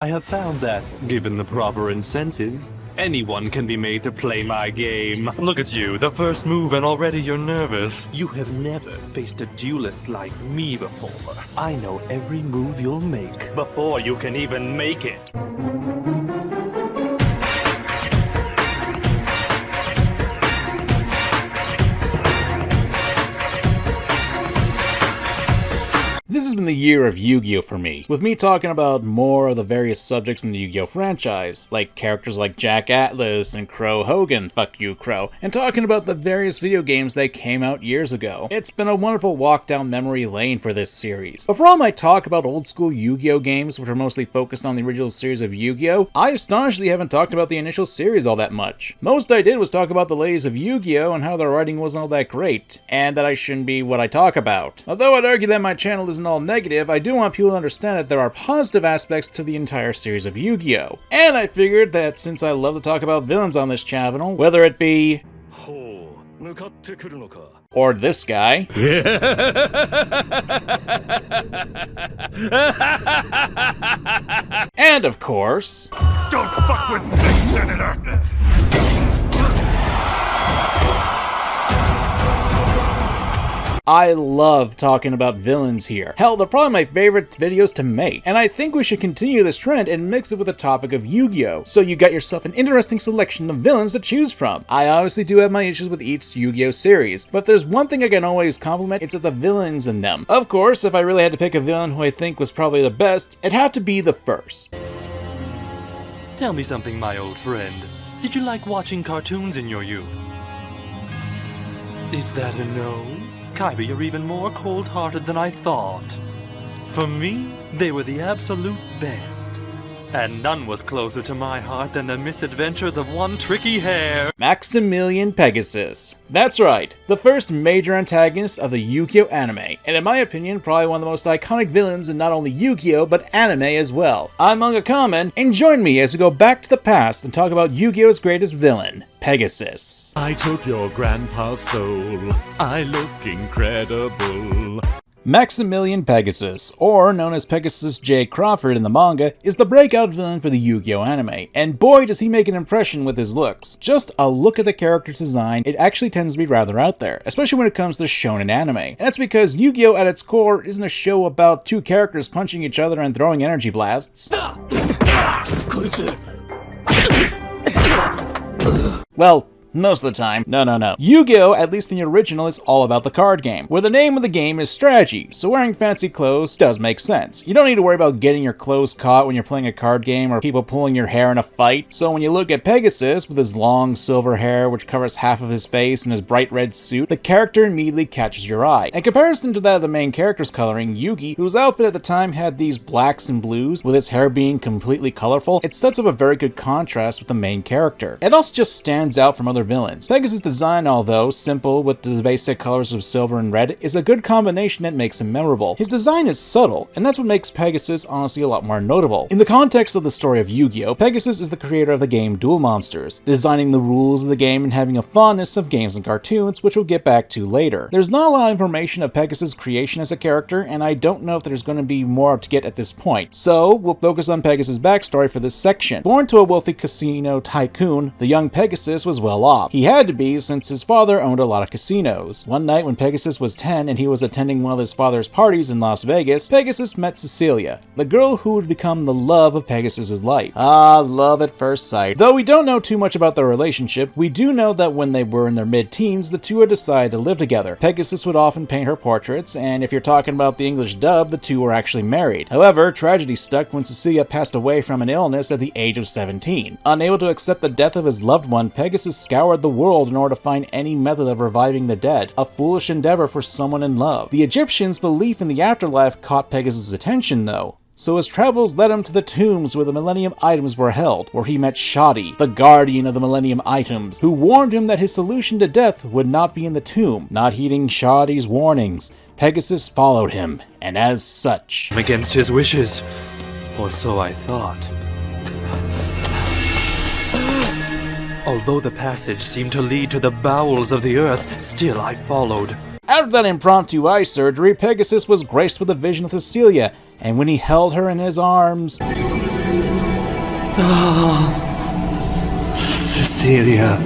I have found that, given the proper incentive, anyone can be made to play my game. Look at you, the first move and already you're nervous. You have never faced a duelist like me before. I know every move you'll make before you can even make it. This has been the year of Yu-Gi-Oh for me, with me talking about more of the various subjects in the Yu-Gi-Oh franchise, like characters like Jack Atlas and Crow Hogan, fuck you Crow, and talking about the various video games that came out years ago. It's been a wonderful walk down memory lane for this series. But for all my talk about old school Yu-Gi-Oh games, which are mostly focused on the original series of Yu-Gi-Oh, I astonishingly haven't talked about the initial series all that much. Most I did was talk about the ladies of Yu-Gi-Oh and how their writing wasn't all that great, and that I shouldn't be what I talk about. Although I'd argue that my channel isn't all negative, I do want people to understand that there are positive aspects to the entire series of Yu-Gi-Oh! And I figured that since I love to talk about villains on this channel, whether it be or this guy, and of course, Don't fuck with this, Senator! I love talking about villains here. Hell, they're probably my favorite videos to make, and I think we should continue this trend and mix it with the topic of Yu-Gi-Oh! So you got yourself an interesting selection of villains to choose from. I obviously do have my issues with each Yu-Gi-Oh! Series, but if there's one thing I can always compliment, it's the villains in them. Of course, if I really had to pick a villain who I think was probably the best, it'd have to be the first. Tell me something, my old friend. Did you like watching cartoons in your youth? Is that a no? Kaiba, you're even more cold-hearted than I thought. For me, they were the absolute best. And none was closer to my heart than the misadventures of one tricky hare. Maximilian Pegasus. That's right, the first major antagonist of the Yu-Gi-Oh! Anime, and in my opinion, probably one of the most iconic villains in not only Yu-Gi-Oh! But anime as well. I'm Manga Kamen, and join me as we go back to the past and talk about Yu-Gi-Oh!'s greatest villain, Pegasus. I took your grandpa's soul. I look incredible. Maximilian Pegasus, or known as Pegasus J. Crawford in the manga, is the breakout villain for the Yu-Gi-Oh! Anime, and boy does he make an impression with his looks. Just a look at the character's design, it actually tends to be rather out there, especially when it comes to shonen anime. And that's because Yu-Gi-Oh! At its core isn't a show about two characters punching each other and throwing energy blasts. Well, most of the time. No. Yu-Gi-Oh!, at least in the original, is all about the card game, where the name of the game is strategy, so wearing fancy clothes does make sense. You don't need to worry about getting your clothes caught when you're playing a card game or people pulling your hair in a fight. So when you look at Pegasus, with his long silver hair which covers half of his face and his bright red suit, the character immediately catches your eye. In comparison to that of the main character's coloring, Yugi, whose outfit at the time had these blacks and blues, with his hair being completely colorful, it sets up a very good contrast with the main character. It also just stands out from other villains. Pegasus' design, although simple with the basic colors of silver and red, is a good combination that makes him memorable. His design is subtle, and that's what makes Pegasus honestly a lot more notable. In the context of the story of Yu-Gi-Oh!, Pegasus is the creator of the game Duel Monsters, designing the rules of the game and having a fondness of games and cartoons, which we'll get back to later. There's not a lot of information of Pegasus' creation as a character, and I don't know if there's going to be more to get at this point, so we'll focus on Pegasus' backstory for this section. Born to a wealthy casino tycoon, the young Pegasus was well off. He had to be, since his father owned a lot of casinos. One night when Pegasus was 10 and he was attending one of his father's parties in Las Vegas, Pegasus met Cecilia, the girl who would become the love of Pegasus' life. Ah, love at first sight. Though we don't know too much about their relationship, we do know that when they were in their mid-teens, the two had decided to live together. Pegasus would often paint her portraits, and if you're talking about the English dub, the two were actually married. However, tragedy struck when Cecilia passed away from an illness at the age of 17. Unable to accept the death of his loved one, Pegasus scoured the world in order to find any method of reviving the dead, a foolish endeavor for someone in love. The Egyptians' belief in the afterlife caught Pegasus' attention though, so his travels led him to the tombs where the Millennium Items were held, where he met Shadi, the guardian of the Millennium Items, who warned him that his solution to death would not be in the tomb. Not heeding Shadi's warnings, Pegasus followed him, and as such, Against his wishes, or so I thought. Although the passage seemed to lead to the bowels of the earth, still I followed. After that impromptu eye surgery, Pegasus was graced with a vision of Cecilia, and when he held her in his arms, Celia.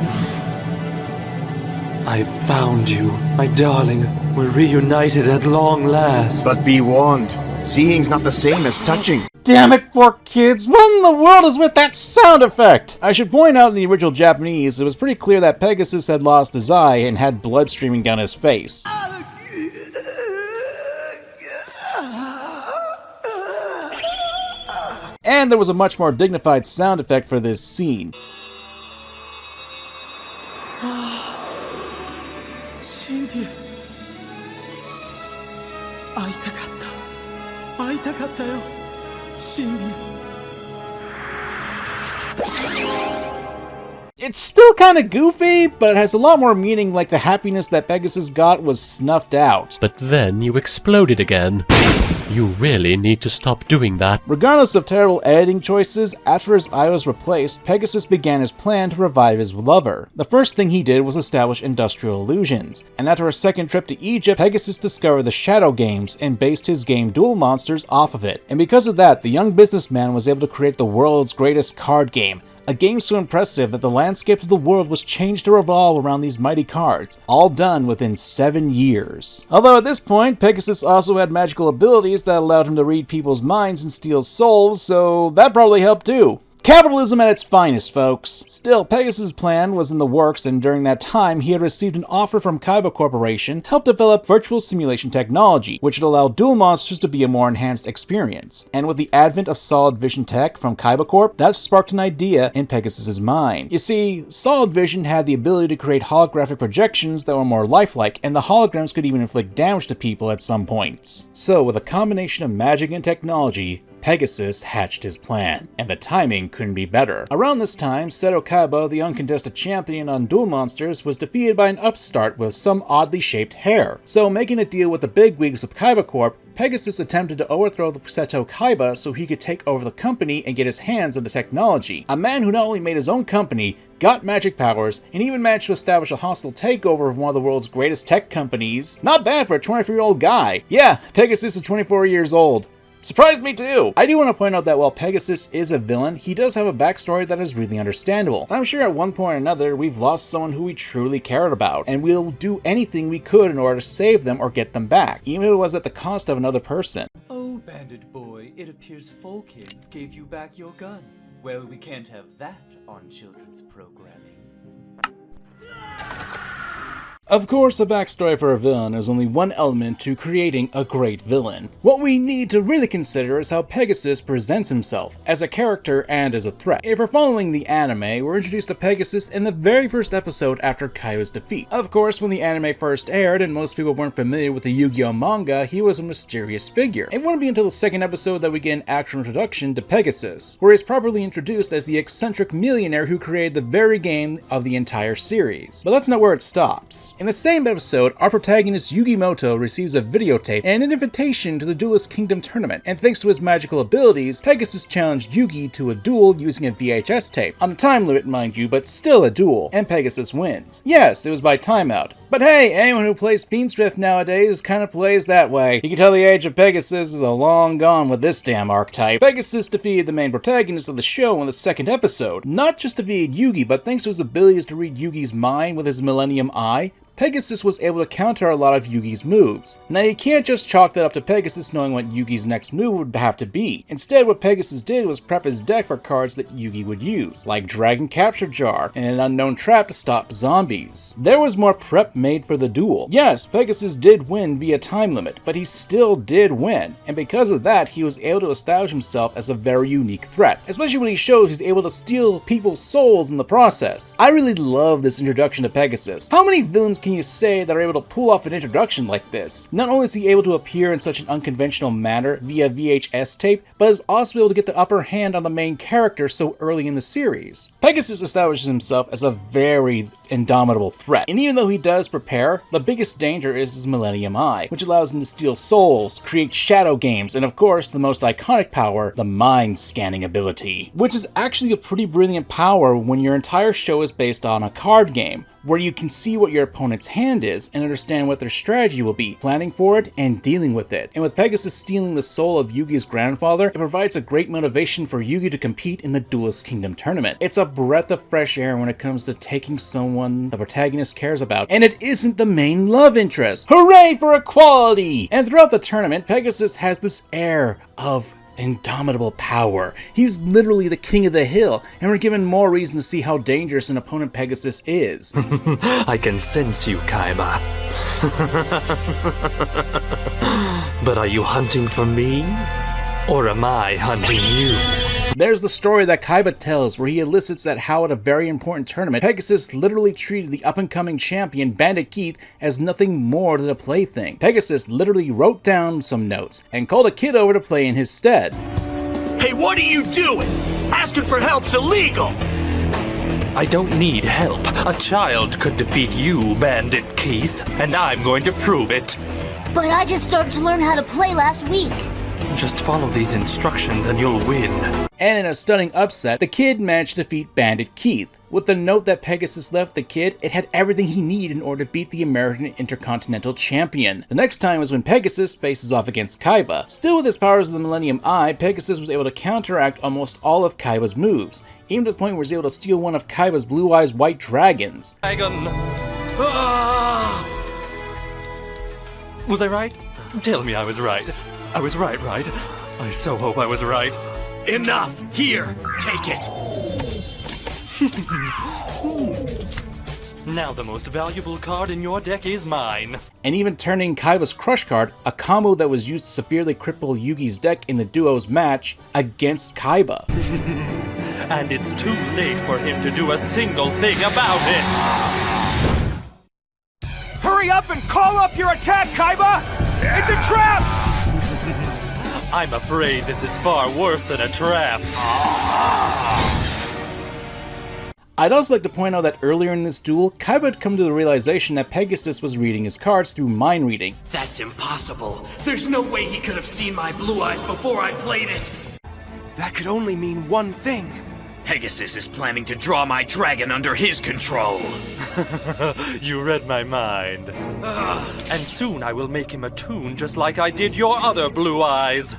I found you, my darling. We're reunited at long last. But be warned, seeing's not the same as touching. Damn it, 4Kids, what in the world is with that sound effect? I should point out in the original Japanese, it was pretty clear that Pegasus had lost his eye and had blood streaming down his face. And there was a much more dignified sound effect for this scene. It's still kinda goofy, but it has a lot more meaning, like the happiness that Pegasus got was snuffed out. But then you exploded again. You really need to stop doing that. Regardless of terrible editing choices, after his eye was replaced, Pegasus began his plan to revive his lover. The first thing he did was establish industrial illusions, and after a second trip to Egypt, Pegasus discovered the Shadow Games and based his game Duel Monsters off of it. And because of that, the young businessman was able to create the world's greatest card game, a game so impressive that the landscape of the world was changed to revolve around these mighty cards, all done within 7 years. Although at this point, Pegasus also had magical abilities that allowed him to read people's minds and steal souls, so that probably helped too. Capitalism at its finest, folks. Still, Pegasus' plan was in the works, and during that time, he had received an offer from Kaiba Corporation to help develop virtual simulation technology, which would allow Duel Monsters to be a more enhanced experience. And with the advent of solid vision tech from Kaiba Corp, that sparked an idea in Pegasus' mind. You see, solid vision had the ability to create holographic projections that were more lifelike, and the holograms could even inflict damage to people at some points. So, with a combination of magic and technology, Pegasus hatched his plan, and the timing couldn't be better. Around this time, Seto Kaiba, the uncontested champion on Duel Monsters, was defeated by an upstart with some oddly shaped hair. So, making a deal with the bigwigs of Kaiba Corp, Pegasus attempted to overthrow the Seto Kaiba so he could take over the company and get his hands on the technology. A man who not only made his own company, got magic powers, and even managed to establish a hostile takeover of one of the world's greatest tech companies. Not bad for a 24-year-old guy. Yeah, Pegasus is 24 years old. Surprised me too! I do want to point out that while Pegasus is a villain, he does have a backstory that is really understandable. And I'm sure at one point or another, we've lost someone who we truly cared about, and we'll do anything we could in order to save them or get them back, even if it was at the cost of another person. Oh, bandit boy, it appears 4Kids gave you back your gun. Well, we can't have that on children's programming. Of course, a backstory for a villain is only one element to creating a great villain. What we need to really consider is how Pegasus presents himself, as a character and as a threat. If we're following the anime, we're introduced to Pegasus in the very first episode after Kaiba's defeat. Of course, when the anime first aired and most people weren't familiar with the Yu-Gi-Oh manga, he was a mysterious figure. It wouldn't be until the second episode that we get an actual introduction to Pegasus, where he's properly introduced as the eccentric millionaire who created the very game of the entire series. But that's not where it stops. In the same episode, our protagonist Yugimoto receives a videotape and an invitation to the Duelist Kingdom tournament, and thanks to his magical abilities, Pegasus challenged Yugi to a duel using a VHS tape. On a time limit, mind you, but still a duel, and Pegasus wins. Yes, it was by timeout. But hey, anyone who plays Speedstrift nowadays kinda plays that way. You can tell the age of Pegasus is long gone with this damn archetype. Pegasus defeated the main protagonist of the show in the second episode. Not just defeated Yugi, but thanks to his abilities to read Yugi's mind with his Millennium Eye, Pegasus was able to counter a lot of Yugi's moves. Now you can't just chalk that up to Pegasus knowing what Yugi's next move would have to be. Instead, what Pegasus did was prep his deck for cards that Yugi would use, like Dragon Capture Jar and an unknown trap to stop zombies. There was more prep made for the duel. Yes, Pegasus did win via time limit, but he still did win, and because of that, he was able to establish himself as a very unique threat, especially when he shows he's able to steal people's souls in the process. I really love this introduction to Pegasus. How many villains can you say that are able to pull off an introduction like this? Not only is he able to appear in such an unconventional manner via VHS tape, but is also able to get the upper hand on the main character so early in the series. Pegasus establishes himself as a very indomitable threat, and even though he does prepare, the biggest danger is his Millennium Eye, which allows him to steal souls, create shadow games, and of course the most iconic power, the mind scanning ability, which is actually a pretty brilliant power when your entire show is based on a card game. where you can see what your opponent's hand is and understand what their strategy will be, planning for it and dealing with it. And with Pegasus stealing the soul of Yugi's grandfather, it provides a great motivation for Yugi to compete in the Duelist Kingdom tournament. It's a breath of fresh air when it comes to taking someone the protagonist cares about, and it isn't the main love interest. Hooray for equality! And throughout the tournament, Pegasus has this air of indomitable power. He's literally the king of the hill, and we're given more reason to see how dangerous an opponent Pegasus is. I can sense you, Kaiba. But are you hunting for me? Or am I hunting you? There's the story that Kaiba tells where he elicits that how at a very important tournament, Pegasus literally treated the up-and-coming champion Bandit Keith as nothing more than a plaything. Pegasus literally wrote down some notes and called a kid over to play in his stead. Hey, what are you doing? Asking for help's illegal! I don't need help. A child could defeat you, Bandit Keith, and I'm going to prove it. But I just started to learn how to play last week. Just follow these instructions and you'll win. And in a stunning upset, the kid managed to defeat Bandit Keith. With the note that Pegasus left the kid, it had everything he needed in order to beat the American Intercontinental Champion. The next time was when Pegasus faces off against Kaiba. Still with his powers of the Millennium Eye, Pegasus was able to counteract almost all of Kaiba's moves, even to the point where he was able to steal one of Kaiba's Blue Eyes White Dragons. Dragon. Was I right? Tell me I was right. I was right? I so hope I was right. Enough! Here, take it! Now the most valuable card in your deck is mine. And even turning Kaiba's Crush card, a combo that was used to severely cripple Yugi's deck in the duo's match, against Kaiba. And it's too late for him to do a single thing about it! Hurry up and call up your attack, Kaiba! It's a trap! I'm afraid this is far worse than a trap. I'd also like to point out that earlier in this duel, Kaiba had come to the realization that Pegasus was reading his cards through mind reading. That's impossible. There's no way he could have seen my blue eyes before I played it. That could only mean one thing. Pegasus is planning to draw my dragon under his control. You read my mind. And soon I will make him attune just like I did your other blue eyes.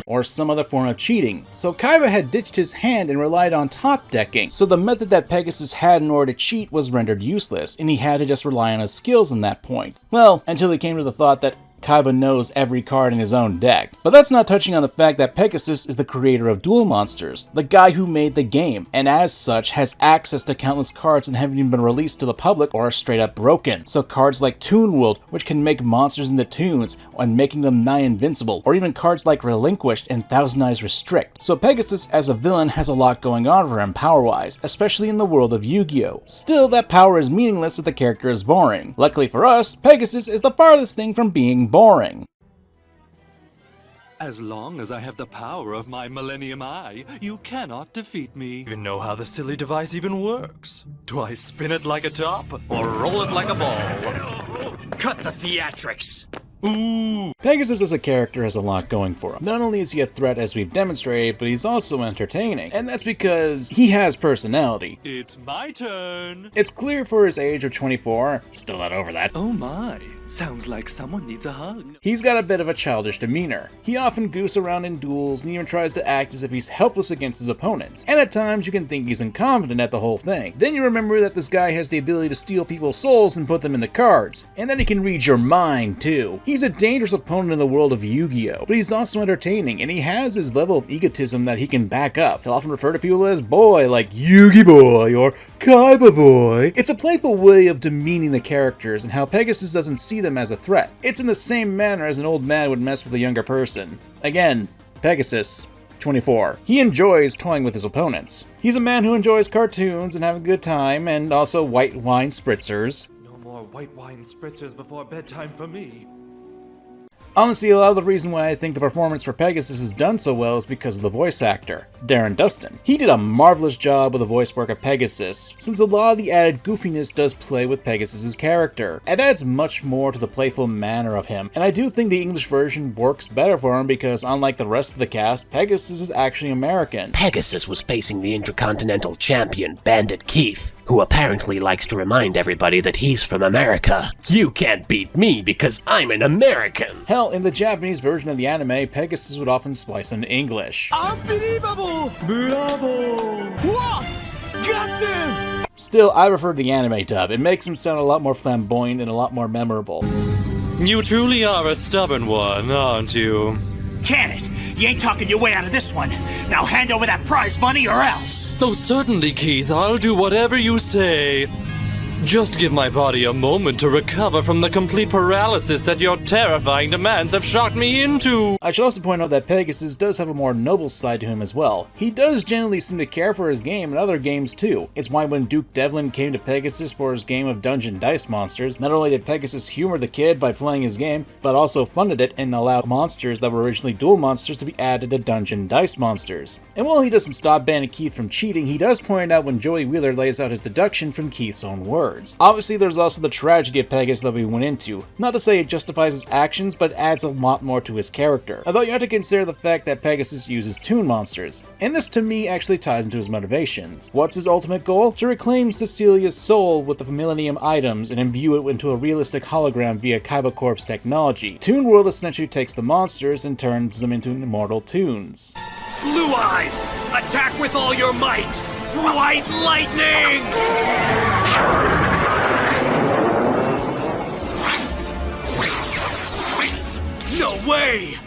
Or some other form of cheating. So Kaiba had ditched his hand and relied on top decking, so the method that Pegasus had in order to cheat was rendered useless, and he had to just rely on his skills in that point. Well, until he came to the thought that Kaiba knows every card in his own deck. But that's not touching on the fact that Pegasus is the creator of Duel Monsters, the guy who made the game, and as such has access to countless cards that haven't even been released to the public or are straight up broken. So cards like Toon World, which can make monsters into toons and making them nigh invincible, or even cards like Relinquished and Thousand Eyes Restrict. So Pegasus as a villain has a lot going on for him power-wise, especially in the world of Yu-Gi-Oh! Still, that power is meaningless if the character is boring. Luckily for us, Pegasus is the farthest thing from being boring. As long as I have the power of my Millennium Eye, you cannot defeat me. Even know how the silly device even works. Do I spin it like a top or roll it like a ball? Cut the theatrics. Ooh! Pegasus as a character has a lot going for him. Not only is he a threat as we've demonstrated, but he's also entertaining. And that's because he has personality. It's my turn! It's clear for his age of 24, still not over that. Oh my, sounds like someone needs a hug. He's got a bit of a childish demeanor. He often goofs around in duels and even tries to act as if he's helpless against his opponents. And at times you can think he's incompetent at the whole thing. Then you remember that this guy has the ability to steal people's souls and put them into cards. And then he can read your mind too. He's a dangerous opponent in the world of Yu-Gi-Oh! But he's also entertaining, and he has his level of egotism that he can back up. He'll often refer to people as boy, like Yugi boy or Kaiba boy. It's a playful way of demeaning the characters and how Pegasus doesn't see them as a threat. It's in the same manner as an old man would mess with a younger person. Again, Pegasus, 24. He enjoys toying with his opponents. He's a man who enjoys cartoons and having a good time, and also white wine spritzers. No more white wine spritzers before bedtime for me. Honestly, a lot of the reason why I think the performance for Pegasus is done so well is because of the voice actor, Darren Dustin. He did a marvelous job with the voice work of Pegasus, since a lot of the added goofiness does play with Pegasus's character. It adds much more to the playful manner of him, and I do think the English version works better for him because unlike the rest of the cast, Pegasus is actually American. Pegasus was facing the Intercontinental Champion, Bandit Keith, who apparently likes to remind everybody that he's from America. You can't beat me because I'm an American! Hell, in the Japanese version of the anime, Pegasus would often splice into English. Unbelievable! Bravo! What? Got them! Still, I prefer the anime dub. It makes him sound a lot more flamboyant and a lot more memorable. You truly are a stubborn one, aren't you? Can it? You ain't talking your way out of this one. Now hand over that prize money or else. Oh, certainly, Keith. I'll do whatever you say. Just give my body a moment to recover from the complete paralysis that your terrifying demands have shocked me into. I should also point out that Pegasus does have a more noble side to him as well. He does generally seem to care for his game and other games too. It's why when Duke Devlin came to Pegasus for his game of Dungeon Dice Monsters, not only did Pegasus humor the kid by playing his game, but also funded it and allowed monsters that were originally duel monsters to be added to Dungeon Dice Monsters. And while he doesn't stop Bandit Keith from cheating, he does point out when Joey Wheeler lays out his deduction from Keith's own words. Obviously, there's also the tragedy of Pegasus that we went into. Not to say it justifies his actions, but it adds a lot more to his character. Although you have to consider the fact that Pegasus uses toon monsters, and this to me actually ties into his motivations. What's his ultimate goal? To reclaim Cecilia's soul with the Millennium items and imbue it into a realistic hologram via Kaiba Corp's technology. Toon World essentially takes the monsters and turns them into immortal toons. Blue Eyes, attack with all your might! White Lightning! No way!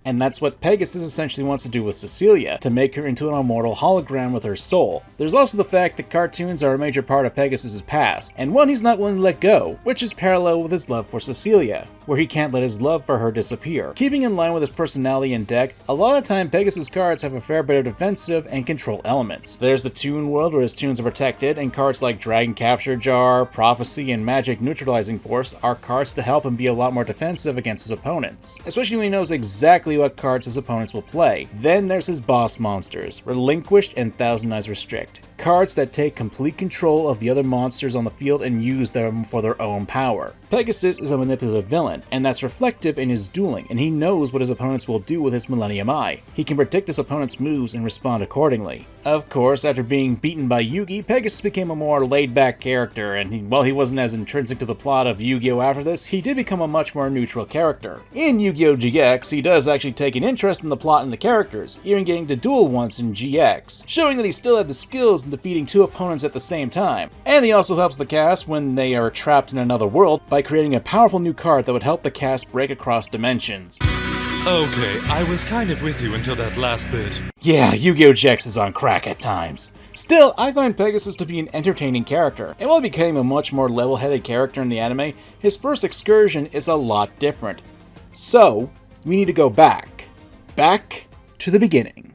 And that's what Pegasus essentially wants to do with Cecilia, to make her into an immortal hologram with her soul. There's also the fact that cartoons are a major part of Pegasus' past, and one he's not willing to let go, which is parallel with his love for Cecilia, where he can't let his love for her disappear. Keeping in line with his personality and deck, a lot of time Pegasus cards have a fair bit of defensive and control elements. There's the Toon World where his toons are protected, and cards like Dragon Capture Jar, Prophecy, and Magic Neutralizing Force are cards to help him be a lot more defensive against his opponents, especially when he knows exactly what cards his opponents will play. Then there's his boss monsters, Relinquished and Thousand Eyes Restrict. Cards that take complete control of the other monsters on the field and use them for their own power. Pegasus is a manipulative villain, and that's reflective in his dueling, and he knows what his opponents will do with his Millennium Eye. He can predict his opponent's moves and respond accordingly. Of course, after being beaten by Yugi, Pegasus became a more laid-back character, and while he wasn't as intrinsic to the plot of Yu-Gi-Oh! After this, he did become a much more neutral character. In Yu-Gi-Oh! GX, he does actually take an interest in the plot and the characters, even getting to duel once in GX, showing that he still had the skills in defeating two opponents at the same time. And he also helps the cast when they are trapped in another world by creating a powerful new card that would help the cast break across dimensions. Okay, I was kind of with you until that last bit. Yeah, Yu-Gi-Oh! GX is on crack at times. Still, I find Pegasus to be an entertaining character, and while he became a much more level-headed character in the anime, his first excursion is a lot different. So, we need to go back to the beginning.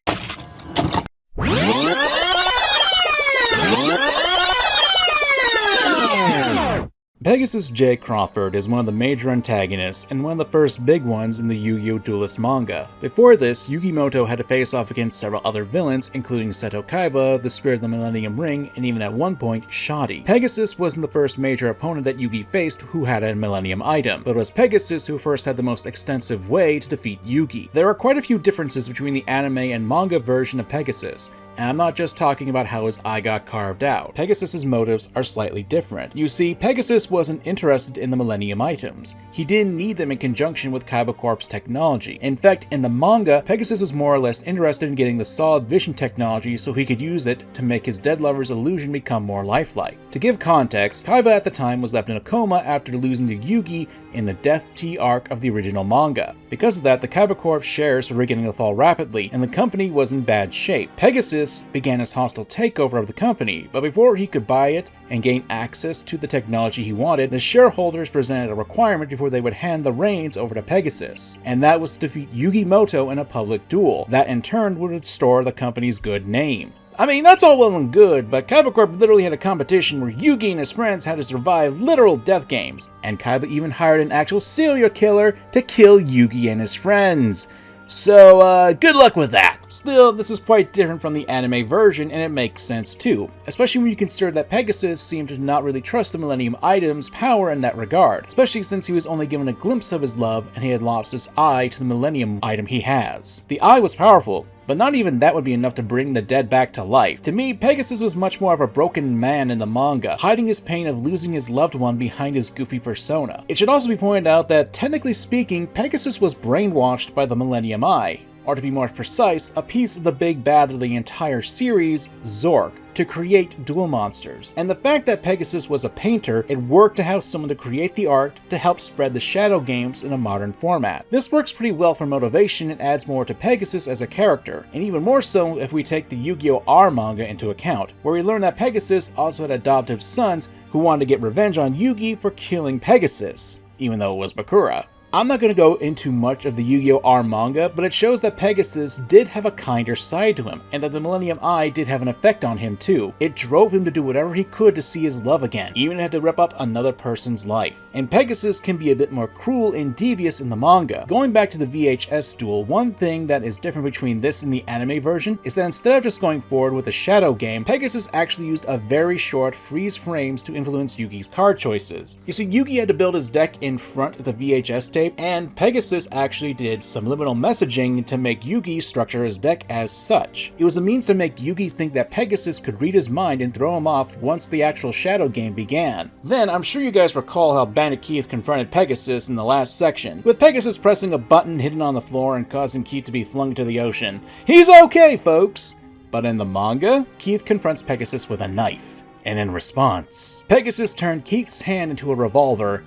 Pegasus J. Crawford is one of the major antagonists and one of the first big ones in the Yu-Gi-Oh! Duelist manga. Before this, Yugimoto had to face off against several other villains, including Seto Kaiba, the Spirit of the Millennium Ring, and even at one point, Shoddy. Pegasus wasn't the first major opponent that Yugi faced who had a Millennium item, but it was Pegasus who first had the most extensive way to defeat Yugi. There are quite a few differences between the anime and manga version of Pegasus, and I'm not just talking about how his eye got carved out. Pegasus's motives are slightly different. You see, Pegasus wasn't interested in the Millennium items. He didn't need them in conjunction with Kaiba Corp's technology. In fact, in the manga, Pegasus was more or less interested in getting the solid vision technology so he could use it to make his dead lover's illusion become more lifelike. To give context, Kaiba at the time was left in a coma after losing to Yugi in the Death Tea arc of the original manga. Because of that, the Kaiba Corp shares were beginning to fall rapidly, and the company was in bad shape. Pegasus Pegasus began his hostile takeover of the company, but before he could buy it and gain access to the technology he wanted, the shareholders presented a requirement before they would hand the reins over to Pegasus, and that was to defeat Yugimoto in a public duel. That in turn would restore the company's good name. I mean, that's all well and good, but Kaiba Corp literally had a competition where Yugi and his friends had to survive literal death games, and Kaiba even hired an actual serial killer to kill Yugi and his friends. So, good luck with that. Still, this is quite different from the anime version, and it makes sense too, especially when you consider that Pegasus seemed to not really trust the Millennium Item's power in that regard, especially since he was only given a glimpse of his love and he had lost his eye to the Millennium Item he has. The eye was powerful, but not even that would be enough to bring the dead back to life. To me, Pegasus was much more of a broken man in the manga, hiding his pain of losing his loved one behind his goofy persona. It should also be pointed out that, technically speaking, Pegasus was brainwashed by the Millennium Eye, or to be more precise, a piece of the big bad of the entire series, Zork, to create duel monsters. And the fact that Pegasus was a painter, it worked to have someone to create the art to help spread the shadow games in a modern format. This works pretty well for motivation and adds more to Pegasus as a character, and even more so if we take the Yu-Gi-Oh! R manga into account, where we learn that Pegasus also had adoptive sons who wanted to get revenge on Yugi for killing Pegasus, even though it was Bakura. I'm not going to go into much of the Yu-Gi-Oh! R manga, but it shows that Pegasus did have a kinder side to him, and that the Millennium Eye did have an effect on him too. It drove him to do whatever he could to see his love again, even had to rip up another person's life. And Pegasus can be a bit more cruel and devious in the manga. Going back to the VHS duel, one thing that is different between this and the anime version is that instead of just going forward with the shadow game, Pegasus actually used a very short freeze frames to influence Yugi's card choices. You see, Yugi had to build his deck in front of the VHS tape, and Pegasus actually did subliminal messaging to make Yugi structure his deck as such. It was a means to make Yugi think that Pegasus could read his mind and throw him off once the actual shadow game began. Then, I'm sure you guys recall how Bandit Keith confronted Pegasus in the last section, with Pegasus pressing a button hidden on the floor and causing Keith to be flung into the ocean. He's okay, folks! But in the manga, Keith confronts Pegasus with a knife, and in response, Pegasus turned Keith's hand into a revolver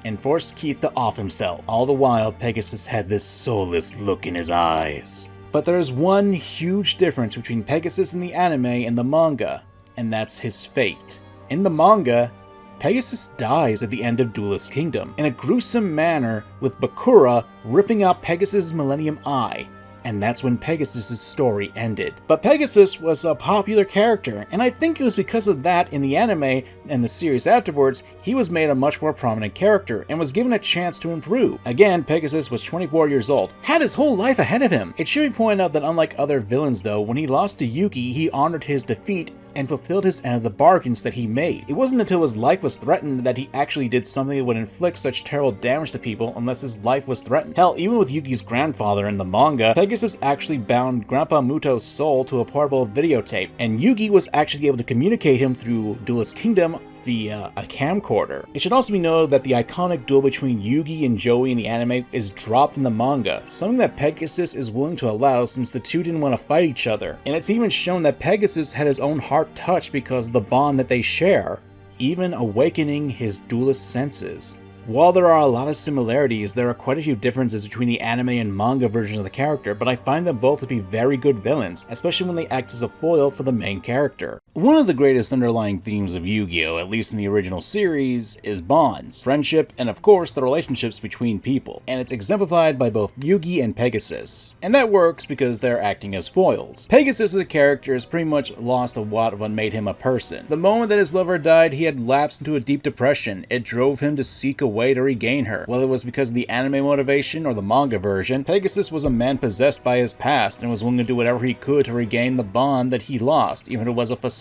and forced Keith to off himself. All the while, Pegasus had this soulless look in his eyes. But there's one huge difference between Pegasus in the anime and the manga, and that's his fate. In the manga, Pegasus dies at the end of Duelist Kingdom in a gruesome manner, with Bakura ripping out Pegasus' Millennium Eye, and that's when Pegasus' story ended. But Pegasus was a popular character, and I think it was because of that in the anime and the series afterwards, he was made a much more prominent character and was given a chance to improve. Again, Pegasus was 24 years old, had his whole life ahead of him. It should be pointed out that unlike other villains though, when he lost to Yugi, he honored his defeat and fulfilled his end of the bargains that he made. It wasn't until his life was threatened that he actually did something that would inflict such terrible damage to people unless his life was threatened. Hell, even with Yugi's grandfather in the manga, Pegasus actually bound Grandpa Muto's soul to a portable videotape, and Yugi was actually able to communicate him through Duelist Kingdom via a camcorder. It should also be noted that the iconic duel between Yugi and Joey in the anime is dropped in the manga, something that Pegasus is willing to allow since the two didn't want to fight each other. And it's even shown that Pegasus had his own heart touched because of the bond that they share, even awakening his duelist senses. While there are a lot of similarities, there are quite a few differences between the anime and manga versions of the character, but I find them both to be very good villains, especially when they act as a foil for the main character. One of the greatest underlying themes of Yu-Gi-Oh!, at least in the original series, is bonds, friendship, and of course the relationships between people, and it's exemplified by both Yugi and Pegasus. And that works because they're acting as foils. Pegasus as a character has pretty much lost a lot of what made him a person. The moment that his lover died, he had lapsed into a deep depression. It drove him to seek a way to regain her. Whether it was because of the anime motivation or the manga version, Pegasus was a man possessed by his past and was willing to do whatever he could to regain the bond that he lost, even if it was a facade.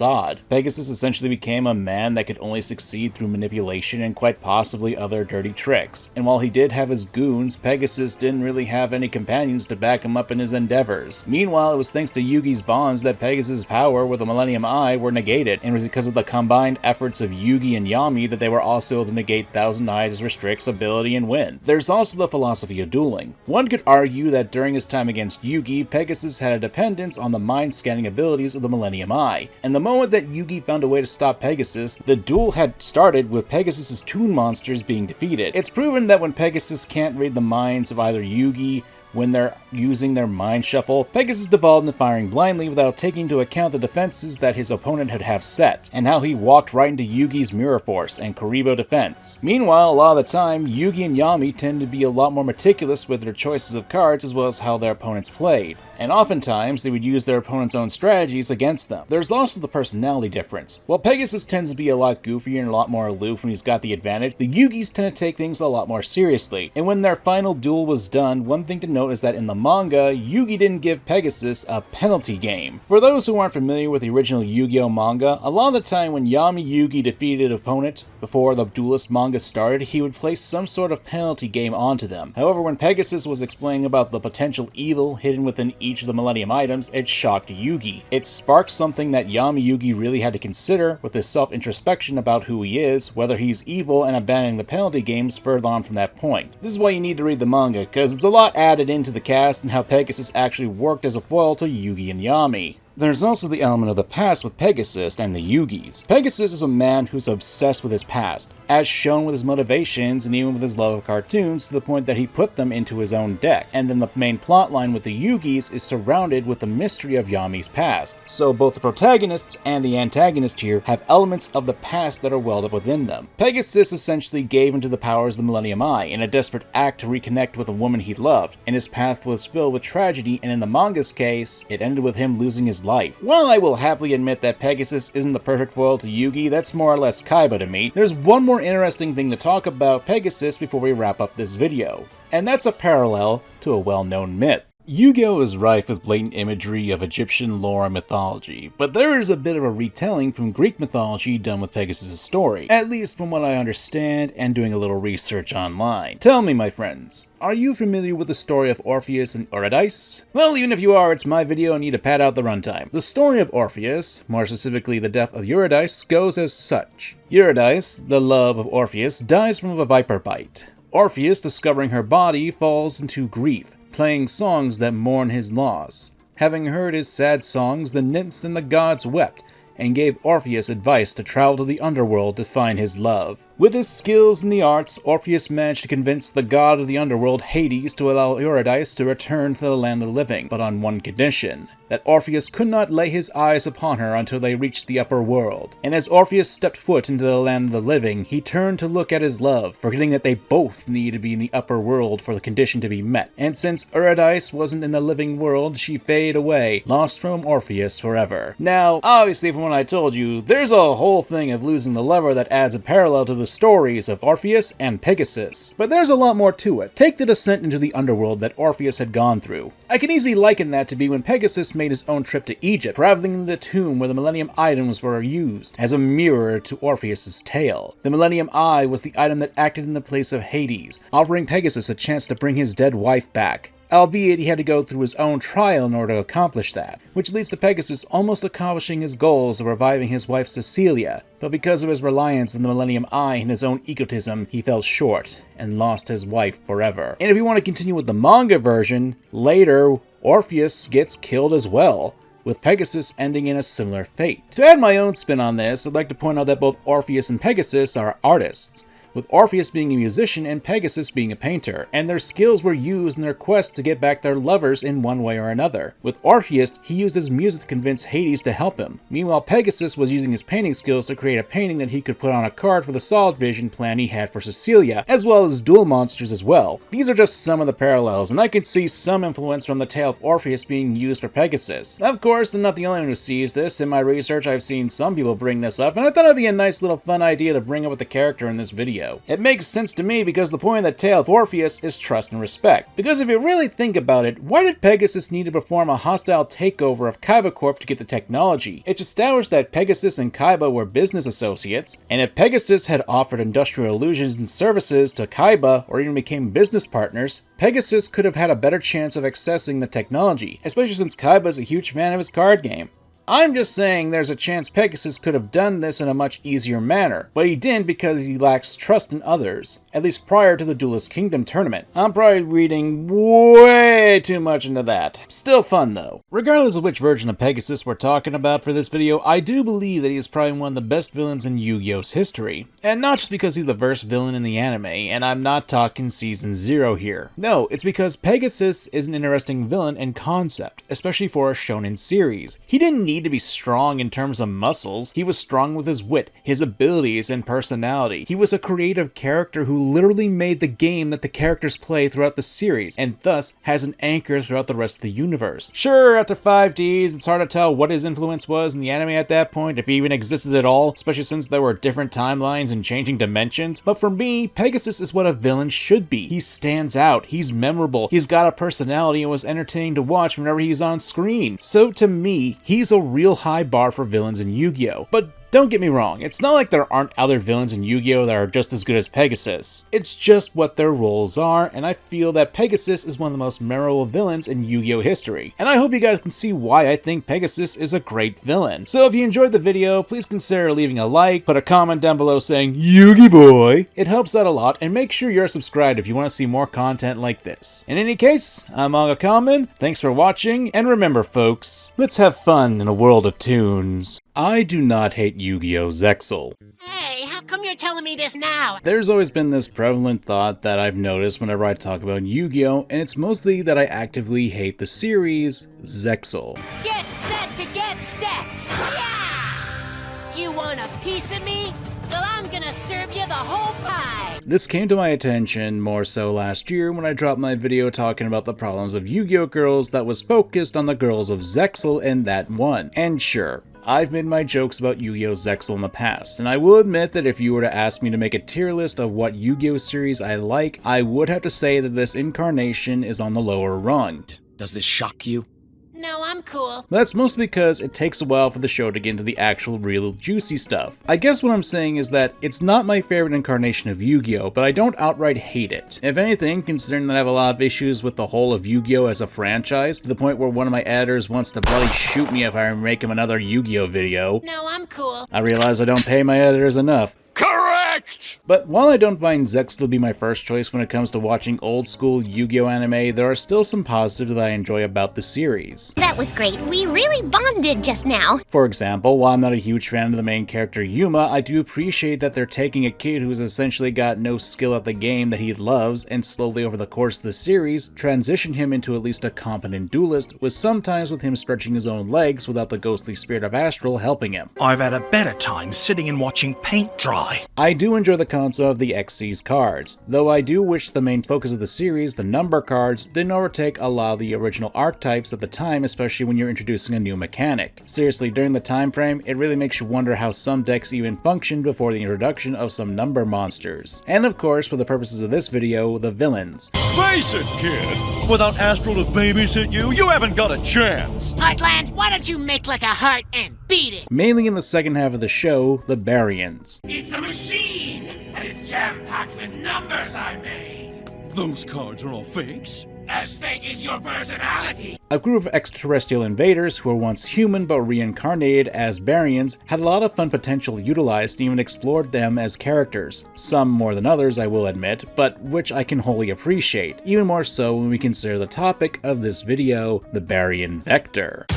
Pegasus essentially became a man that could only succeed through manipulation and quite possibly other dirty tricks. And while he did have his goons, Pegasus didn't really have any companions to back him up in his endeavors. Meanwhile, it was thanks to Yugi's bonds that Pegasus' power with the Millennium Eye were negated, and it was because of the combined efforts of Yugi and Yami that they were also able to negate Thousand Eyes' restricts ability and win. There's also the philosophy of dueling. One could argue that during his time against Yugi, Pegasus had a dependence on the mind-scanning abilities of the Millennium Eye, and the moment that Yugi found a way to stop Pegasus, the duel had started with Pegasus' toon monsters being defeated. It's proven that when Pegasus can't read the minds of either Yugi when they're using their mind shuffle, Pegasus devolved into firing blindly without taking into account the defenses that his opponent had have set, and how he walked right into Yugi's Mirror Force and Kuribo defense. Meanwhile, a lot of the time, Yugi and Yami tend to be a lot more meticulous with their choices of cards as well as how their opponents played, and oftentimes they would use their opponent's own strategies against them. There's also the personality difference. While Pegasus tends to be a lot goofier and a lot more aloof when he's got the advantage, the Yugis tend to take things a lot more seriously, and when their final duel was done, one thing to note is that in the manga, Yugi didn't give Pegasus a penalty game. For those who aren't familiar with the original Yu-Gi-Oh manga, a lot of the time when Yami Yugi defeated an opponent before the Duelist manga started, he would place some sort of penalty game onto them. However, when Pegasus was explaining about the potential evil hidden within each of the Millennium items, it shocked Yugi. It sparked something that Yami Yugi really had to consider with his self-introspection about who he is, whether he's evil, and abandoning the penalty games further on from that point. This is why you need to read the manga, because it's a lot added into the cast and how Pegasus actually worked as a foil to Yugi and Yami. There's also the element of the past with Pegasus and the Yugis. Pegasus is a man who's obsessed with his past, as shown with his motivations and even with his love of cartoons to the point that he put them into his own deck. And then the main plotline with the Yugis is surrounded with the mystery of Yami's past. So both the protagonists and the antagonist here have elements of the past that are welled up within them. Pegasus essentially gave into the powers of the Millennium Eye in a desperate act to reconnect with a woman he loved, and his path was filled with tragedy, and in the manga's case, it ended with him losing his life. While I will happily admit that Pegasus isn't the perfect foil to Yugi, that's more or less Kaiba to me, there's one more interesting thing to talk about Pegasus before we wrap up this video, and that's a parallel to a well-known myth. Yugioh is rife with blatant imagery of Egyptian lore and mythology, but there is a bit of a retelling from Greek mythology done with Pegasus' story, at least from what I understand and doing a little research online. Tell me, my friends, are you familiar with the story of Orpheus and Eurydice? Well, even if you are, it's my video and you need to pad out the runtime. The story of Orpheus, more specifically the death of Eurydice, goes as such. Eurydice, the love of Orpheus, dies from a viper bite. Orpheus, discovering her body, falls into grief, playing songs that mourn his loss. Having heard his sad songs, the nymphs and the gods wept, and gave Orpheus advice to travel to the underworld to find his love. With his skills in the arts, Orpheus managed to convince the god of the underworld, Hades, to allow Eurydice to return to the land of the living, but on one condition: that Orpheus could not lay his eyes upon her until they reached the upper world. And as Orpheus stepped foot into the land of the living, he turned to look at his love, forgetting that they both needed to be in the upper world for the condition to be met. And since Eurydice wasn't in the living world, she faded away, lost from Orpheus forever. Now, obviously from what I told you, there's a whole thing of losing the lover that adds a parallel to the stories of Orpheus and Pegasus. But there's a lot more to it. Take the descent into the underworld that Orpheus had gone through. I can easily liken that to be when Pegasus made his own trip to Egypt, traveling in the tomb where the Millennium items were used as a mirror to Orpheus's tale. The Millennium Eye was the item that acted in the place of Hades, offering Pegasus a chance to bring his dead wife back. Albeit he had to go through his own trial in order to accomplish that, which leads to Pegasus almost accomplishing his goals of reviving his wife Cecilia, but because of his reliance on the Millennium Eye and his own egotism, he fell short and lost his wife forever. And if we want to continue with the manga version, later Orpheus gets killed as well, with Pegasus ending in a similar fate. To add my own spin on this, I'd like to point out that both Orpheus and Pegasus are artists, with Orpheus being a musician and Pegasus being a painter, and their skills were used in their quest to get back their lovers in one way or another. With Orpheus, he used his music to convince Hades to help him. Meanwhile, Pegasus was using his painting skills to create a painting that he could put on a card for the solid vision plan he had for Cecilia, as well as duel monsters as well. These are just some of the parallels, and I can see some influence from the tale of Orpheus being used for Pegasus. Of course, I'm not the only one who sees this. In my research, I've seen some people bring this up, and I thought it'd be a nice little fun idea to bring up with the character in this video. It makes sense to me because the point of the tale of Orpheus is trust and respect. Because if you really think about it, why did Pegasus need to perform a hostile takeover of Kaiba Corp to get the technology? It's established that Pegasus and Kaiba were business associates, and if Pegasus had offered industrial illusions and services to Kaiba or even became business partners, Pegasus could have had a better chance of accessing the technology, especially since Kaiba is a huge fan of his card game. I'm just saying there's a chance Pegasus could have done this in a much easier manner, but he didn't because he lacks trust in others, at least prior to the Duelist Kingdom tournament. I'm probably reading way too much into that. Still fun though. Regardless of which version of Pegasus we're talking about for this video, I do believe that he is probably one of the best villains in Yu-Gi-Oh's history. And not just because he's the first villain in the anime, and I'm not talking Season 0 here. No, it's because Pegasus is an interesting villain and concept, especially for a shonen series. He didn't need to be strong in terms of muscles, he was strong with his wit, his abilities, and personality. He was a creative character who literally made the game that the characters play throughout the series, and thus has an anchor throughout the rest of the universe. Sure, after 5Ds, it's hard to tell what his influence was in the anime at that point, if he even existed at all, especially since there were different timelines and changing dimensions, but for me, Pegasus is what a villain should be. He stands out, he's memorable, he's got a personality and was entertaining to watch whenever he's on screen. So to me, he's a real high bar for villains in Yu-Gi-Oh! But don't get me wrong, it's not like there aren't other villains in Yu-Gi-Oh! That are just as good as Pegasus. It's just what their roles are, and I feel that Pegasus is one of the most memorable villains in Yu-Gi-Oh! History. And I hope you guys can see why I think Pegasus is a great villain. So if you enjoyed the video, please consider leaving a like, put a comment down below saying, Yugi boy! It helps out a lot, and make sure you're subscribed if you want to see more content like this. In any case, I'm Manga Common, thanks for watching, and remember folks, let's have fun in a world of tunes. I do not hate Yu-Gi-Oh! Zexal. Hey, how come you're telling me this now? There's always been this prevalent thought that I've noticed whenever I talk about Yu-Gi-Oh! And it's mostly that I actively hate the series Zexal. Get set to get decked! Yeah! You want a piece of me? Well, I'm gonna serve you the whole pie! This came to my attention more so last year when I dropped my video talking about the problems of Yu-Gi-Oh! Girls that was focused on the girls of Zexal and that one. And sure, I've made my jokes about Yu-Gi-Oh! Zexal in the past, and I will admit that if you were to ask me to make a tier list of what Yu-Gi-Oh! Series I like, I would have to say that this incarnation is on the lower rung. Does this shock you? No, I'm cool. That's mostly because it takes a while for the show to get into the actual real juicy stuff. I guess what I'm saying is that it's not my favorite incarnation of Yu-Gi-Oh! But I don't outright hate it. If anything, considering that I have a lot of issues with the whole of Yu-Gi-Oh! As a franchise, to the point where one of my editors wants to bloody shoot me if I make him another Yu-Gi-Oh! Video. No, I'm cool. I realize I don't pay my editors enough. Correct! But while I don't find Zexal to be my first choice when it comes to watching old school Yu-Gi-Oh! Anime, there are still some positives that I enjoy about the series. That was great. We really bonded just now. For example, while I'm not a huge fan of the main character Yuma, I do appreciate that they're taking a kid who's essentially got no skill at the game that he loves and slowly over the course of the series, transition him into at least a competent duelist, with sometimes with him stretching his own legs without the ghostly spirit of Astral helping him. I've had a better time sitting and watching paint dry. I do enjoy the concept of the XC's cards, though I do wish the main focus of the series, the number cards, didn't overtake a lot of the original archetypes at the time, especially when you're introducing a new mechanic. Seriously, during the time frame, it really makes you wonder how some decks even functioned before the introduction of some number monsters. And of course, for the purposes of this video, the villains. Face it, kid! Without Astral to babysit you, you haven't got a chance! Heartland, why don't you make like a heart and beat it? Mainly in the second half of the show, the Baryons. It's a machine, and it's jam-packed with numbers I made. Those cards are all fakes? As fake as your personality. A group of extraterrestrial invaders who were once human but reincarnated as Baryons had a lot of fun potential utilized and even explored them as characters. Some more than others, I will admit, but which I can wholly appreciate, even more so when we consider the topic of this video, the Baryon Vector.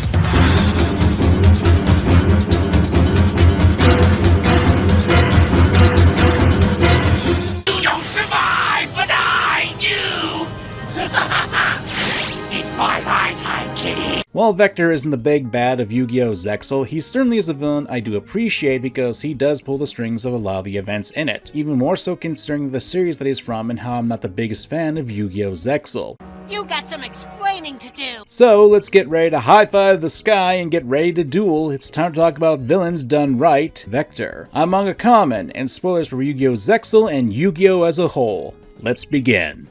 You don't survive, but I do! It's my time, kitty! While Vector isn't the big bad of Yu-Gi-Oh! Zexal, he certainly is a villain I do appreciate because he does pull the strings of a lot of the events in it, even more so considering the series that he's from and how I'm not the biggest fan of Yu-Gi-Oh! Zexal. You got some explaining to do. So let's get ready to high-five the sky and get ready to duel. It's time to talk about villains done right, Vector. I'm Manga Common, and spoilers for Yu-Gi-Oh! Zexal and Yu-Gi-Oh! As a whole. Let's begin.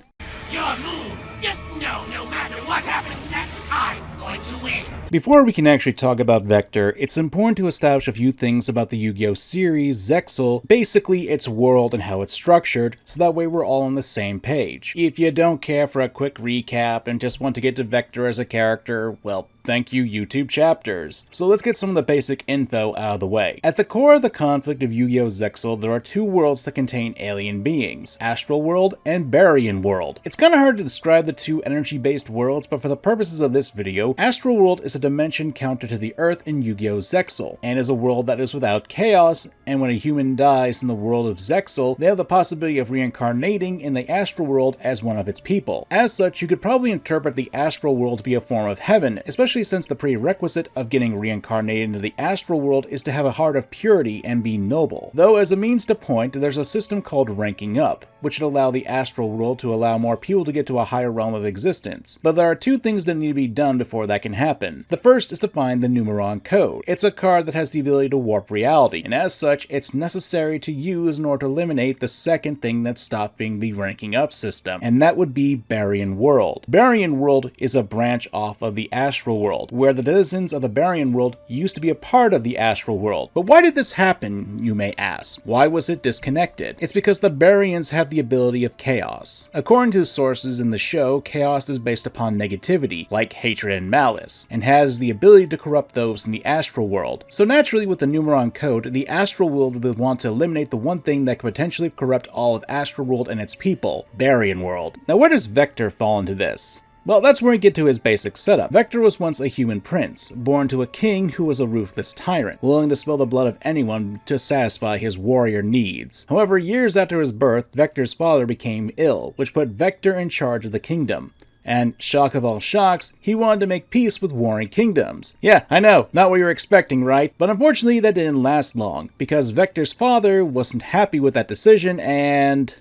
Your move! Just know no matter what happens next, I'm going to win! Before we can actually talk about Vector, it's important to establish a few things about the Yu-Gi-Oh! Series, Zexal, basically its world and how it's structured, so that way we're all on the same page. If you don't care for a quick recap and just want to get to Vector as a character, well, Thank you, YouTube chapters. So let's get some of the basic info out of the way. At the core of the conflict of Yugioh Zexal, there are two worlds that contain alien beings, Astral World and Baryon World. It's kinda hard to describe the two energy-based worlds, but for the purposes of this video, Astral World is a dimension counter to the Earth in Yugioh Zexal, and is a world that is without chaos, and when a human dies in the world of Zexal, they have the possibility of reincarnating in the Astral World as one of its people. As such, you could probably interpret the Astral World to be a form of heaven, especially since the prerequisite of getting reincarnated into the Astral World is to have a heart of purity and be noble. Though as a means to point, there's a system called ranking up, which would allow the Astral World to allow more people to get to a higher realm of existence. But there are two things that need to be done before that can happen. The first is to find the Numeron Code. It's a card that has the ability to warp reality, and as such, it's necessary to use in order to eliminate the second thing that's stopping the ranking up system, and that would be Baryon World. Baryon World is a branch off of the Astral World, where the citizens of the Baryon World used to be a part of the Astral World. But why did this happen, you may ask? Why was it disconnected? It's because the Baryons have the ability of chaos. According to the sources in the show, chaos is based upon negativity, like hatred and malice, and has the ability to corrupt those in the Astral World. So naturally, with the Numeron Code, the Astral World would want to eliminate the one thing that could potentially corrupt all of Astral World and its people, Baryon World. Now where does Vector fall into this? Well, that's where we get to his basic setup. Vector was once a human prince, born to a king who was a ruthless tyrant, willing to spill the blood of anyone to satisfy his warrior needs. However, years after his birth, Vector's father became ill, which put Vector in charge of the kingdom. And, shock of all shocks, he wanted to make peace with warring kingdoms. Yeah, I know, not what you're expecting, right? But unfortunately, that didn't last long, because Vector's father wasn't happy with that decision, and...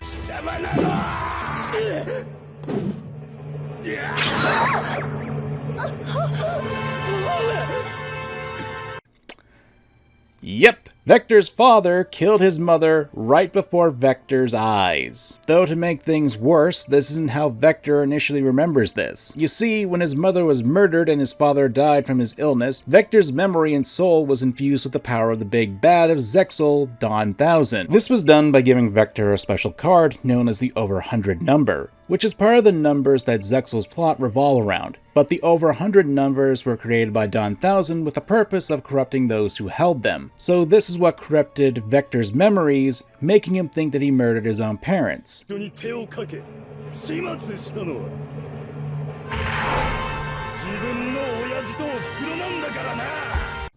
Yep, Vector's father killed his mother right before Vector's eyes. Though to make things worse, this isn't how Vector initially remembers this. You see, when his mother was murdered and his father died from his illness, Vector's memory and soul was infused with the power of the big bad of Zexal, Dawn 1000. This was done by giving Vector a special card known as the Over 100 number, which is part of the numbers that Zexal's plot revolve around. But the Over 100 numbers were created by Dawn 1000 with the purpose of corrupting those who held them. So this is what corrupted Vector's memories, making him think that he murdered his own parents.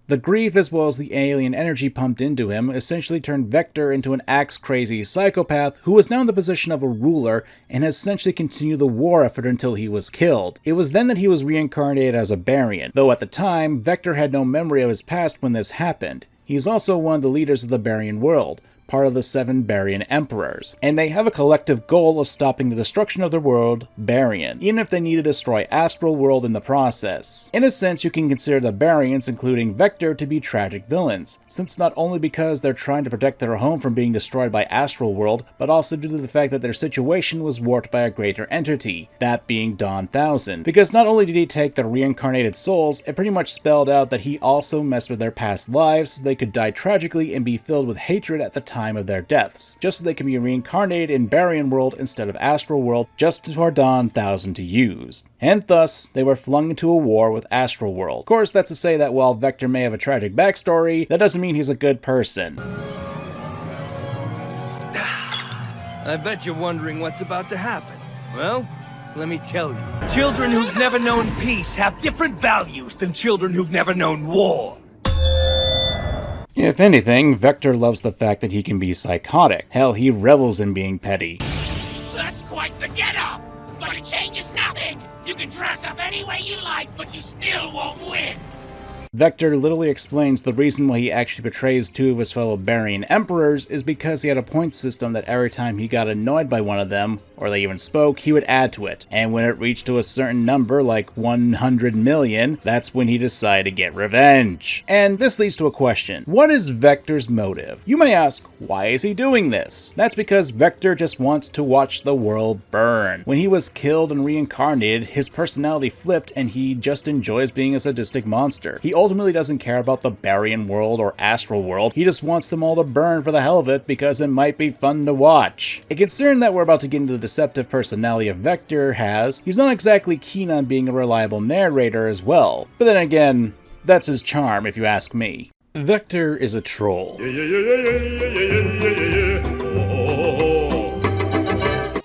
The grief as well as the alien energy pumped into him essentially turned Vector into an axe-crazy psychopath who was now in the position of a ruler and has essentially continued the war effort until he was killed. It was then that he was reincarnated as a Baryon, though at the time, Vector had no memory of his past when this happened. He is also one of the leaders of the Baryon World, part of the 7 Baryon Emperors, and they have a collective goal of stopping the destruction of their world, Baryon, even if they need to destroy Astral World in the process. In a sense, you can consider the Baryons, including Vector, to be tragic villains, since not only because they're trying to protect their home from being destroyed by Astral World, but also due to the fact that their situation was warped by a greater entity, that being Dawn 1000. Because not only did he take their reincarnated souls, it pretty much spelled out that he also messed with their past lives so they could die tragically and be filled with hatred at the time of their deaths, just so they can be reincarnated in Baryon World instead of Astral World, just for Dawn 1000 to use. And thus, they were flung into a war with Astral World. Of course, that's to say that while Vector may have a tragic backstory, that doesn't mean he's a good person. I bet you're wondering what's about to happen. Well, let me tell you. Children who've never known peace have different values than children who've never known war. If anything, Vector loves the fact that he can be psychotic. Hell, he revels in being petty. That's quite the get-up! But it changes nothing! You can dress up any way you like, but you still won't win! Vector literally explains the reason why he actually betrays 2 of his fellow Baryon Emperors is because he had a point system that every time he got annoyed by one of them, or they even spoke, he would add to it. And when it reached to a certain number, like 100 million, that's when he decided to get revenge. And this leads to a question. What is Vector's motive? You may ask, why is he doing this? That's because Vector just wants to watch the world burn. When he was killed and reincarnated, his personality flipped and he just enjoys being a sadistic monster. He ultimately doesn't care about the Baryon world or Astral world, he just wants them all to burn for the hell of it because it might be fun to watch. And considering that we're about to get into the deceptive personality of Vector has, he's not exactly keen on being a reliable narrator as well. But then again, that's his charm if you ask me. Vector is a troll.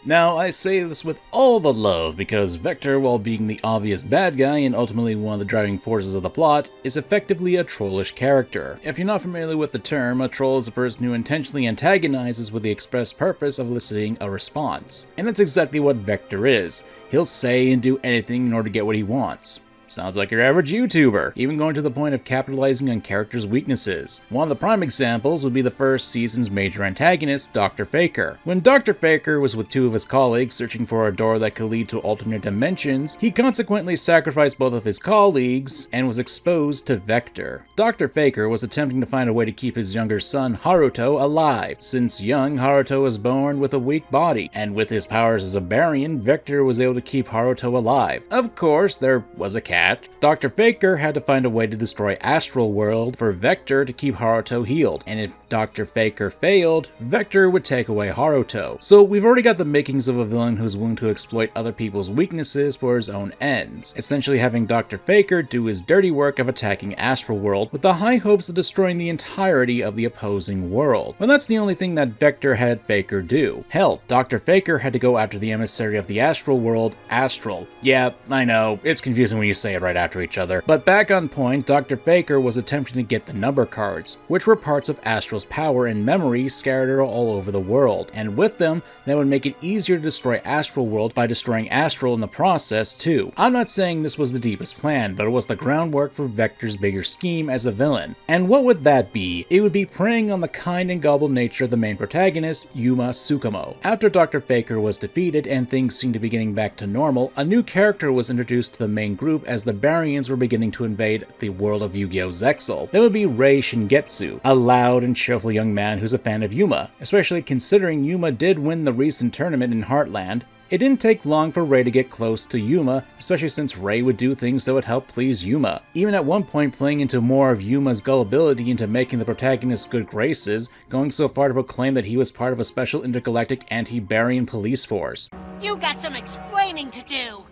Now, I say this with all the love because Vector, while being the obvious bad guy and ultimately one of the driving forces of the plot, is effectively a trollish character. If you're not familiar with the term, a troll is a person who intentionally antagonizes with the express purpose of eliciting a response. And that's exactly what Vector is. He'll say and do anything in order to get what he wants. Sounds like your average YouTuber, even going to the point of capitalizing on characters' weaknesses. One of the prime examples would be the first season's major antagonist, Dr. Faker. When Dr. Faker was with two of his colleagues searching for a door that could lead to alternate dimensions, he consequently sacrificed both of his colleagues and was exposed to Vector. Dr. Faker was attempting to find a way to keep his younger son, Haruto, alive. Since young, Haruto was born with a weak body, and with his powers as a Baryon, Vector was able to keep Haruto alive. Of course, there was a catch. Dr. Faker had to find a way to destroy Astral World for Vector to keep Haruto healed, and if Dr. Faker failed, Vector would take away Haruto. So we've already got the makings of a villain who's willing to exploit other people's weaknesses for his own ends, essentially having Dr. Faker do his dirty work of attacking Astral World with the high hopes of destroying the entirety of the opposing world. Well, that's the only thing that Vector had Faker do. Hell, Dr. Faker had to go after the emissary of the Astral World, Astral. Yeah, I know, it's confusing when you say it right after each other. But back on point, Dr. Faker was attempting to get the number cards, which were parts of Astral's power and memory scattered all over the world. And with them, that would make it easier to destroy Astral World by destroying Astral in the process too. I'm not saying this was the deepest plan, but it was the groundwork for Vector's bigger scheme as a villain. And what would that be? It would be preying on the kind and gullible nature of the main protagonist, Yuma Tsukumo. After Dr. Faker was defeated and things seemed to be getting back to normal, a new character was introduced to the main group as the Baryons were beginning to invade the world of Yu-Gi-Oh! Zexal. That would be Rei Shingetsu, a loud and cheerful young man who's a fan of Yuma, especially considering Yuma did win the recent tournament in Heartland. It didn't take long for Rei to get close to Yuma, especially since Rei would do things that would help please Yuma, even at one point playing into more of Yuma's gullibility into making the protagonist's good graces, going so far to proclaim that he was part of a special intergalactic anti-Baryon police force. You got some explaining to do!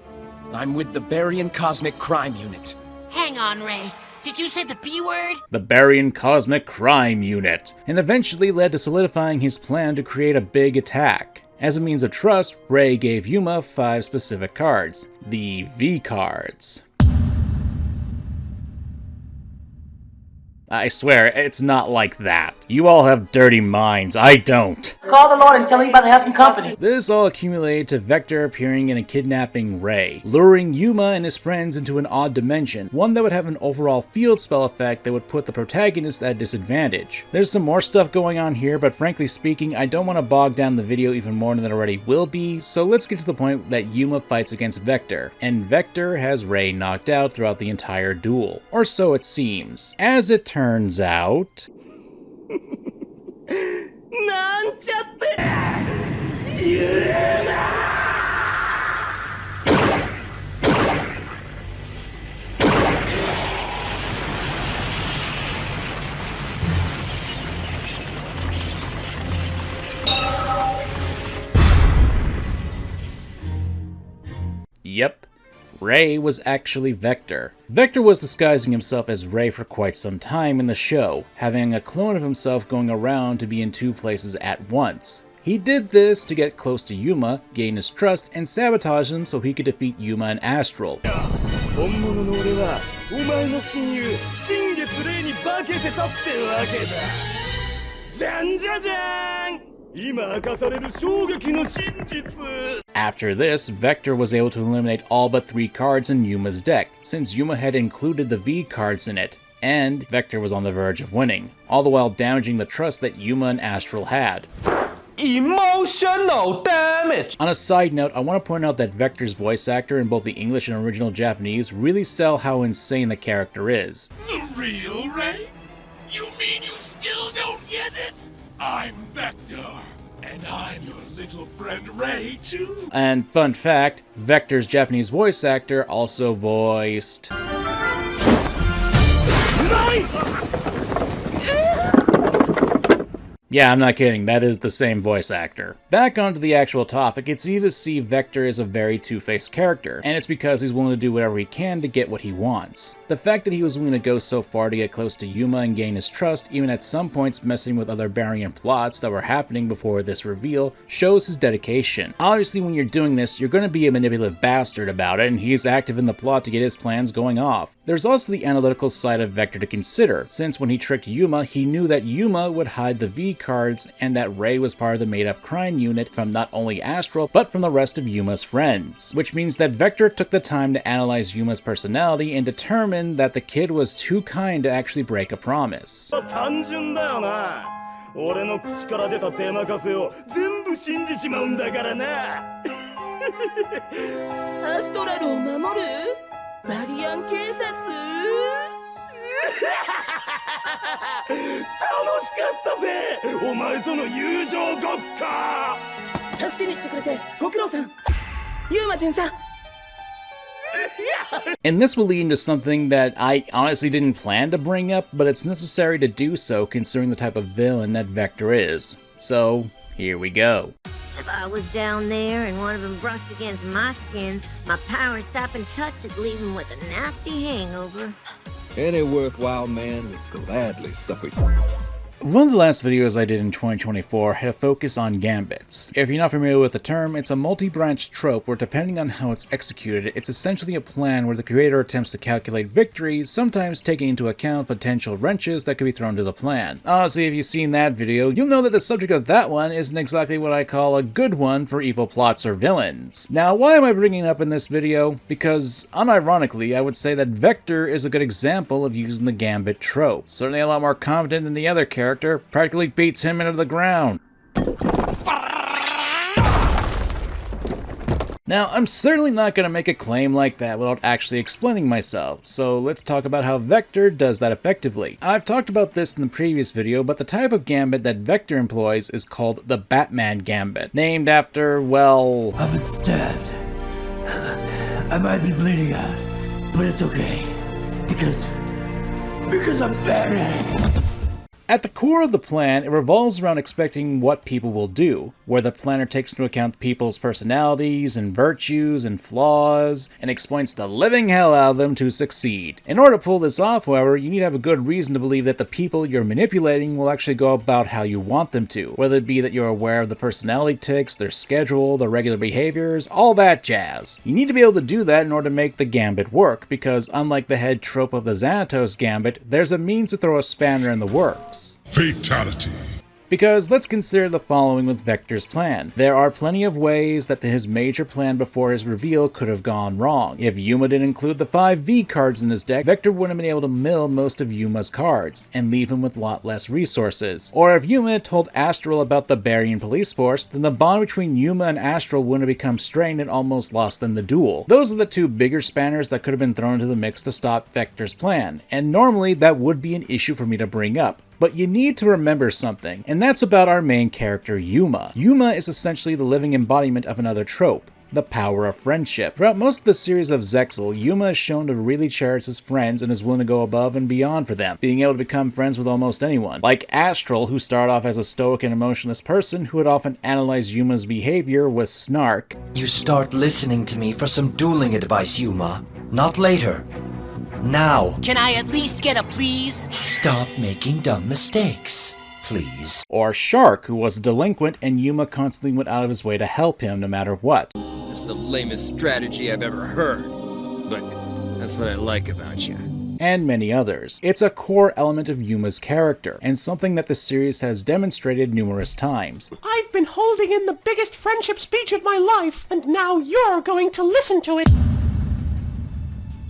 I'm with the Baryon Cosmic Crime Unit. Hang on, Rei. Did you say the B word? The Baryon Cosmic Crime Unit, and eventually led to solidifying his plan to create a big attack. As a means of trust, Rei gave Yuma 5 specific cards, the V cards. I swear, it's not like that. You all have dirty minds, I don't. Call the Lord and tell him about to have some company. This all accumulated to Vector appearing and kidnapping Rei, luring Yuma and his friends into an odd dimension, one that would have an overall field spell effect that would put the protagonist at disadvantage. There's some more stuff going on here, but frankly speaking, I don't want to bog down the video even more than it already will be, so let's get to the point that Yuma fights against Vector, and Vector has Rei knocked out throughout the entire duel. Or so it seems. As it turns out... Yep. Rei was actually Vector. Vector was disguising himself as Rei for quite some time in the show, having a clone of himself going around to be in 2 places at once. He did this to get close to Yuma, gain his trust, and sabotage him so he could defeat Yuma and Astral. After this, Vector was able to eliminate all but 3 cards in Yuma's deck, since Yuma had included the V cards in it, and Vector was on the verge of winning, all the while damaging the trust that Yuma and Astral had. Emotional damage! On a side note, I want to point out that Vector's voice actor in both the English and original Japanese really sell how insane the character is. The real Rei? You mean you still don't get it? I'm Vector, and I'm your little friend Rei too. And fun fact, Vector's Japanese voice actor also voiced... Yeah, I'm not kidding, that is the same voice actor. Back onto the actual topic, it's easy to see Vector is a very two-faced character, and it's because he's willing to do whatever he can to get what he wants. The fact that he was willing to go so far to get close to Yuma and gain his trust, even at some points messing with other Barian plots that were happening before this reveal, shows his dedication. Obviously when you're doing this, you're going to be a manipulative bastard about it, and he's active in the plot to get his plans going off. There's also the analytical side of Vector to consider, since when he tricked Yuma, he knew that Yuma would hide the V cards and that Ray was part of the made-up crime unit from not only Astral, but from the rest of Yuma's friends. Which means that Vector took the time to analyze Yuma's personality and determined that the kid was too kind to actually break a promise. 俺の口から出た出任せを全部信じちまうんだからな。アストラルを守る？バリアン警察？楽しかったぜ、お前との友情ごっこ。助けに来てくれてご苦労さん、ユーマジンさん。And this will lead into something that I honestly didn't plan to bring up, but it's necessary to do so considering the type of villain that Vector is. So, here we go. If I was down there and one of them brushed against my skin, my power-sapping touch would leave him with a nasty hangover. Any worthwhile man would gladly suffer. One of the last videos I did in 2024 had a focus on gambits. If you're not familiar with the term, it's a multi-branch trope where depending on how it's executed, it's essentially a plan where the creator attempts to calculate victories, sometimes taking into account potential wrenches that could be thrown to the plan. Honestly, if you've seen that video, you'll know that the subject of that one isn't exactly what I call a good one for evil plots or villains. Now, why am I bringing it up in this video? Because, unironically, I would say that Vector is a good example of using the gambit trope. Certainly a lot more competent than the other character, practically beats him into the ground. Now, I'm certainly not going to make a claim like that without actually explaining myself, so let's talk about how Vector does that effectively. I've talked about this in the previous video, but the type of gambit that Vector employs is called the Batman Gambit, named after, well... I've been stabbed. I might be bleeding out, but it's okay, because I'm Batman. At the core of the plan, it revolves around expecting what people will do, where the planner takes into account people's personalities and virtues and flaws, and exploits the living hell out of them to succeed. In order to pull this off, however, you need to have a good reason to believe that the people you're manipulating will actually go about how you want them to, whether it be that you're aware of the personality tics, their schedule, their regular behaviors, all that jazz. You need to be able to do that in order to make the gambit work, because unlike the head trope of the Xanatos gambit, there's a means to throw a spanner in the works. Fatality. Because let's consider the following with Vector's plan. There are plenty of ways that his major plan before his reveal could have gone wrong. If Yuma didn't include the 5 V cards in his deck, Vector wouldn't have been able to mill most of Yuma's cards, and leave him with a lot less resources. Or if Yuma had told Astral about the Barian police force, then the bond between Yuma and Astral wouldn't have become strained and almost lost in the duel. Those are the two bigger spanners that could have been thrown into the mix to stop Vector's plan, and normally that would be an issue for me to bring up. But you need to remember something, and that's about our main character, Yuma. Yuma is essentially the living embodiment of another trope, the power of friendship. Throughout most of the series of Zexal, Yuma is shown to really cherish his friends and is willing to go above and beyond for them, being able to become friends with almost anyone. Like Astral, who started off as a stoic and emotionless person who would often analyze Yuma's behavior with snark. You start listening to me for some dueling advice, Yuma. Not later. Now. Can I at least get a please? Stop making dumb mistakes, please. Or Shark, who was a delinquent and Yuma constantly went out of his way to help him no matter what. That's the lamest strategy I've ever heard, but that's what I like about you. And many others. It's a core element of Yuma's character, and something that the series has demonstrated numerous times. I've been holding in the biggest friendship speech of my life, and now you're going to listen to it.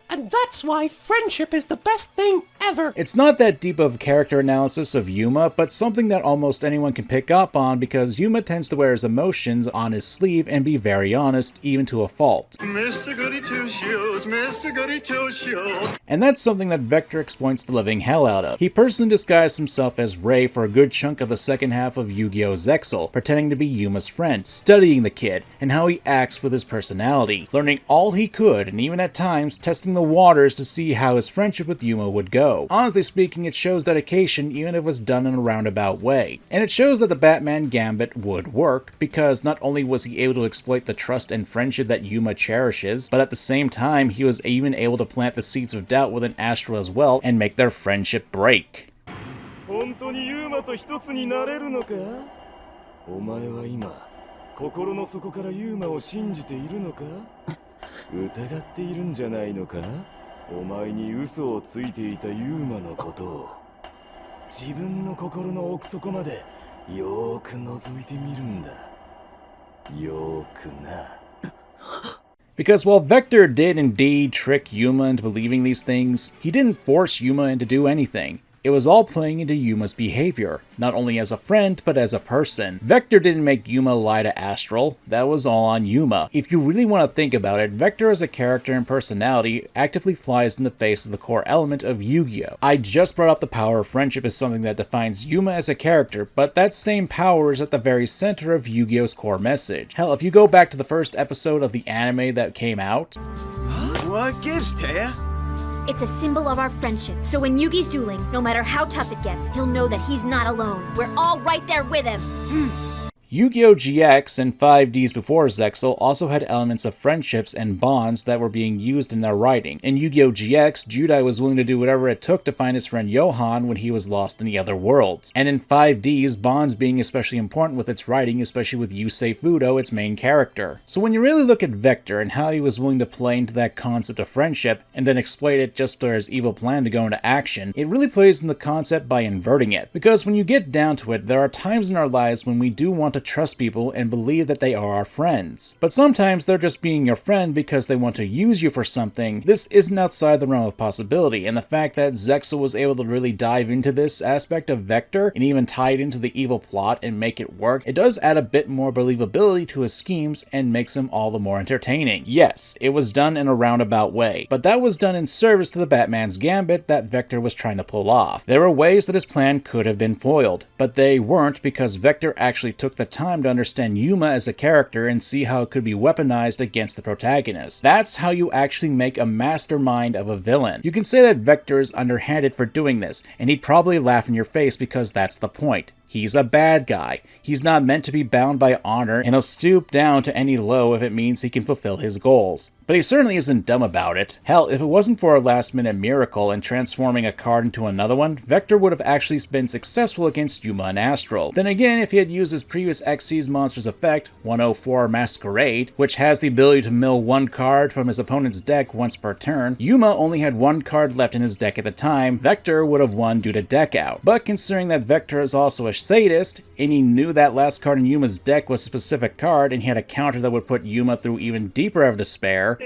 And that's why friendship is the best thing ever. It's not that deep of a character analysis of Yuma, but something that almost anyone can pick up on because Yuma tends to wear his emotions on his sleeve and be very honest, even to a fault. Mr. Goody Two Shoes, Mr. Goody Two Shoes. And that's something that Vector exploits the living hell out of. He personally disguised himself as Ray for a good chunk of the second half of Yu-Gi-Oh! Zexal, pretending to be Yuma's friend, studying the kid, and how he acts with his personality, learning all he could, and even at times testing the waters to see how his friendship with Yuma would go. Honestly speaking, it shows dedication even if it was done in a roundabout way. And it shows that the Batman Gambit would work, because not only was he able to exploit the trust and friendship that Yuma cherishes, but at the same time he was even able to plant the seeds of doubt within Astro as well and make their friendship break. 本当にユーマと一つになれるのか？お前は今、心の底からユーマを信じているのか？疑っているんじゃないのか？お前に嘘をついていたユーマのことを。自分の心の奥底までよーく覗いてみるんだ。よーくな。Because while Vector did indeed trick Yuma into believing these things, he didn't force Yuma into do anything. It was all playing into Yuma's behavior, not only as a friend, but as a person. Vector didn't make Yuma lie to Astral, that was all on Yuma. If you really want to think about it, Vector as a character and personality actively flies in the face of the core element of Yu-Gi-Oh! I just brought up the power of friendship as something that defines Yuma as a character, but that same power is at the very center of Yu-Gi-Oh's core message. Hell, if you go back to the first episode of the anime that came out... What gives, Taya? It's a symbol of our friendship, so when Yugi's dueling, no matter how tough it gets, he'll know that he's not alone. We're all right there with him. Yu-Gi-Oh! GX and 5Ds before Zexal also had elements of friendships and bonds that were being used in their writing. In Yu-Gi-Oh! GX, Judai was willing to do whatever it took to find his friend Johan when he was lost in the other worlds. And in 5Ds, bonds being especially important with its writing, especially with Yusei Fudo, its main character. So when you really look at Vector and how he was willing to play into that concept of friendship, and then exploit it just for his evil plan to go into action, it really plays in the concept by inverting it. Because when you get down to it, there are times in our lives when we do want to trust people and believe that they are our friends. But sometimes they're just being your friend because they want to use you for something. This isn't outside the realm of possibility, and the fact that Zexal was able to really dive into this aspect of Vector and even tie it into the evil plot and make it work, it does add a bit more believability to his schemes and makes him all the more entertaining. Yes, it was done in a roundabout way, but that was done in service to the Batman's Gambit that Vector was trying to pull off. There were ways that his plan could have been foiled, but they weren't, because Vector actually took the time to understand Yuma as a character and see how it could be weaponized against the protagonist. That's how you actually make a mastermind of a villain. You can say that Vector is underhanded for doing this, and he'd probably laugh in your face because that's the point. He's a bad guy. He's not meant to be bound by honor, and he'll stoop down to any low if it means he can fulfill his goals. But he certainly isn't dumb about it. Hell, if it wasn't for a last-minute miracle in transforming a card into another one, Vector would have actually been successful against Yuma and Astral. Then again, if he had used his previous Xyz monster's effect, 104 Masquerade, which has the ability to mill one card from his opponent's deck once per turn, Yuma only had one card left in his deck at the time. Vector would have won due to deck out. But considering that Vector is also a sadist, and he knew that last card in Yuma's deck was a specific card, and he had a counter that would put Yuma through even deeper of despair,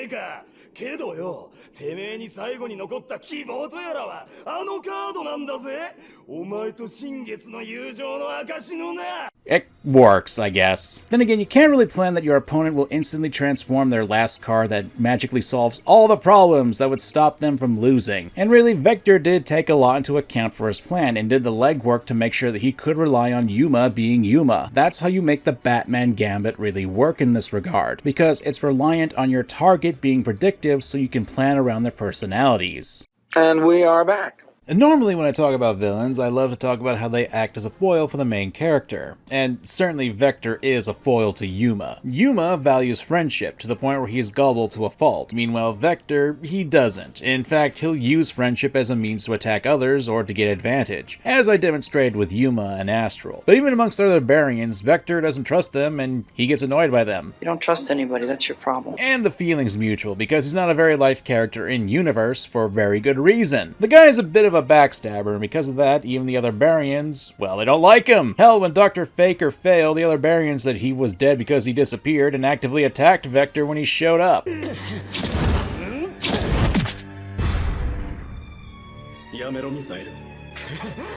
けどよ、てめえに最後に残った希望とやらはあのカードなんだぜ。お前と新月の友情の証のな。 It works, I guess. Then again, you can't really plan that your opponent will instantly transform their last card that magically solves all the problems that would stop them from losing. And really, Vector did take a lot into account for his plan and did the legwork to make sure that he could rely on Yuma being Yuma. That's how you make the Batman Gambit really work in this regard, because it's reliant on your target being predictive so you can plan around their personalities. And we are back. And normally when I talk about villains, I love to talk about how they act as a foil for the main character. And certainly Vector is a foil to Yuma. Yuma values friendship to the point where he's gullible to a fault. Meanwhile, Vector, he doesn't. In fact, he'll use friendship as a means to attack others or to get advantage, as I demonstrated with Yuma and Astral. But even amongst other Barians, Vector doesn't trust them and he gets annoyed by them. You don't trust anybody, that's your problem. And the feeling's mutual, because he's not a very life character in universe for very good reason. The guy's a bit of a backstabber, and because of that, even the other Barians, well, they don't like him. Hell, when Dr. Faker failed, the other Barians said he was dead because he disappeared and actively attacked Vector when he showed up.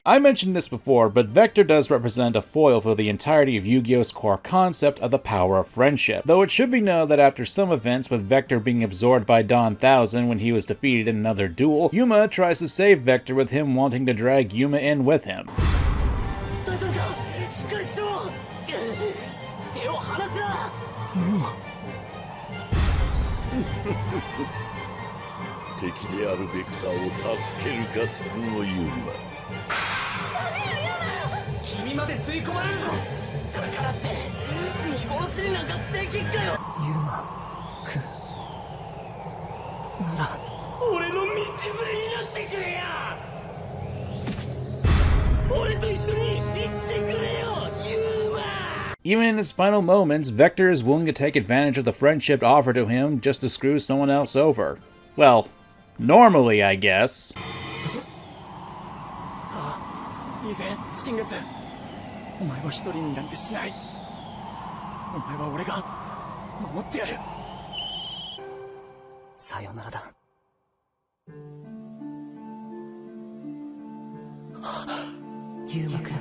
I mentioned this before, but Vector does represent a foil for the entirety of Yu-Gi-Oh's core concept of the power of friendship. Though it should be known that after some events, with Vector being absorbed by Don Thousand when he was defeated in another duel, Yuma tries to save Vector with him wanting to drag Yuma in with him. 敵であるベクターを助けるかつのユーマ。君まで吸い込まれるぞ。だからって見殺しになんかできっかよ。ユーマくんなら俺の道連れになってくれや。俺と一緒に行ってくれよ、ユーマ。Even in his final moments, Vector is willing to take advantage of the friendship offered to him just to screw someone else over. Well, normally, I guess. いいぜ、新月。お前は一人になんてしない。お前は俺が守ってやる。さよならだ。ユーマくん。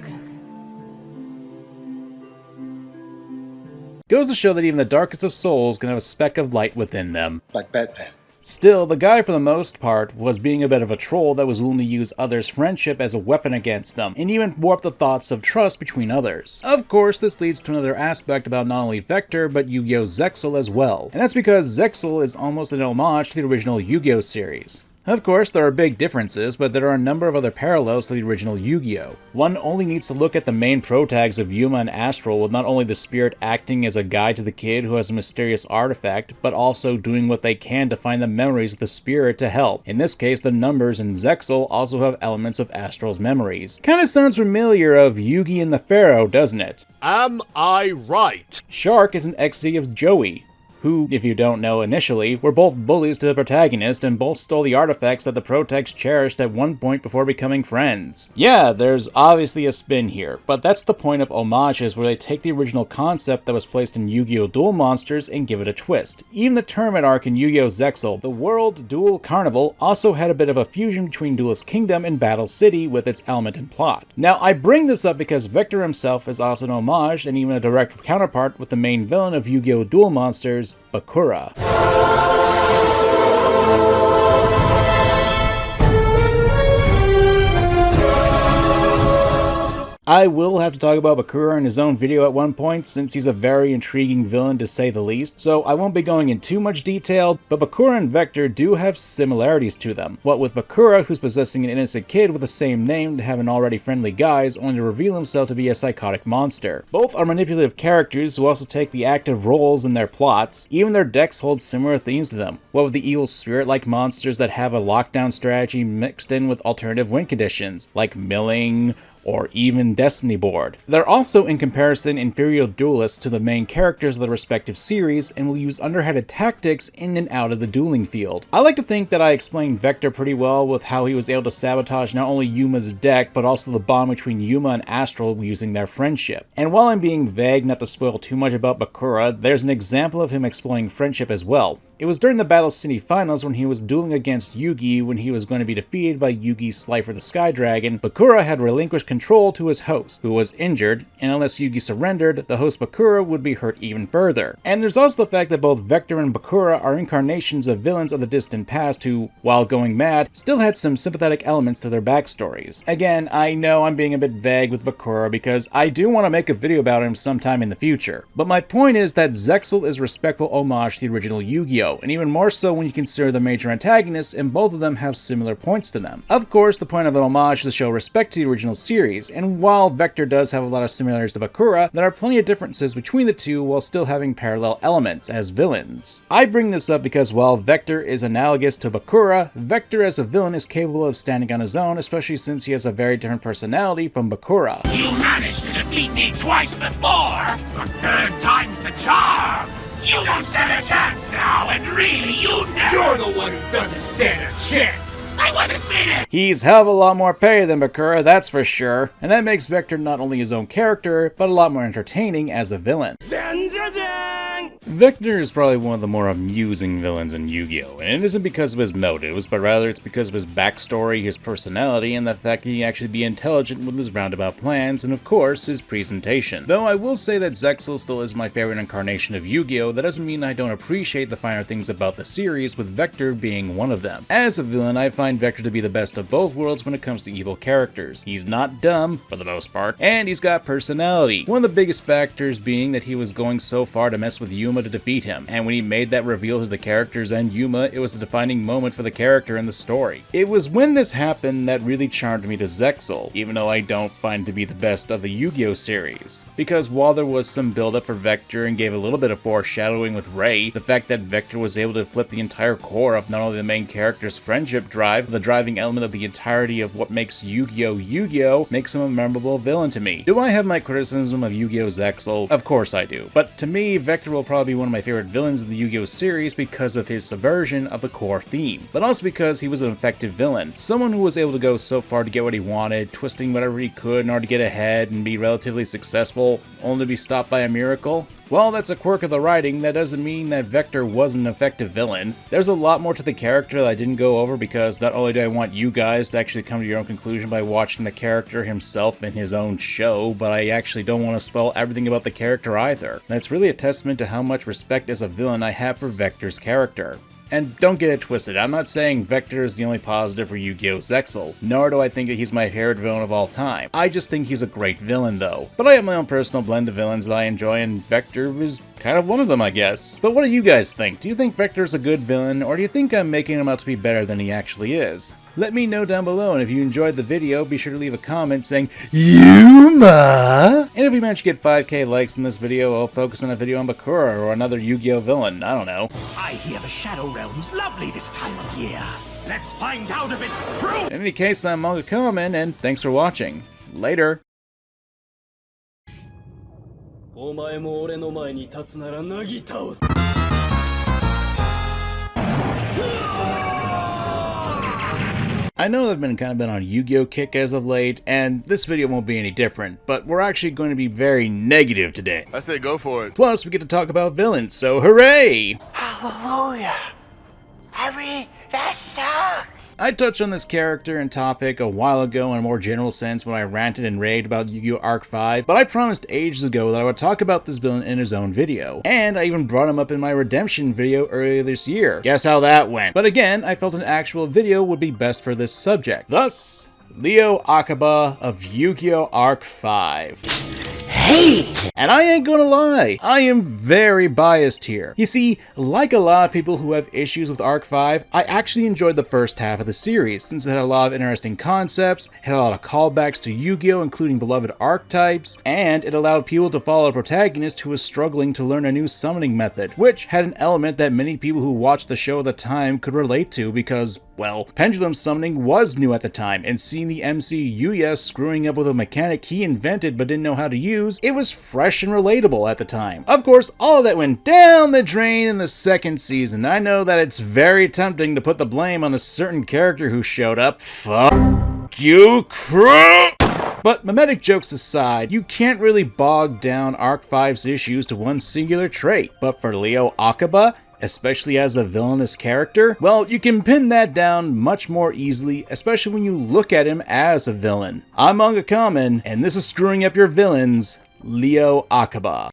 Goes to show that even the darkest of souls can have a speck of light within them. Like Batman. Still, the guy for the most part was being a bit of a troll that was willing to use others' friendship as a weapon against them, and even warp the thoughts of trust between others. Of course, this leads to another aspect about not only Vector, but Yugioh Zexal as well, and that's because Zexal is almost an homage to the original Yugioh series. Of course, there are big differences, but there are a number of other parallels to the original Yu-Gi-Oh! One only needs to look at the main protags of Yuma and Astral, with not only the spirit acting as a guide to the kid who has a mysterious artifact, but also doing what they can to find the memories of the spirit to help. In this case, the numbers in Zexal also have elements of Astral's memories. Kinda sounds familiar of Yugi and the Pharaoh, doesn't it? Am I right? Shark is an ex-Z of Joey, who, if you don't know initially, were both bullies to the protagonist and both stole the artifacts that the protags cherished at one point before becoming friends. Yeah, there's obviously a spin here, but that's the point of homages, where they take the original concept that was placed in Yu-Gi-Oh! Duel Monsters and give it a twist. Even the tournament arc in Yu-Gi-Oh! Zexal, the World Duel Carnival, also had a bit of a fusion between Duelist Kingdom and Battle City with its element and plot. Now, I bring this up because Vector himself is also an homage and even a direct counterpart with the main villain of Yu-Gi-Oh! Duel Monsters, Bakura. I will have to talk about Bakura in his own video at one point, since he's a very intriguing villain to say the least, so I won't be going in too much detail, but Bakura and Vector do have similarities to them. What with Bakura, who's possessing an innocent kid with the same name to have an already friendly guise, only to reveal himself to be a psychotic monster. Both are manipulative characters who also take the active roles in their plots. Even their decks hold similar themes to them, what with the evil spirit-like monsters that have a lockdown strategy mixed in with alternative win conditions, like milling, or even Destiny Board. They're also, in comparison, inferior duelists to the main characters of the respective series, and will use underhanded tactics in and out of the dueling field. I like to think that I explained Vector pretty well with how he was able to sabotage not only Yuma's deck, but also the bond between Yuma and Astral using their friendship. And while I'm being vague not to spoil too much about Bakura, there's an example of him exploring friendship as well. It was during the Battle City Finals when he was dueling against Yugi when he was going to be defeated by Yugi's Slifer the Sky Dragon. Bakura had relinquished control to his host, who was injured, and unless Yugi surrendered, the host Bakura would be hurt even further. And there's also the fact that both Vector and Bakura are incarnations of villains of the distant past who, while going mad, still had some sympathetic elements to their backstories. Again, I know I'm being a bit vague with Bakura because I do want to make a video about him sometime in the future. But my point is that Zexal is respectful homage to the original Yu-Gi-Oh! And even more so when you consider the major antagonists, and both of them have similar points to them. Of course, the point of an homage is to show respect to the original series, and while Vector does have a lot of similarities to Bakura, there are plenty of differences between the two while still having parallel elements as villains. I bring this up because while Vector is analogous to Bakura, Vector as a villain is capable of standing on his own, especially since he has a very different personality from Bakura. You managed to defeat me twice before, but third time's the charm. You don't stand a chance now, and really, you never— You're the one who doesn't stand a chance! I wasn't finished! He's hell of a lot more petty than Bakura, that's for sure, and that makes Vector not only his own character, but a lot more entertaining as a villain. Vector is probably one of the more amusing villains in Yu-Gi-Oh! And it isn't because of his motives, but rather it's because of his backstory, his personality, and the fact that he can actually be intelligent with his roundabout plans, and of course, his presentation. Though I will say that Zexal still is my favorite incarnation of Yu-Gi-Oh! That doesn't mean I don't appreciate the finer things about the series, with Vector being one of them. As a villain, I find Vector to be the best of both worlds when it comes to evil characters. He's not dumb, for the most part, and he's got personality. One of the biggest factors being that he was going so far to mess with Yuma Yuma to defeat him, and when he made that reveal to the characters and Yuma, it was a defining moment for the character and the story. It was when this happened that really charmed me to Zexal, even though I don't find it to be the best of the Yu-Gi-Oh series. Because while there was some build-up for Vector and gave a little bit of foreshadowing with Ray, the fact that Vector was able to flip the entire core of not only the main character's friendship drive, but the driving element of the entirety of what makes Yu-Gi-Oh! Yu-Gi-Oh! Makes him a memorable villain to me. Do I have my criticism of Yu-Gi-Oh! Zexal? Of course I do. But to me, Vector will probably be one of my favorite villains of the Yu-Gi-Oh! Series because of his subversion of the core theme, but also because he was an effective villain. Someone who was able to go so far to get what he wanted, twisting whatever he could in order to get ahead and be relatively successful, only to be stopped by a miracle. Well, that's a quirk of the writing. That doesn't mean that Vector wasn't an effective villain. There's a lot more to the character that I didn't go over because not only do I want you guys to actually come to your own conclusion by watching the character himself in his own show, but I actually don't want to spoil everything about the character either. That's really a testament to how much respect as a villain I have for Vector's character. And don't get it twisted, I'm not saying Vector is the only positive for Yu-Gi-Oh! Zexal, nor do I think that he's my favorite villain of all time. I just think he's a great villain though. But I have my own personal blend of villains that I enjoy, and Vector was kind of one of them, I guess. But what do you guys think? Do you think Vector's a good villain, or do you think I'm making him out to be better than he actually is? Let me know down below, and if you enjoyed the video, be sure to leave a comment saying, Yuma! And if we manage to get 5k likes in this video, I'll focus on a video on Bakura or another Yu-Gi-Oh! Villain, I don't know. I hear the Shadow Realm's lovely this time of year. Let's find out if it's true! In any case, I'm Manga Kamen, and thanks for watching. Later. I know I've been kind of on Yu-Gi-Oh! Kick as of late, and this video won't be any different, but we're actually going to be very negative today. I say go for it. Plus, we get to talk about villains, so hooray! Hallelujah. I mean, that sucks. I touched on this character and topic a while ago in a more general sense when I ranted and raved about Yu-Gi-Oh! Arc 5, but I promised ages ago that I would talk about this villain in his own video. And I even brought him up in my Redemption video earlier this year. Guess how that went? But again, I felt an actual video would be best for this subject. Thus, Leo Akaba of Yu-Gi-Oh! Arc 5. Hate! And I ain't gonna lie, I am very biased here. You see, like a lot of people who have issues with Arc 5, I actually enjoyed the first half of the series, since it had a lot of interesting concepts, had a lot of callbacks to Yu-Gi-Oh! Including beloved archetypes, and it allowed people to follow a protagonist who was struggling to learn a new summoning method, which had an element that many people who watched the show at the time could relate to because, well, pendulum summoning was new at the time, and seeing the MC Yugioh screwing up with a mechanic he invented but didn't know how to use, it was fresh and relatable at the time. Of course, all of that went down the drain in the second season. I know that it's very tempting to put the blame on a certain character who showed up. Fuck you, crew! But mimetic jokes aside, you can't really bog down Arc 5's issues to one singular trait. But for Leo Akaba, especially as a villainous character, well, you can pin that down much more easily, especially when you look at him as a villain. I'm Manga Kamen, and this is Screwing Up Your Villains, Leo Akaba.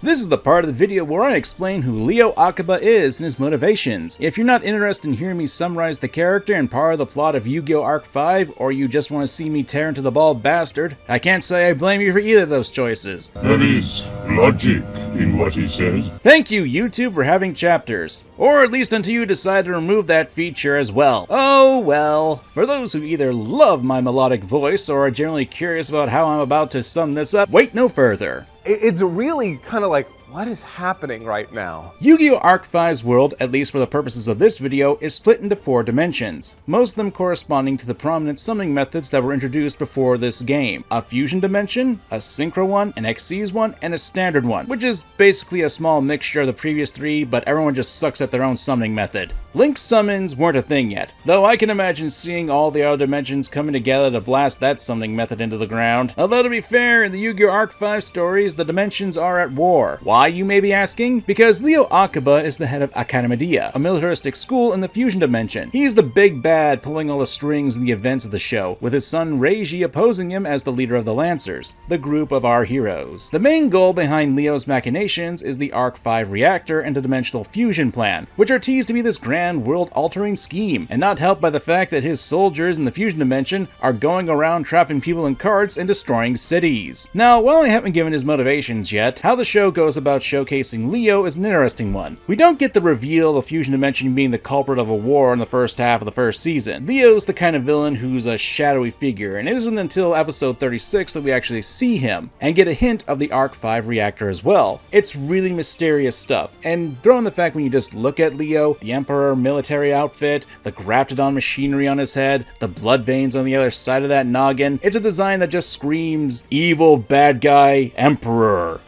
This is the part of the video where I explain who Leo Akaba is and his motivations. If you're not interested in hearing me summarize the character and part of the plot of Yu-Gi-Oh! Arc 5, or you just want to see me tear into the bald bastard, I can't say I blame you for either of those choices. There is logic in what he says. Thank you, YouTube, for having chapters. Or at least until you decide to remove that feature as well. Oh well. For those who either love my melodic voice or are generally curious about how I'm about to sum this up, wait no further. It's really kind of like, what is happening right now? Yu-Gi-Oh! Arc 5's world, at least for the purposes of this video, is split into 4 dimensions, most of them corresponding to the prominent summoning methods that were introduced before this game. A fusion dimension, a synchro one, an Xyz one, and a standard one, which is basically a small mixture of the previous 3, but everyone just sucks at their own summoning method. Link summons weren't a thing yet, though I can imagine seeing all the other dimensions coming together to blast that summoning method into the ground. Although to be fair, in the Yu-Gi-Oh! Arc 5 stories, the dimensions are at war. Why, you may be asking? Because Leo Akaba is the head of Academia, a militaristic school in the fusion dimension. He's the big bad pulling all the strings in the events of the show, with his son Reiji opposing him as the leader of the Lancers, the group of our heroes. The main goal behind Leo's machinations is the Arc 5 reactor and the dimensional fusion plan, which are teased to be this grand grand world-altering scheme, and not helped by the fact that his soldiers in the fusion dimension are going around trapping people in carts and destroying cities. Now, while I haven't given his motivations yet, how the show goes about showcasing Leo is an interesting one. We don't get the reveal of the fusion dimension being the culprit of a war in the first half of the first season. Leo's the kind of villain who's a shadowy figure, and it isn't until episode 36 that we actually see him, and get a hint of the Arc 5 reactor as well. It's really mysterious stuff, and throw in the fact when you just look at Leo, the Emperor military outfit, the grafted on machinery on his head, the blood veins on the other side of that noggin, it's a design that just screams evil bad guy Emperor.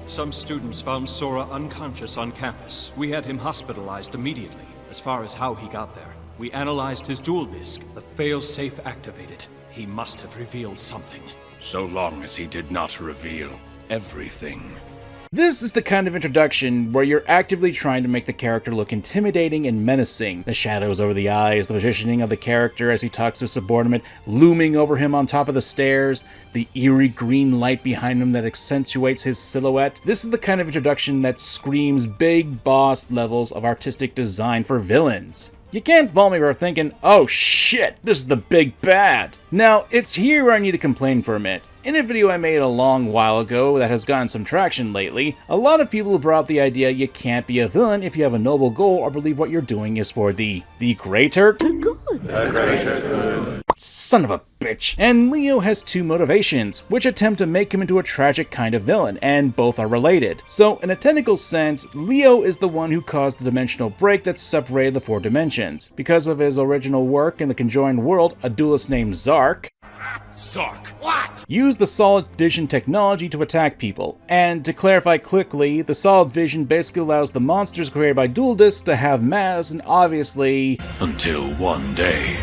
Some students found Sora unconscious on campus. We had him hospitalized immediately. As far as how he got there, we analyzed his dual disk. The fail-safe activated. He must have revealed something. So long as he did not reveal everything. This is the kind of introduction where you're actively trying to make the character look intimidating and menacing. The shadows over the eyes, the positioning of the character as he talks to a subordinate looming over him on top of the stairs, the eerie green light behind him that accentuates his silhouette. This is the kind of introduction that screams big boss levels of artistic design for villains. You can't fault me for thinking, oh shit, this is the big bad. Now, it's here where I need to complain for a minute. In a video I made a long while ago that has gotten some traction lately, a lot of people brought up the idea you can't be a villain if you have a noble goal or believe what you're doing is for the greater good. Son of a bitch. And Leo has two motivations, which attempt to make him into a tragic kind of villain, and both are related. So, in a technical sense, Leo is the one who caused the dimensional break that separated the four dimensions. Because of his original work in the conjoined world, a duelist named Zark used the solid vision technology to attack people. And to clarify quickly, the solid vision basically allows the monsters created by dual discs to have mass and obviously Until one day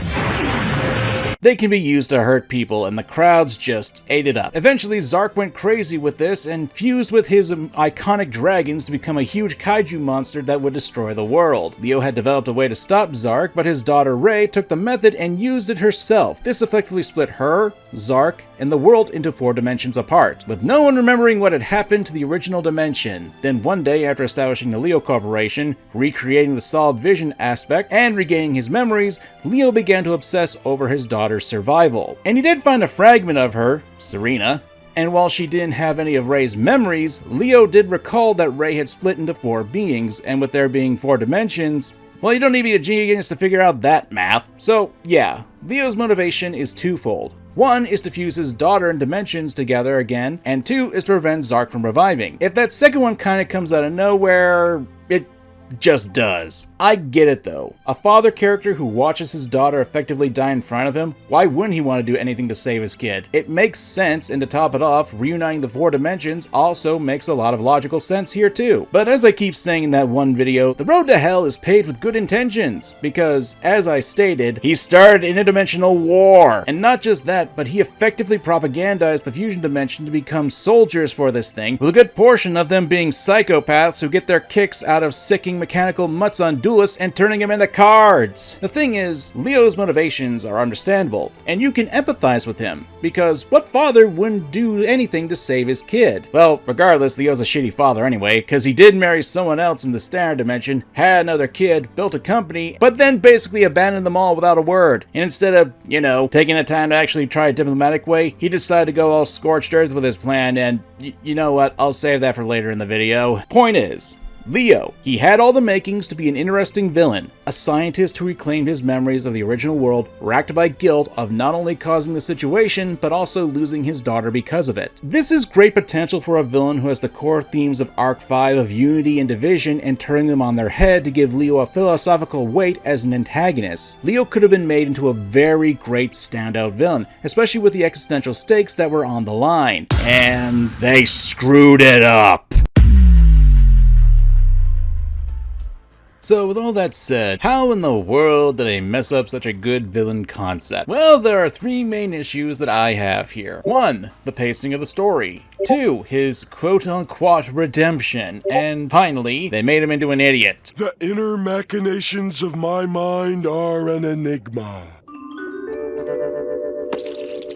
they can be used to hurt people, and the crowds just ate it up. Eventually, Zark went crazy with this and fused with his iconic dragons to become a huge kaiju monster that would destroy the world. Leo had developed a way to stop Zark, but his daughter Rei took the method and used it herself. This effectively split her, Zark, and the world into four dimensions apart, with no one remembering what had happened to the original dimension. Then one day, after establishing the Leo Corporation, recreating the solid vision aspect, and regaining his memories, Leo began to obsess over his daughter's survival. And he did find a fragment of her, Serena, and while she didn't have any of Rei's memories, Leo did recall that Rei had split into four beings, and with there being four dimensions, well, you don't need to be a genius to figure out that math. So yeah, Leo's motivation is twofold. One is to fuse his daughter and dimensions together again, and two is to prevent Zark from reviving. If that second one kinda comes out of nowhere, it just does. I get it though. A father character who watches his daughter effectively die in front of him, why wouldn't he want to do anything to save his kid? It makes sense, and to top it off, reuniting the four dimensions also makes a lot of logical sense here too. But as I keep saying in that one video, the road to hell is paved with good intentions, because as I stated, he started an interdimensional war. And not just that, but he effectively propagandized the fusion dimension to become soldiers for this thing, with a good portion of them being psychopaths who get their kicks out of sicking mechanical mutts on duelists and turning them into cards. The thing is, Leo's motivations are understandable, and you can empathize with him, because what father wouldn't do anything to save his kid? Well, regardless, Leo's a shitty father anyway, because he did marry someone else in the standard dimension, had another kid, built a company, but then basically abandoned them all without a word. And instead of, taking the time to actually try a diplomatic way, he decided to go all scorched earth with his plan, and you know what, I'll save that for later in the video. Point is, Leo, he had all the makings to be an interesting villain, a scientist who reclaimed his memories of the original world, racked by guilt of not only causing the situation, but also losing his daughter because of it. This is great potential for a villain who has the core themes of Arc 5 of unity and division and turning them on their head to give Leo a philosophical weight as an antagonist. Leo could have been made into a very great standout villain, especially with the existential stakes that were on the line. And they screwed it up. So with all that said, how in the world did they mess up such a good villain concept? Well, there are three main issues that I have here. 1. The pacing of the story. 2. His quote-unquote redemption. And finally, they made him into an idiot. The inner machinations of my mind are an enigma.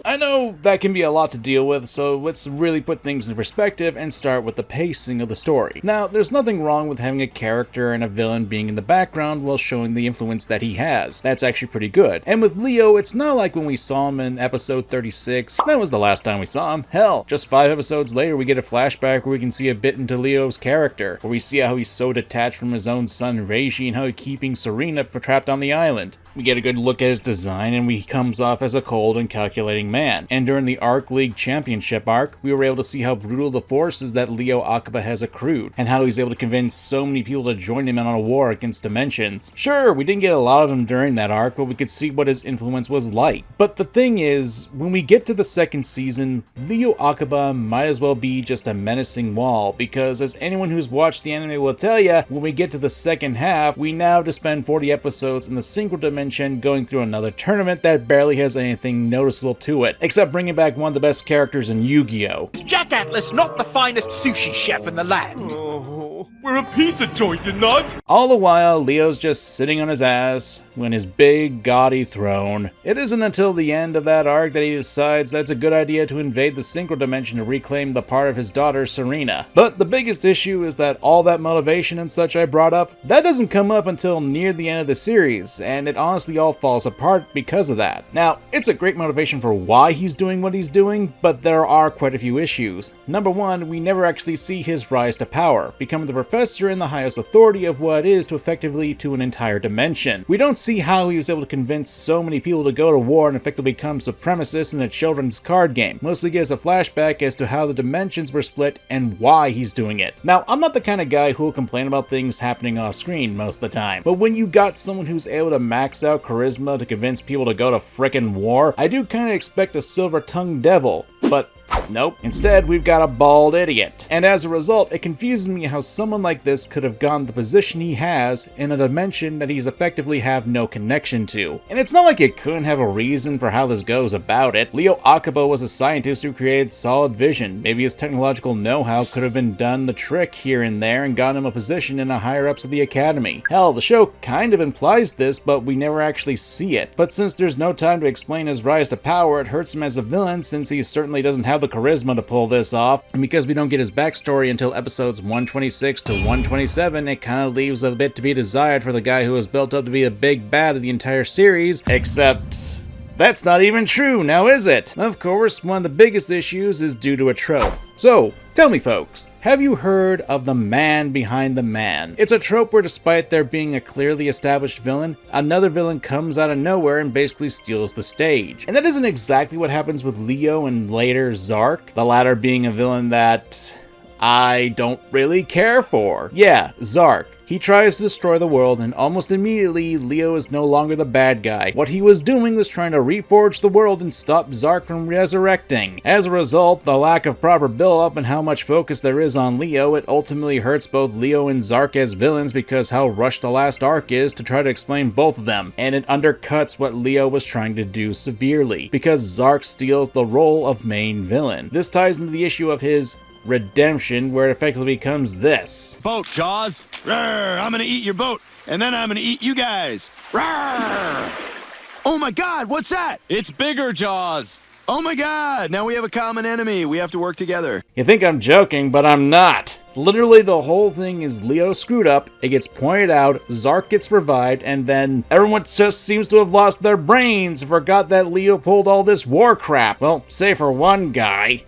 I know that can be a lot to deal with, so let's really put things in perspective and start with the pacing of the story. Now, there's nothing wrong with having a character and a villain being in the background while showing the influence that he has. That's actually pretty good. And with Leo, it's not like when we saw him in episode 36. That was the last time we saw him. Hell, just 5 episodes later we get a flashback where we can see a bit into Leo's character, where we see how he's so detached from his own son Reiji and how he's keeping Serena trapped on the island. We get a good look at his design, and he comes off as a cold and calculating man. And during the Arc League Championship arc, we were able to see how brutal the forces that Leo Akaba has accrued, and how he's able to convince so many people to join him in on a war against dimensions. Sure, we didn't get a lot of him during that arc, but we could see what his influence was like. But the thing is, when we get to the second season, Leo Akaba might as well be just a menacing wall, because as anyone who's watched the anime will tell you, when we get to the second half, we now have to spend 40 episodes in the synchro dimension going through another tournament that barely has anything noticeable to it, except bringing back one of the best characters in Yugioh. Is Jack Atlas not the finest sushi chef in the land? Oh, we're a pizza joint, you nut! All the while, Leo's just sitting on his ass on his big, gaudy throne. It isn't until the end of that arc that he decides that it's a good idea to invade the synchro dimension to reclaim the part of his daughter, Serena. But the biggest issue is that all that motivation and such I brought up, that doesn't come up until near the end of the series, and it honestly all falls apart because of that. Now, it's a great motivation for why he's doing what he's doing, but there are quite a few issues. Number one, we never actually see his rise to power, becoming the professor and the highest authority of what is to effectively to an entire dimension. We don't see how he was able to convince so many people to go to war and effectively become supremacists in a children's card game. Mostly gives a flashback as to how the dimensions were split and why he's doing it. Now, I'm not the kind of guy who will complain about things happening off screen most of the time, but when you got someone who's able to max out charisma to convince people to go to frickin' war, I do kinda expect a silver-tongued devil, but nope. Instead, we've got a bald idiot. And as a result, it confuses me how someone like this could have gotten the position he has in a dimension that he's effectively have no connection to. And it's not like it couldn't have a reason for how this goes about it. Leo Akaba was a scientist who created solid vision. Maybe his technological know-how could have been done the trick here and there and gotten him a position in the higher-ups of the academy. Hell, the show kind of implies this, but we never actually see it. But since there's no time to explain his rise to power, it hurts him as a villain since he certainly doesn't have the charisma to pull this off, and because we don't get his backstory until episodes 126 to 127, it kind of leaves a bit to be desired for the guy who was built up to be the big bad of the entire series, except that's not even true, now is it? Of course, one of the biggest issues is due to a trope. So, tell me folks, have you heard of the man behind the man? It's a trope where despite there being a clearly established villain, another villain comes out of nowhere and basically steals the stage. And that isn't exactly what happens with Leo and later Zark, the latter being a villain that I don't really care for. Yeah, Zark. He tries to destroy the world, and almost immediately, Leo is no longer the bad guy. What he was doing was trying to reforge the world and stop Zark from resurrecting. As a result, the lack of proper build-up and how much focus there is on Leo, it ultimately hurts both Leo and Zark as villains because how rushed the last arc is to try to explain both of them, and it undercuts what Leo was trying to do severely, because Zark steals the role of main villain. This ties into the issue of his redemption, where it effectively becomes this. Boat, Jaws. Rawr, I'm gonna eat your boat, and then I'm gonna eat you guys. Rawr! Oh my god, what's that? It's bigger, Jaws. Oh my god, now we have a common enemy. We have to work together. You think I'm joking, but I'm not. Literally the whole thing is Leo screwed up, it gets pointed out, Zark gets revived, and then everyone just seems to have lost their brains and forgot that Leo pulled all this war crap. Well, say for one guy.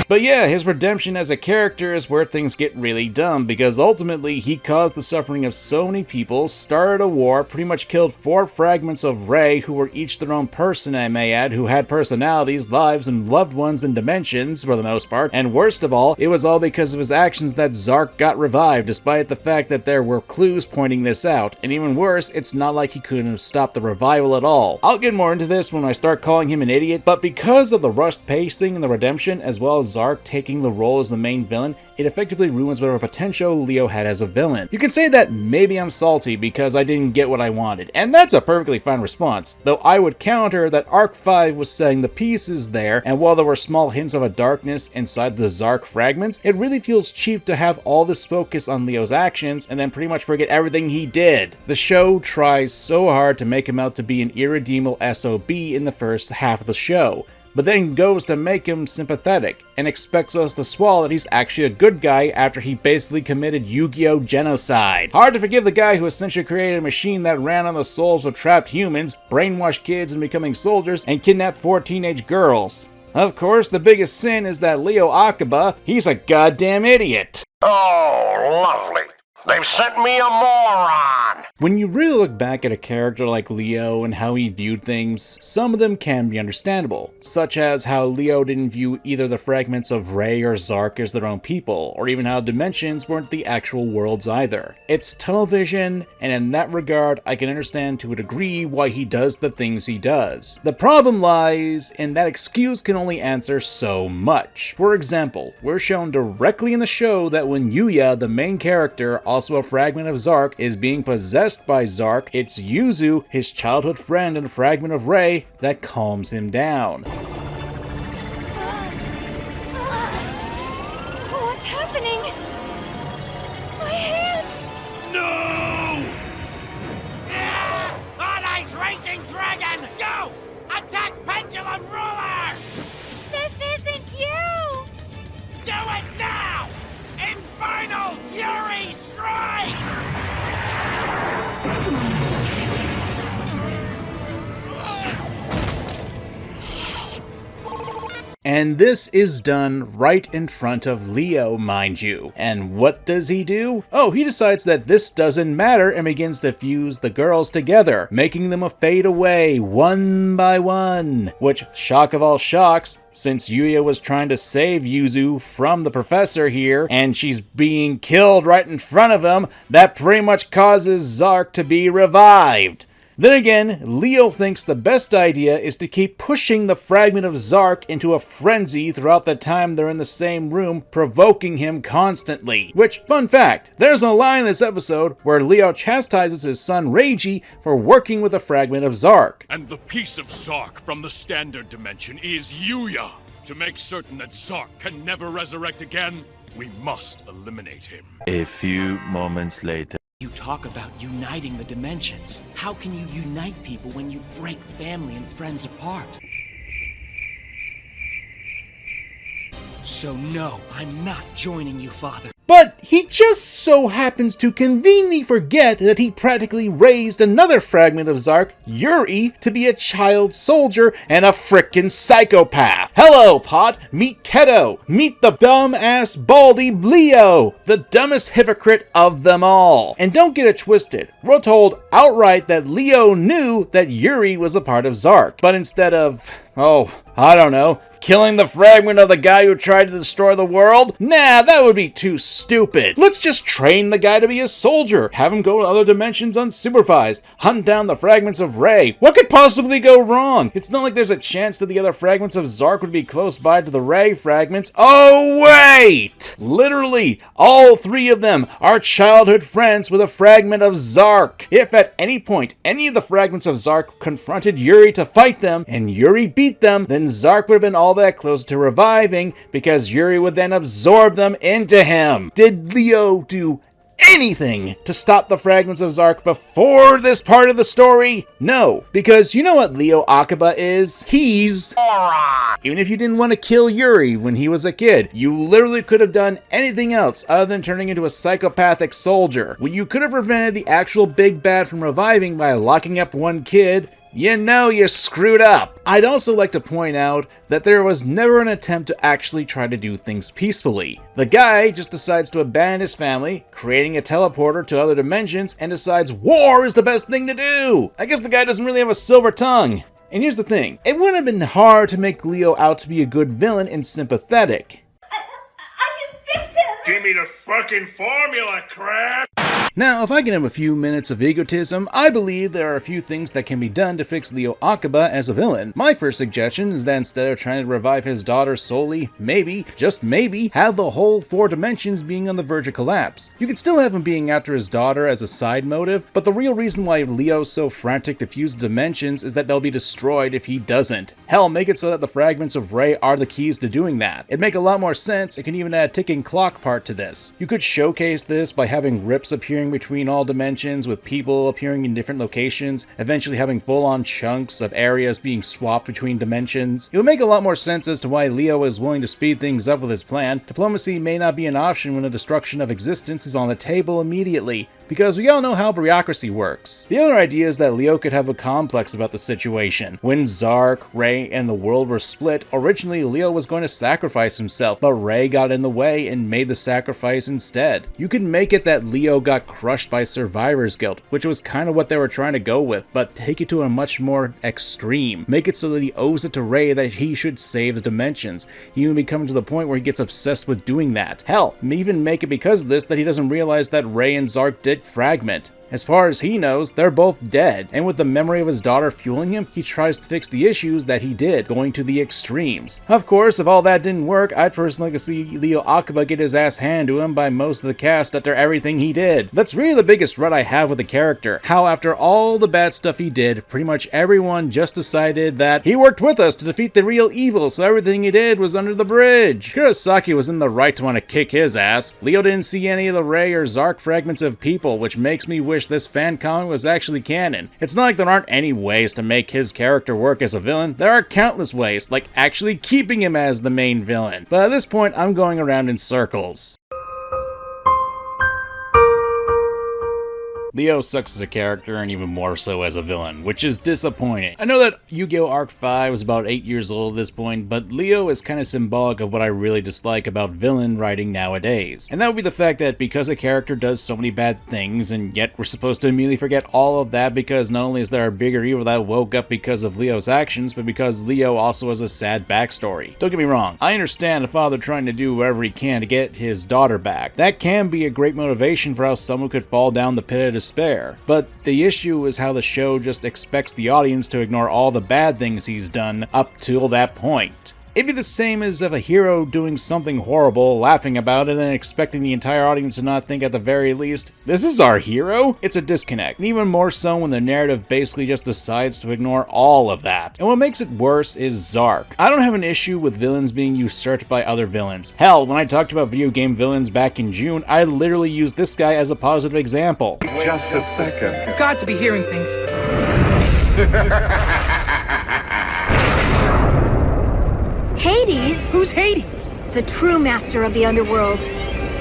But yeah, his redemption as a character is where things get really dumb, because ultimately he caused the suffering of so many people, started a war, pretty much killed 4 fragments of Rei, who were each their own person, I may add, who had personalities, lives, and loved ones in dimensions, for the most part, and worst of all, it was all because of his actions that Zark got revived, despite the fact that there were clues pointing this out, and even worse, it's not like he couldn't have stopped the revival at all. I'll get more into this when I start calling him an idiot, but because of the rushed pacing and the redemption, as well as Zark taking the role as the main villain, it effectively ruins whatever potential Leo had as a villain. You can say that maybe I'm salty because I didn't get what I wanted, and that's a perfectly fine response, though I would counter that Arc 5 was setting the pieces there, and while there were small hints of a darkness inside the Zark fragments, it really feels cheap to have all this focus on Leo's actions and then pretty much forget everything he did. The show tries so hard to make him out to be an irredeemable SOB in the first half of the show, but then goes to make him sympathetic, and expects us to swallow that he's actually a good guy after he basically committed Yugioh genocide. Hard to forgive the guy who essentially created a machine that ran on the souls of trapped humans, brainwashed kids into becoming soldiers, and kidnapped 4 teenage girls. Of course, the biggest sin is that Leo Akaba, he's a goddamn idiot. Oh, lovely. They've sent me a moron! When you really look back at a character like Leo and how he viewed things, some of them can be understandable, such as how Leo didn't view either the fragments of Rei or Zark as their own people, or even how dimensions weren't the actual worlds either. It's tunnel vision, and in that regard, I can understand to a degree why he does the things he does. The problem lies in that excuse can only answer so much. For example, we're shown directly in the show that when Yugioh, the main character, also a fragment of Zark, is being possessed by Zark, it's Yuzu, his childhood friend and fragment of Rei, that calms him down. What's happening? My hand! No! On ice raging dragon! Go! Attack pendulum ruler! This isn't you! Do it now! Infernal Fury Strike! And this is done right in front of Leo, mind you. And what does he do? Oh, he decides that this doesn't matter and begins to fuse the girls together, making them fade away one by one. Which, shock of all shocks, since Yugioh was trying to save Yuzu from the professor here, and she's being killed right in front of him, that pretty much causes Zark to be revived. Then again, Leo thinks the best idea is to keep pushing the fragment of Zark into a frenzy throughout the time they're in the same room, provoking him constantly. Which, fun fact, there's a line in this episode where Leo chastises his son Reiji for working with a fragment of Zark. And the piece of Zark from the standard dimension is Yugioh. To make certain that Zark can never resurrect again, we must eliminate him. A few moments later. You talk about uniting the dimensions. How can you unite people when you break family and friends apart? So no, I'm not joining you, Father. But he just so happens to conveniently forget that he practically raised another fragment of Zark, Yuri, to be a child soldier and a frickin' psychopath. Hello, Pot. Meet Keto. Meet the dumb-ass baldy Leo, the dumbest hypocrite of them all. And don't get it twisted. We're told outright that Leo knew that Yuri was a part of Zark. But instead of, I don't know, killing the fragment of the guy who tried to destroy the world? Nah, that would be too stupid. Let's just train the guy to be a soldier, have him go to other dimensions unsupervised, hunt down the fragments of Rei. What could possibly go wrong? It's not like there's a chance that the other fragments of Zark would be close by to the Rei fragments. Oh wait! Literally, all 3 of them are childhood friends with a fragment of Zark. If at any point any of the fragments of Zark confronted Yuri to fight them, and Yuri beat them, then Zark would have been all that close to reviving, because Yuri would then absorb them into him. Did Leo do anything to stop the fragments of Zark before this part of the story? No, because you know what Leo Akaba is? He's moron. Even if you didn't want to kill Yuri when he was a kid, you literally could have done anything else other than turning into a psychopathic soldier. When you could have prevented the actual big bad from reviving by locking up one kid, you know you screwed up. I'd also like to point out that there was never an attempt to actually try to do things peacefully. The guy just decides to abandon his family, creating a teleporter to other dimensions, and decides war is the best thing to do. I guess the guy doesn't really have a silver tongue. And here's the thing, it wouldn't have been hard to make Leo out to be a good villain and sympathetic. Give me the fucking formula, crap! Now, if I can have a few minutes of egotism, I believe there are a few things that can be done to fix Leo Akaba as a villain. My first suggestion is that instead of trying to revive his daughter solely, maybe, just maybe, have the whole 4 dimensions being on the verge of collapse. You could still have him being after his daughter as a side motive, but the real reason why Leo's so frantic to fuse dimensions is that they'll be destroyed if he doesn't. Hell, make it so that the fragments of Ray are the keys to doing that. It'd make a lot more sense. It can even add a ticking clock part to this. You could showcase this by having rips appearing between all dimensions, with people appearing in different locations, eventually having full-on chunks of areas being swapped between dimensions. It would make a lot more sense as to why Leo is willing to speed things up with his plan. Diplomacy may not be an option when the destruction of existence is on the table immediately, because we all know how bureaucracy works. The other idea is that Leo could have a complex about the situation. When Zark, Ray, and the world were split, originally Leo was going to sacrifice himself, but Ray got in the way and made the sacrifice instead. You can make it that Leo got crushed by survivor's guilt, which was kind of what they were trying to go with, but take it to a much more extreme. Make it so that he owes it to Ray that he should save the dimensions. He even become to the point where he gets obsessed with doing that. Hell, even make it because of this that he doesn't realize that Ray and Zark did fragment. As far as he knows, they're both dead, and with the memory of his daughter fueling him, he tries to fix the issues that he did, going to the extremes. Of course, if all that didn't work, I'd personally like to see Leo Akaba get his ass handed to him by most of the cast after everything he did. That's really the biggest rut I have with the character. How after all the bad stuff he did, pretty much everyone just decided that he worked with us to defeat the real evil, so everything he did was under the bridge. Kurosaki was in the right to want to kick his ass. Leo didn't see any of the Ray or Zark fragments of people, which makes me wish this fan comic was actually canon. It's not like there aren't any ways to make his character work as a villain. There are countless ways, like actually keeping him as the main villain. But at this point, I'm going around in circles. Leo sucks as a character and even more so as a villain, which is disappointing. I know that Yu-Gi-Oh! Arc 5 was about 8 years old at this point, but Leo is kind of symbolic of what I really dislike about villain writing nowadays. And that would be the fact that because a character does so many bad things, and yet we're supposed to immediately forget all of that because not only is there a bigger evil that woke up because of Leo's actions, but because Leo also has a sad backstory. Don't get me wrong, I understand a father trying to do whatever he can to get his daughter back. That can be a great motivation for how someone could fall down the pit of despair. But the issue is how the show just expects the audience to ignore all the bad things he's done up till that point. It'd be the same as if a hero doing something horrible, laughing about it, and then expecting the entire audience to not think at the very least, this is our hero? It's a disconnect. And even more so when the narrative basically just decides to ignore all of that. And what makes it worse is Zark. I don't have an issue with villains being usurped by other villains. Hell, when I talked about video game villains back in June, I literally used this guy as a positive example. Just a second. Got to be hearing things. Hades? Who's Hades? The true master of the underworld.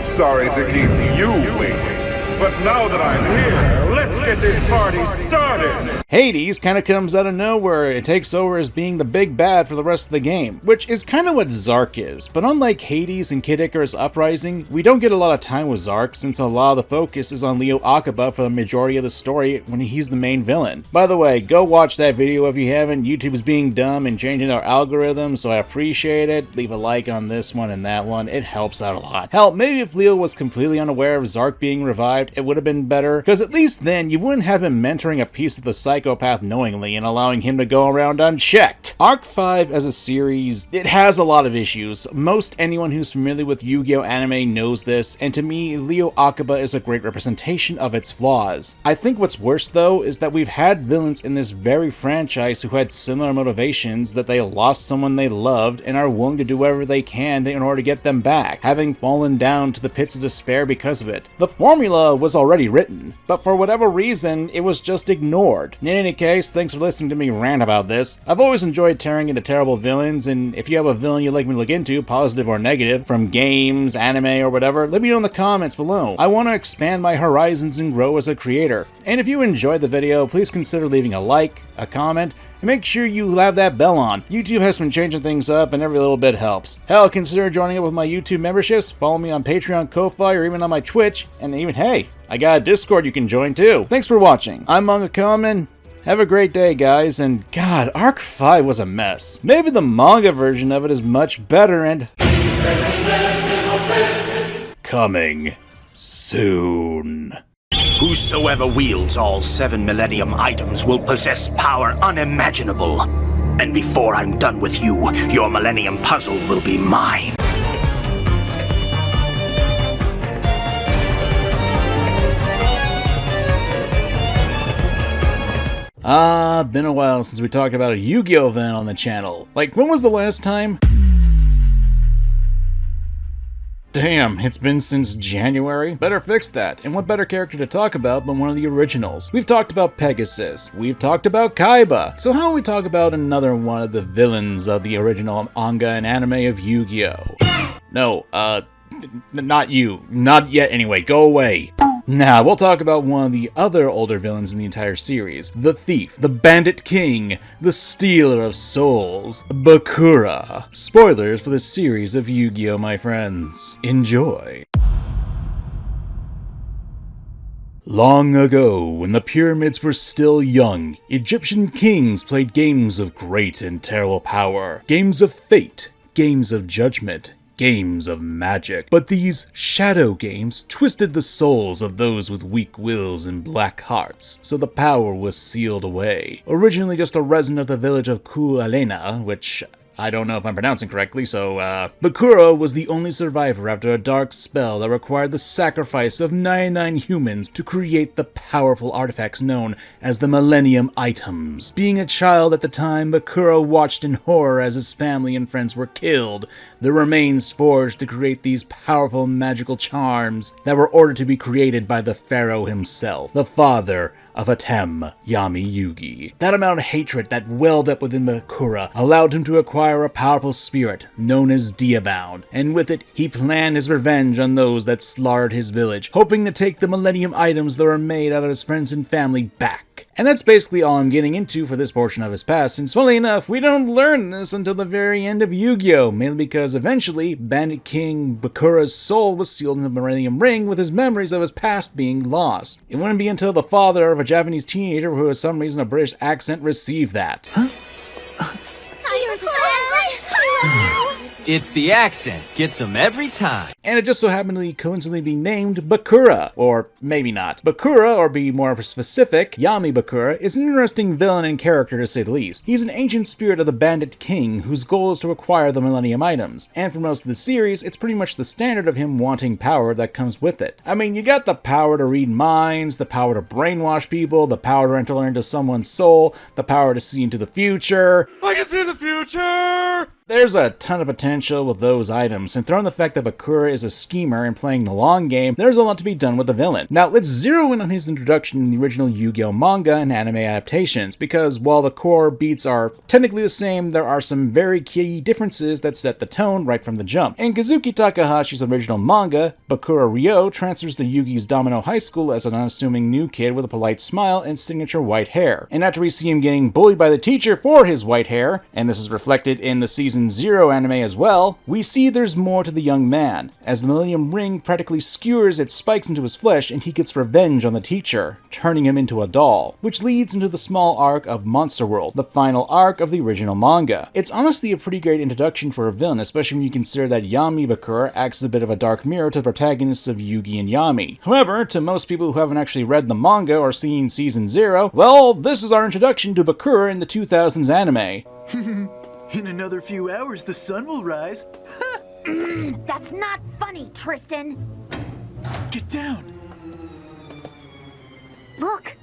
Sorry to keep you waiting, but now that I'm here, let's get this party started! Hades kind of comes out of nowhere and takes over as being the big bad for the rest of the game, which is kind of what Zark is. But unlike Hades and Kid Icarus Uprising, we don't get a lot of time with Zark since a lot of the focus is on Leo Akaba for the majority of the story when he's the main villain. By the way, go watch that video if you haven't. YouTube's being dumb and changing our algorithm, so I appreciate it. Leave a like on this one and that one. It helps out a lot. Hell, maybe if Leo was completely unaware of Zark being revived, it would have been better, because at least then you wouldn't have him mentoring a piece of the psychopath knowingly and allowing him to go around unchecked. Arc 5 as a series, it has a lot of issues. Most anyone who's familiar with Yu-Gi-Oh! Anime knows this, and to me, Leo Akaba is a great representation of its flaws. I think what's worse though is that we've had villains in this very franchise who had similar motivations, that they lost someone they loved and are willing to do whatever they can in order to get them back, having fallen down to the pits of despair because of it. The formula was already written, but for whatever reason, it was just ignored. In any case, thanks for listening to me rant about this. I've always enjoyed tearing into terrible villains, and if you have a villain you'd like me to look into, positive or negative, from games, anime, or whatever, let me know in the comments below. I want to expand my horizons and grow as a creator. And if you enjoyed the video, please consider leaving a like, a comment, and make sure you have that bell on. YouTube has been changing things up and every little bit helps. Hell, consider joining up with my YouTube memberships, follow me on Patreon, Ko-Fi, or even on my Twitch, and even, hey, I got a Discord you can join too. Thanks for watching. I'm Manga Common. Have a great day, guys, and God, Arc 5 was a mess. Maybe the manga version of it is much better and coming soon. Whosoever wields all 7 Millennium items will possess power unimaginable. And before I'm done with you, your Millennium puzzle will be mine. Been a while since we talked about a Yu-Gi-Oh event on the channel. Like, when was the last time? Damn, it's been since January? Better fix that. And what better character to talk about but one of the originals? We've talked about Pegasus. We've talked about Kaiba. So how about we talk about another one of the villains of the original manga and anime of Yu-Gi-Oh? No, not you. Not yet anyway. Go away. Nah, we'll talk about one of the other older villains in the entire series. The Thief, the Bandit King, the Stealer of Souls, Bakura. Spoilers for the series of Yu-Gi-Oh, my friends. Enjoy. Long ago, when the pyramids were still young, Egyptian kings played games of great and terrible power. Games of fate, games of judgment, games of magic. But these shadow games twisted the souls of those with weak wills and black hearts, so the power was sealed away. Originally just a resident of the village of Kualena, which I don't know if I'm pronouncing correctly, so, Bakura was the only survivor after a dark spell that required the sacrifice of 99 humans to create the powerful artifacts known as the Millennium Items. Being a child at the time, Bakura watched in horror as his family and friends were killed, their remains forged to create these powerful magical charms that were ordered to be created by the pharaoh himself, the father of Atem, Yami Yugi. That amount of hatred that welled up within Bakura allowed him to acquire a powerful spirit known as Diabound, and with it, he planned his revenge on those that slaughtered his village, hoping to take the Millennium items that were made out of his friends and family back. And that's basically all I'm getting into for this portion of his past, since funnily enough, we don't learn this until the very end of Yu-Gi-Oh! Mainly because eventually, Bandit King Bakura's soul was sealed in the Millennium Ring with his memories of his past being lost. It wouldn't be until the father of a Japanese teenager who has some reason a British accent received that. Huh? It's the accent. Gets them every time. And it just so happened to coincidentally be named Bakura. Or maybe not. Bakura, or be more specific, Yami Bakura, is an interesting villain and character to say the least. He's an ancient spirit of the Bandit King whose goal is to acquire the Millennium Items. And for most of the series, it's pretty much the standard of him wanting power that comes with it. I mean, you got the power to read minds, the power to brainwash people, the power to enter into someone's soul, the power to see into the future. I can see the future! There's a ton of potential with those items, and throwing the fact that Bakura is a schemer and playing the long game, there's a lot to be done with the villain. Now, let's zero in on his introduction in the original Yu-Gi-Oh! Manga and anime adaptations, because while the core beats are technically the same, there are some very key differences that set the tone right from the jump. In Kazuki Takahashi's original manga, Bakura Ryo transfers to Yugi's Domino High School as an unassuming new kid with a polite smile and signature white hair. And after we see him getting bullied by the teacher for his white hair, and this is reflected in the Season 0 anime as well, we see there's more to the young man, as the Millennium Ring practically skewers its spikes into his flesh and he gets revenge on the teacher, turning him into a doll, which leads into the small arc of Monster World, the final arc of the original manga. It's honestly a pretty great introduction for a villain, especially when you consider that Yami Bakura acts as a bit of a dark mirror to the protagonists of Yugi and Yami. However, to most people who haven't actually read the manga or seen Season 0, well, this is our introduction to Bakura in the 2000s anime. In another few hours, the sun will rise. That's not funny, Tristan. Get down. Look.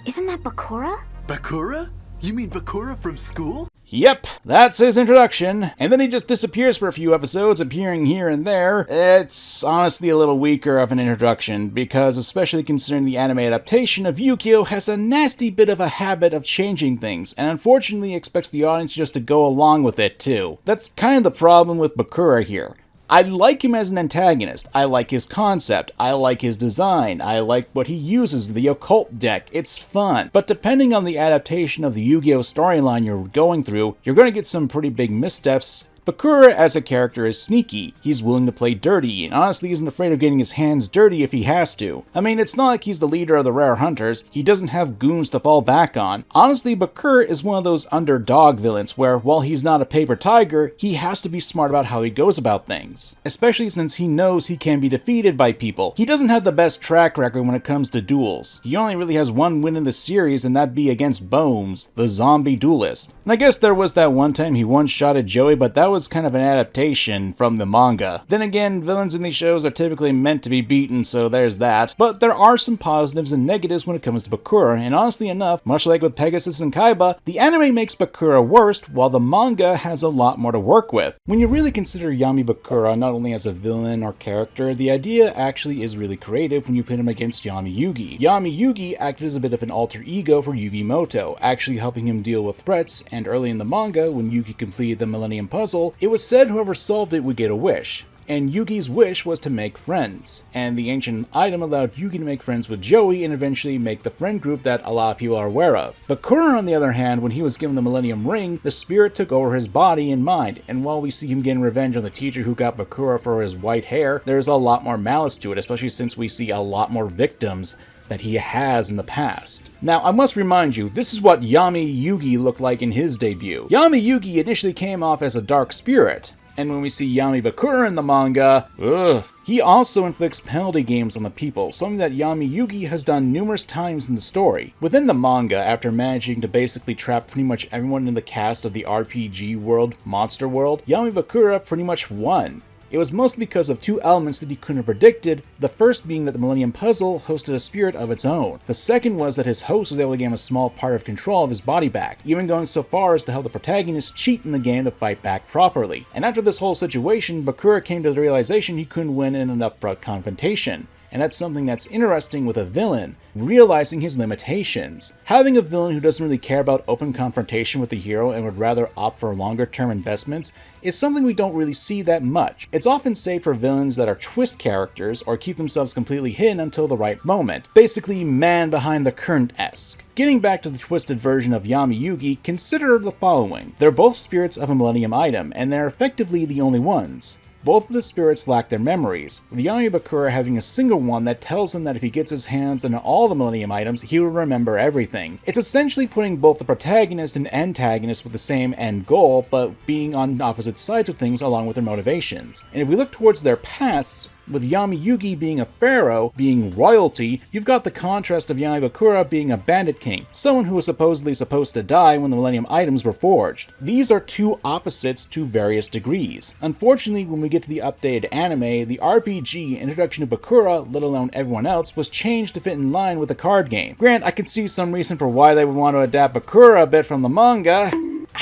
Isn't that Bakura? Bakura? You mean Bakura from school? Yep, that's his introduction, and then he just disappears for a few episodes, appearing here and there. It's honestly a little weaker of an introduction, because especially considering the anime adaptation of Yugioh has a nasty bit of a habit of changing things, and unfortunately expects the audience just to go along with it too. That's kind of the problem with Bakura here. I like him as an antagonist, I like his concept, I like his design, I like what he uses, the occult deck, it's fun. But depending on the adaptation of the Yu-Gi-Oh storyline you're going through, you're going to get some pretty big missteps Bakura as a character is sneaky. He's willing to play dirty, and honestly isn't afraid of getting his hands dirty if he has to. I mean, it's not like he's the leader of the rare hunters. He doesn't have goons to fall back on. Honestly, Bakura is one of those underdog villains where, while he's not a paper tiger, he has to be smart about how he goes about things. Especially since he knows he can be defeated by people. He doesn't have the best track record when it comes to duels. He only really has one win in the series, and that be against Bones, the zombie duelist. And I guess there was that one time he one-shotted Joey, but that was kind of an adaptation from the manga. Then again, villains in these shows are typically meant to be beaten, so there's that. But there are some positives and negatives when it comes to Bakura, and honestly enough, much like with Pegasus and Kaiba, the anime makes Bakura worst, while the manga has a lot more to work with. When you really consider Yami Bakura not only as a villain or character, the idea actually is really creative when you put him against Yami Yugi. Yami Yugi acted as a bit of an alter ego for Yugimoto, actually helping him deal with threats, and early in the manga, when Yugi completed the Millennium Puzzle, it was said whoever solved it would get a wish. And Yugi's wish was to make friends, and the ancient item allowed Yugi to make friends with Joey and eventually make the friend group that a lot of people are aware of. Bakura, on the other hand, when he was given the Millennium Ring, the spirit took over his body and mind, and while we see him getting revenge on the teacher who got Bakura for his white hair, there's a lot more malice to it, especially since we see a lot more victims that he has in the past. Now, I must remind you, this is what Yami Yugi looked like in his debut. Yami Yugi initially came off as a dark spirit, and when we see Yami Bakura in the manga, he also inflicts penalty games on the people, something that Yami Yugi has done numerous times in the story. Within the manga, after managing to basically trap pretty much everyone in the cast of the RPG world, Monster World, Yami Bakura pretty much won. It was mostly because of two elements that he couldn't have predicted, the first being that the Millennium Puzzle hosted a spirit of its own. The second was that his host was able to gain a small part of control of his body back, even going so far as to help the protagonist cheat in the game to fight back properly. And after this whole situation, Bakura came to the realization he couldn't win in an upfront confrontation. And that's something that's interesting with a villain, realizing his limitations. Having a villain who doesn't really care about open confrontation with the hero and would rather opt for longer term investments is something we don't really see that much. It's often saved for villains that are twist characters or keep themselves completely hidden until the right moment. Basically, man behind the curtain-esque. Getting back to the twisted version of Yami Yugi, consider the following. They're both spirits of a Millennium item, and they're effectively the only ones. Both of the spirits lack their memories, with Yami Bakura having a single one that tells him that if he gets his hands on all the Millennium items, he will remember everything. It's essentially putting both the protagonist and antagonist with the same end goal, but being on opposite sides of things along with their motivations. And if we look towards their pasts, with Yami Yugi being a pharaoh, being royalty, you've got the contrast of Yami Bakura being a bandit king, someone who was supposedly supposed to die when the Millennium items were forged. These are two opposites to various degrees. Unfortunately, when we get to the updated anime, the RPG introduction to Bakura, let alone everyone else, was changed to fit in line with the card game. Grant, I can see some reason for why they would want to adapt Bakura a bit from the manga.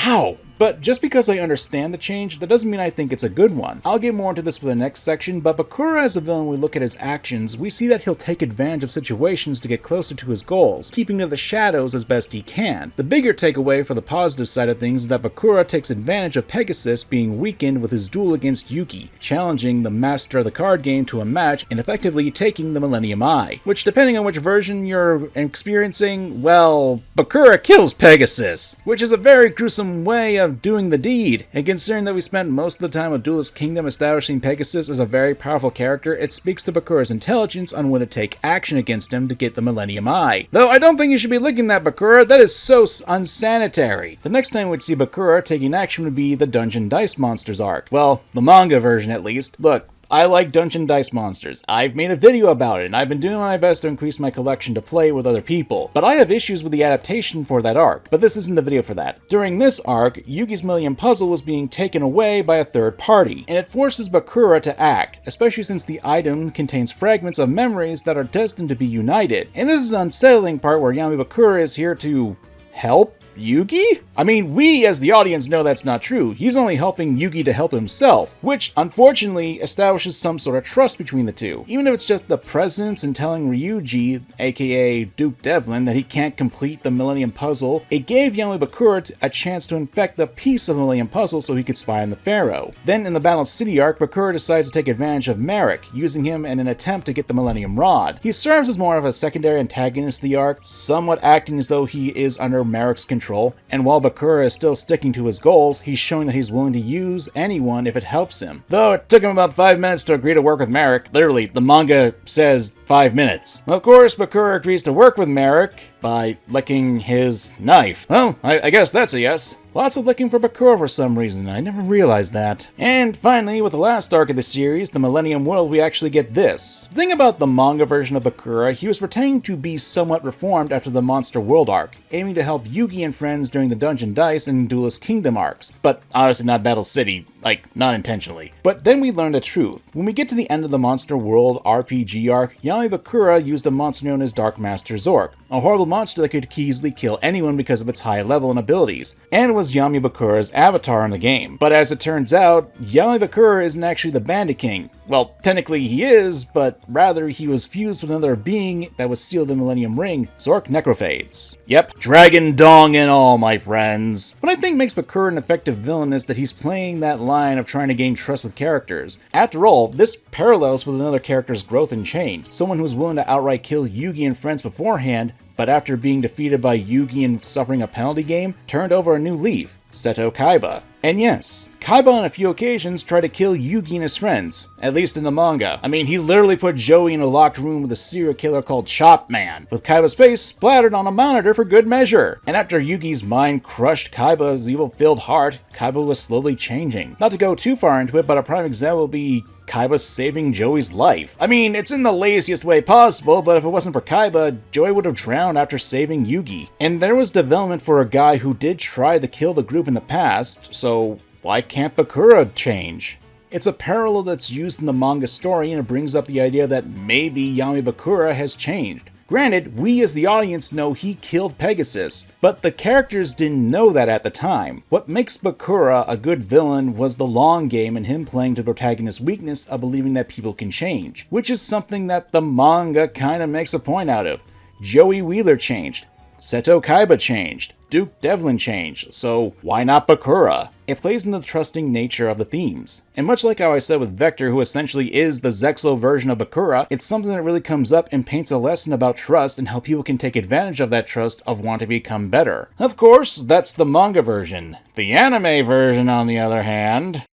Ow! But just because I understand the change, that doesn't mean I think it's a good one. I'll get more into this for the next section, but Bakura as a villain, when we look at his actions, we see that he'll take advantage of situations to get closer to his goals, keeping to the shadows as best he can. The bigger takeaway for the positive side of things is that Bakura takes advantage of Pegasus being weakened with his duel against Yugi, challenging the master of the card game to a match and effectively taking the Millennium Eye, which depending on which version you're experiencing, well, Bakura kills Pegasus, which is a very gruesome way of doing the deed, and considering that we spent most of the time with Duelist Kingdom establishing Pegasus as a very powerful character, it speaks to Bakura's intelligence on when to take action against him to get the Millennium Eye. Though I don't think you should be looking at Bakura, that is so unsanitary. The next time we'd see Bakura taking action would be the Dungeon Dice Monsters arc. Well, the manga version at least. Look, I like Dungeon Dice Monsters. I've made a video about it, and I've been doing my best to increase my collection to play with other people. But I have issues with the adaptation for that arc, but this isn't the video for that. During this arc, Yugi's Millennium Puzzle was being taken away by a third party, and it forces Bakura to act, especially since the item contains fragments of memories that are destined to be united. And this is the unsettling part where Yami Bakura is here to help Yugi? I mean, we as the audience know that's not true. He's only helping Yugi to help himself, which unfortunately establishes some sort of trust between the two. Even if it's just the presence and telling Ryuji, aka Duke Devlin, that he can't complete the Millennium Puzzle, it gave Yami Bakura a chance to infect the piece of the Millennium Puzzle so he could spy on the Pharaoh. Then in the Battle City arc, Bakura decides to take advantage of Merrick, using him in an attempt to get the Millennium Rod. He serves as more of a secondary antagonist of the arc, somewhat acting as though he is under Merrick's control control, and while Bakura is still sticking to his goals, he's showing that he's willing to use anyone if it helps him. Though it took him about 5 minutes to agree to work with Merrick. Literally, the manga says 5 minutes. Of course, Bakura agrees to work with Merrick by licking his knife. Well, I guess that's a yes. Lots of licking for Bakura for some reason, I never realized that. And finally, with the last arc of the series, the Millennium World, we actually get this. The thing about the manga version of Bakura, he was pretending to be somewhat reformed after the Monster World arc, aiming to help Yugi and friends during the Dungeon Dice and Duelist Kingdom arcs, but obviously not Battle City, like, not intentionally. But then we learn the truth. When we get to the end of the Monster World RPG arc, Yami Bakura used a monster known as Dark Master Zork, a horrible monster that could easily kill anyone because of its high level and abilities, and was Yami Bakura's avatar in the game. But as it turns out, Yami Bakura isn't actually the Bandit King. Well, technically he is, but rather he was fused with another being that was sealed in the Millennium Ring, Zork Necrophades. Yep, Dragon Dong and all, my friends. What I think makes Bakura an effective villain is that he's playing that line of trying to gain trust with characters. After all, this parallels with another character's growth and change, someone who's willing to outright kill Yugi and friends beforehand, but after being defeated by Yugi and suffering a penalty game, turned over a new leaf, Seto Kaiba. And yes, Kaiba on a few occasions tried to kill Yugi and his friends, at least in the manga. I mean, he literally put Joey in a locked room with a serial killer called Chop Man, with Kaiba's face splattered on a monitor for good measure. And after Yugi's mind crushed Kaiba's evil-filled heart, Kaiba was slowly changing. Not to go too far into it, but a prime example would be Kaiba saving Joey's life. I mean, it's in the laziest way possible, but if it wasn't for Kaiba, Joey would have drowned after saving Yugi. And there was development for a guy who did try to kill the group in the past, so why can't Bakura change? It's a parallel that's used in the manga story, and it brings up the idea that maybe Yami Bakura has changed. Granted, we as the audience know he killed Pegasus, but the characters didn't know that at the time. What makes Bakura a good villain was the long game and him playing to the protagonist's weakness of believing that people can change, which is something that the manga kinda makes a point out of. Joey Wheeler changed. Seto Kaiba changed. Duke Devlin changed, so why not Bakura? It plays into the trusting nature of the themes. And much like how I said with Vector, who essentially is the Zexo version of Bakura, it's something that really comes up and paints a lesson about trust and how people can take advantage of that trust of wanting to become better. Of course, that's the manga version. The anime version, on the other hand...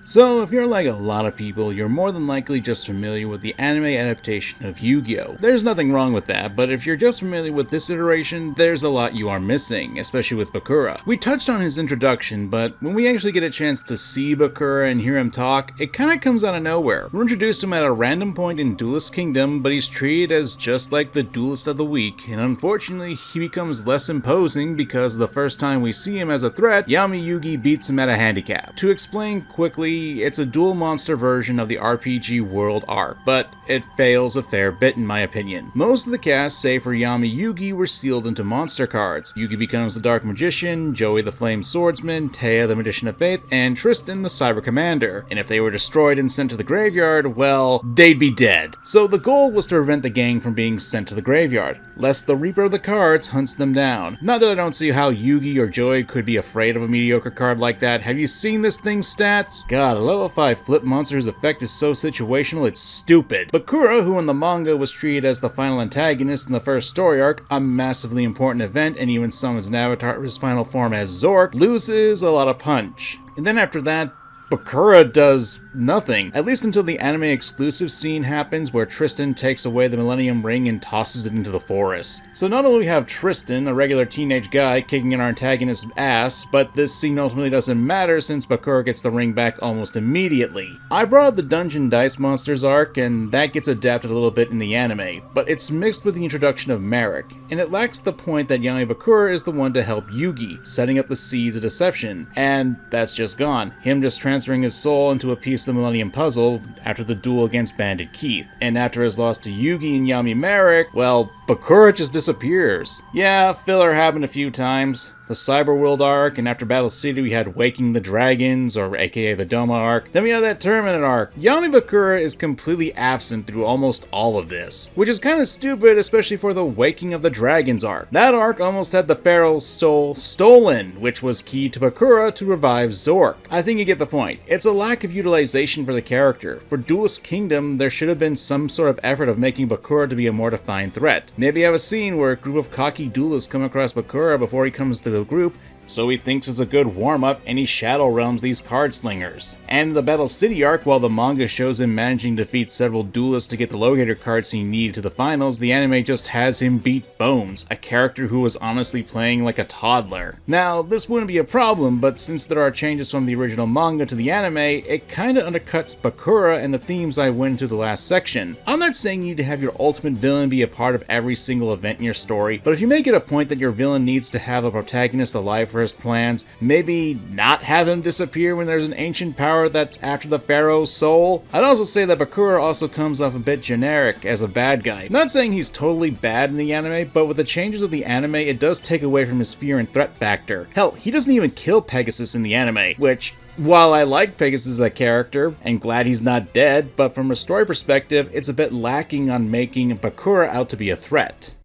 So, if you're like a lot of people, you're more than likely just familiar with the anime adaptation of Yu-Gi-Oh! There's nothing wrong with that, but if you're just familiar with this iteration, there's a lot you are missing, especially with Bakura. We touched on his introduction, but when we actually get a chance to see Bakura and hear him talk, it kinda comes out of nowhere. We're introduced to him at a random point in Duelist Kingdom, but he's treated as just like the Duelist of the Week, and unfortunately, he becomes less imposing because the first time we see him as a threat, Yami Yugi beats him at a handicap. To explain quickly, it's a dual monster version of the RPG World arc, but it fails a fair bit in my opinion. Most of the cast, save for Yami Yugi, were sealed into monster cards. Yugi becomes the Dark Magician, Joey the Flame Swordsman, Taya the Magician of Faith, and Tristan the Cyber Commander. And if they were destroyed and sent to the graveyard, well, they'd be dead. So the goal was to prevent the gang from being sent to the graveyard, lest the Reaper of the Cards hunts them down. Not that I don't see how Yugi or Joey could be afraid of a mediocre card like that. Have you seen this thing's stats? God, a level 5 flip monster's effect is so situational, it's stupid. Bakura, who in the manga was treated as the final antagonist in the first story arc, a massively important event, and even summons an avatar of his final form as Zork, loses a lot of punch. And then after that, Bakura does nothing, at least until the anime exclusive scene happens where Tristan takes away the Millennium Ring and tosses it into the forest. So not only we have Tristan, a regular teenage guy, kicking our antagonist's ass, but this scene ultimately doesn't matter since Bakura gets the ring back almost immediately. I brought up the Dungeon Dice Monsters arc, and that gets adapted a little bit in the anime, but it's mixed with the introduction of Merrick, and it lacks the point that Yami Bakura is the one to help Yugi, setting up the seeds of deception, and that's just gone. Him just transferring his soul into a piece of the Millennium Puzzle after the duel against Bandit Keith. And after his loss to Yugi and Yami Merrick, well, Bakura just disappears. Yeah, filler happened a few times. the Cyberworld arc, and after Battle City we had Waking the Dragons, or aka the Doma arc. Then we have that Terminate arc. Yami Bakura is completely absent through almost all of this, which is kind of stupid, especially for the Waking of the Dragons arc. That arc almost had the Pharaoh's soul stolen, which was key to Bakura to revive Zork. I think you get the point. It's a lack of utilization for the character. For Duelist Kingdom, there should have been some sort of effort of making Bakura to be a more defined threat. Maybe have a scene where a group of cocky duelists come across Bakura before he comes to the group, so he thinks it's a good warm-up and he Shadow Realms these card slingers. And in the Battle City arc, while the manga shows him managing to defeat several duelists to get the locator cards he needed to the finals, the anime just has him beat Bones, a character who was honestly playing like a toddler. Now, this wouldn't be a problem, but since there are changes from the original manga to the anime, it kinda undercuts Bakura and the themes I went into the last section. I'm not saying you need to have your ultimate villain be a part of every single event in your story, but if you make it a point that your villain needs to have a protagonist alive for his plans, maybe not have him disappear when there's an ancient power that's after the Pharaoh's soul. I'd also say that Bakura also comes off a bit generic as a bad guy. Not saying he's totally bad in the anime, but with the changes of the anime, it does take away from his fear and threat factor. Hell, he doesn't even kill Pegasus in the anime, which, while I like Pegasus as a character, and glad he's not dead, but from a story perspective, it's a bit lacking on making Bakura out to be a threat.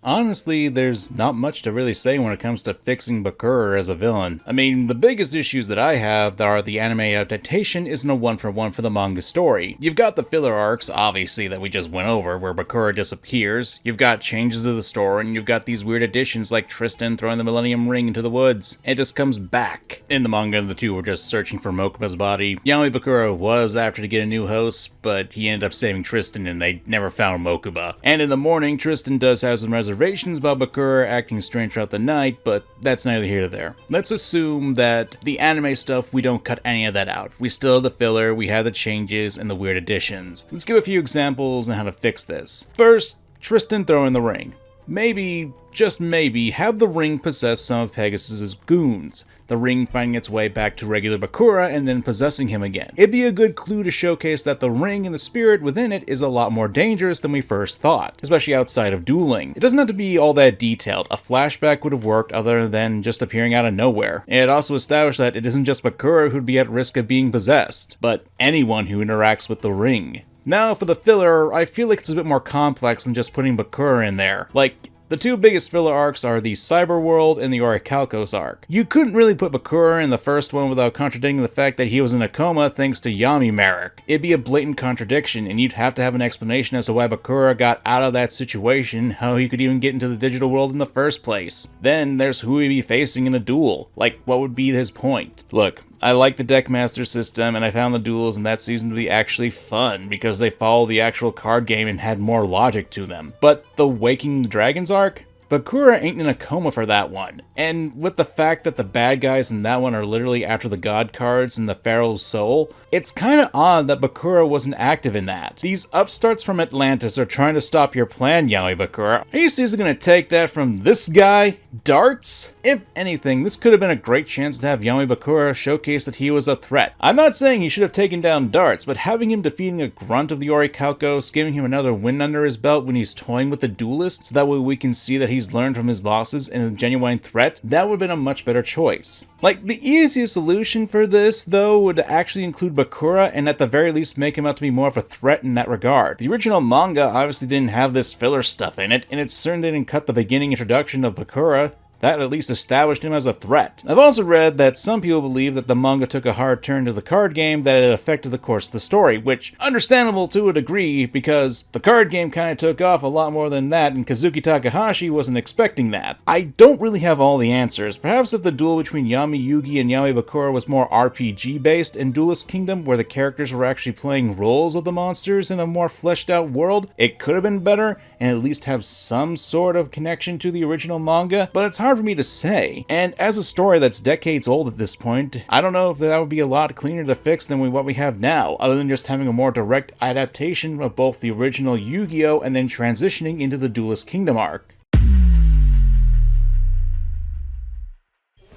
Honestly, there's not much to really say when it comes to fixing Bakura as a villain. I mean, the biggest issues that I have that are the anime adaptation isn't a one-for-one for the manga story. You've got the filler arcs, obviously, that we just went over, where Bakura disappears. You've got changes of the story, and you've got these weird additions like Tristan throwing the Millennium Ring into the woods. It just comes back. In the manga, the two were just searching for Mokuba's body. Yami Bakura was after to get a new host, but he ended up saving Tristan and they never found Mokuba. And in the morning, Tristan does have some reservations about Bakura acting strange throughout the night, but that's neither here nor there. Let's assume that the anime stuff, we don't cut any of that out. We still have the filler, we have the changes, and the weird additions. Let's give a few examples on how to fix this. First, Tristan throwing the ring. Maybe, just maybe, have the ring possess some of Pegasus's goons. The ring finding its way back to regular Bakura and then possessing him again. It'd be a good clue to showcase that the ring and the spirit within it is a lot more dangerous than we first thought, especially outside of dueling. It doesn't have to be all that detailed. A flashback would have worked other than just appearing out of nowhere. It also established that it isn't just Bakura who'd be at risk of being possessed, but anyone who interacts with the ring. Now for the filler, I feel like it's a bit more complex than just putting Bakura in there. Like, the two biggest filler arcs are the Cyberworld and the Orichalcos arc. You couldn't really put Bakura in the first one without contradicting the fact that he was in a coma thanks to Yami Merrick. It'd be a blatant contradiction, and you'd have to have an explanation as to why Bakura got out of that situation, how he could even get into the digital world in the first place. Then there's who he'd be facing in a duel. Like, what would be his point? Look, I like the Deckmaster system, and I found the duels in that season to be actually fun, because they follow the actual card game and had more logic to them. But the Waking the Dragons arc? Bakura ain't in a coma for that one. And with the fact that the bad guys in that one are literally after the god cards and the Pharaoh's soul, it's kinda odd that Bakura wasn't active in that. These upstarts from Atlantis are trying to stop your plan, Yami Bakura. Are you seriously gonna take that from this guy? Darts? If anything, this could have been a great chance to have Yami Bakura showcase that he was a threat. I'm not saying he should have taken down Darts, but having him defeating a grunt of the Orichalcos, giving him another win under his belt when he's toying with the duelist, so that way we can see that he's learned from his losses and is a genuine threat, that would have been a much better choice. Like, the easiest solution for this, though, would actually include Bakura and at the very least make him out to be more of a threat in that regard. The original manga obviously didn't have this filler stuff in it, and it certainly didn't cut the beginning introduction of Bakura. That at least established him as a threat. I've also read that some people believe that the manga took a hard turn to the card game, that it affected the course of the story, which, understandable to a degree, because the card game kinda took off a lot more than that, and Kazuki Takahashi wasn't expecting that. I don't really have all the answers. Perhaps if the duel between Yami Yugi and Yami Bakura was more RPG based in Duelist Kingdom, where the characters were actually playing roles of the monsters in a more fleshed out world, it could have been better, and at least have some sort of connection to the original manga, but it's hard for me to say. And as a story that's decades old at this point, I don't know if that would be a lot cleaner to fix than what we have now, other than just having a more direct adaptation of both the original Yugioh and then transitioning into the Duelist Kingdom arc.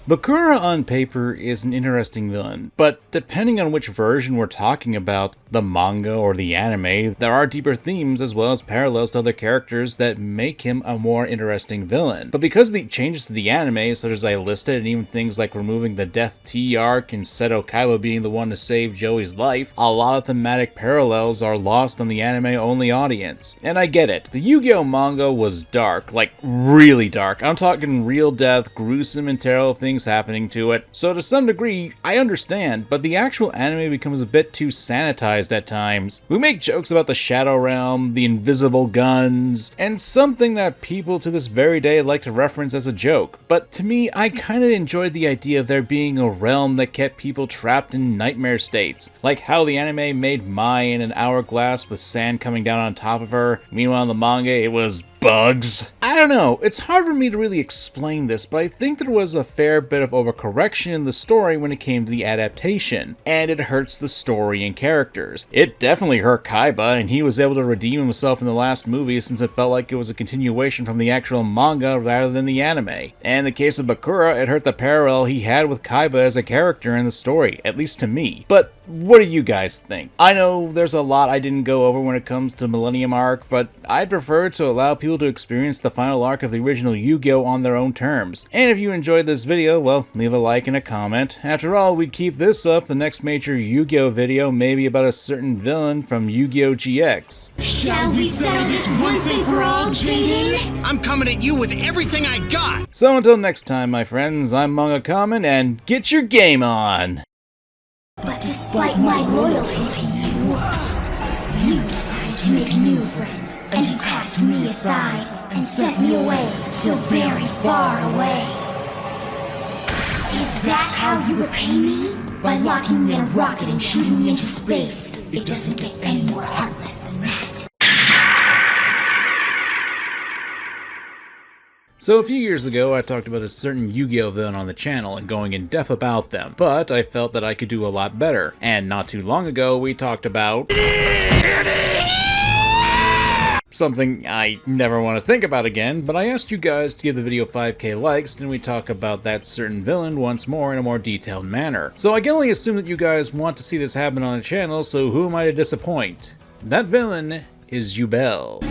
Bakura on paper is an interesting villain, but depending on which version we're talking about, the manga or the anime, there are deeper themes as well as parallels to other characters that make him a more interesting villain. But because of the changes to the anime, such as I listed, and even things like removing the Death Tea arc and Seto Kaiba being the one to save Joey's life, a lot of thematic parallels are lost on the anime-only audience. And I get it. The Yu-Gi-Oh manga was dark, like really dark. I'm talking real death, gruesome and terrible things happening to it. So to some degree, I understand, but the actual anime becomes a bit too sanitized at times. We make jokes about the Shadow Realm, the invisible guns, and something that people to this very day like to reference as a joke. But to me, I kinda enjoyed the idea of there being a realm that kept people trapped in nightmare states. Like how the anime made Mai in an hourglass with sand coming down on top of her. Meanwhile in the manga it was bugs. I don't know, it's hard for me to really explain this, but I think there was a fair bit of overcorrection in the story when it came to the adaptation, and it hurts the story and characters. It definitely hurt Kaiba, and he was able to redeem himself in the last movie since it felt like it was a continuation from the actual manga rather than the anime. And in the case of Bakura, it hurt the parallel he had with Kaiba as a character in the story, at least to me. But what do you guys think? I know there's a lot I didn't go over when it comes to Millennium Arc, but I'd prefer to allow people to experience the final arc of the original Yu-Gi-Oh! On their own terms. And if you enjoyed this video, well, leave a like and a comment. After all, we keep this up, the next major Yu-Gi-Oh! Video may be about a certain villain from Yu-Gi-Oh! GX. Shall we settle this once and for all, Jaden? I'm coming at you with everything I got! So until next time, my friends, I'm Manga Kamen, and get your game on! But despite my loyalty to you, you decided to make new friends, and you cast me aside and sent me away, so very far away. Is that how you repay me? By locking me in a rocket and shooting me into space? It doesn't get any more heartless than that. So a few years ago, I talked about a certain Yu-Gi-Oh! Villain on the channel and going in depth about them, but I felt that I could do a lot better. And not too long ago, we talked about something I never want to think about again, but I asked you guys to give the video 5k likes, and we talk about that certain villain once more in a more detailed manner. So I can only assume that you guys want to see this happen on the channel, so who am I to disappoint? That villain is Yubel.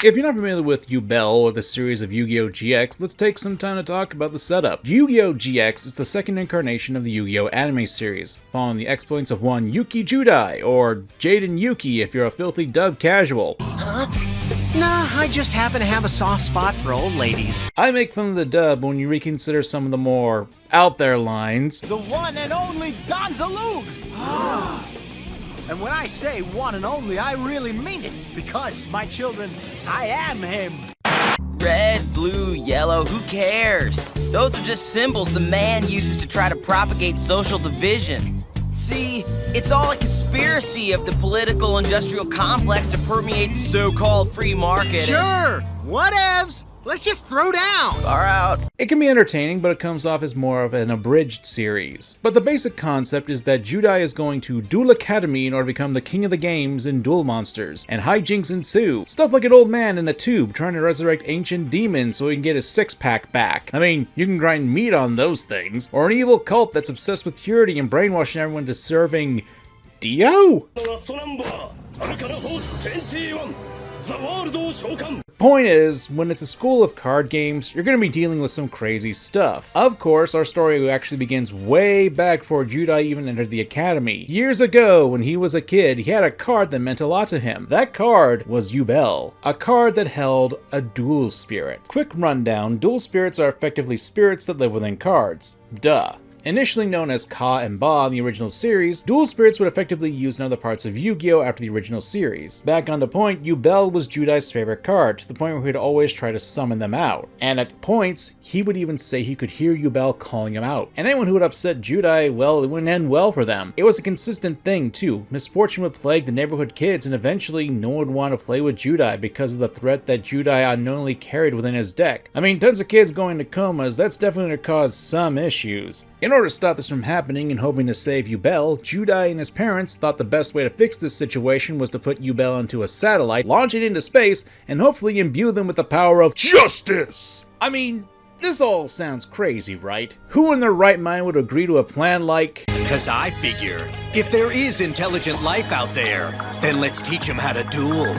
If you're not familiar with Yubel or the series of Yu-Gi-Oh! GX, let's take some time to talk about the setup. Yu-Gi-Oh! GX is the second incarnation of the Yu-Gi-Oh! Anime series, following the exploits of one Yuki Judai, or Jaden Yuki if you're a filthy dub casual. Huh? Nah, I just happen to have a soft spot for old ladies. I make fun of the dub when you reconsider some of the more out there lines. The one and only Gonzaloo! And when I say one and only, I really mean it. Because, my children, I am him. Red, blue, yellow, who cares? Those are just symbols the man uses to try to propagate social division. See, it's all a conspiracy of the political industrial complex to permeate the so-called free market. Sure, whatevs. Let's just throw down! Far out. It can be entertaining, but it comes off as more of an abridged series. But the basic concept is that Judai is going to Duel Academy in order to become the king of the games in Duel Monsters, and hijinks ensue. Stuff like an old man in a tube trying to resurrect ancient demons so he can get his six-pack back. I mean, you can grind meat on those things. Or an evil cult that's obsessed with purity and brainwashing everyone to serving Dio? Point is, when it's a school of card games, you're going to be dealing with some crazy stuff. Of course, our story actually begins way back before Judai even entered the academy. Years ago, when he was a kid, he had a card that meant a lot to him. That card was Yubel, a card that held a dual spirit. Quick rundown, dual spirits are effectively spirits that live within cards. Duh. Initially known as Ka and Ba in the original series, dual spirits would effectively use in other parts of Yu-Gi-Oh! After the original series. Back on the point, Yubel was Judai's favorite card, to the point where he'd always try to summon them out. And at points, he would even say he could hear Yubel calling him out. And anyone who would upset Judai, well, it wouldn't end well for them. It was a consistent thing too. Misfortune would plague the neighborhood kids, and eventually no one would want to play with Judai because of the threat that Judai unknowingly carried within his deck. I mean, tons of kids going to comas, that's definitely going to cause some issues. In order to stop this from happening and hoping to save Yubel, Judai and his parents thought the best way to fix this situation was to put Yubel into a satellite, launch it into space, and hopefully imbue them with the power of justice! I mean, this all sounds crazy, right? Who in their right mind would agree to a plan like... Cause I figure, if there is intelligent life out there, then let's teach them how to duel.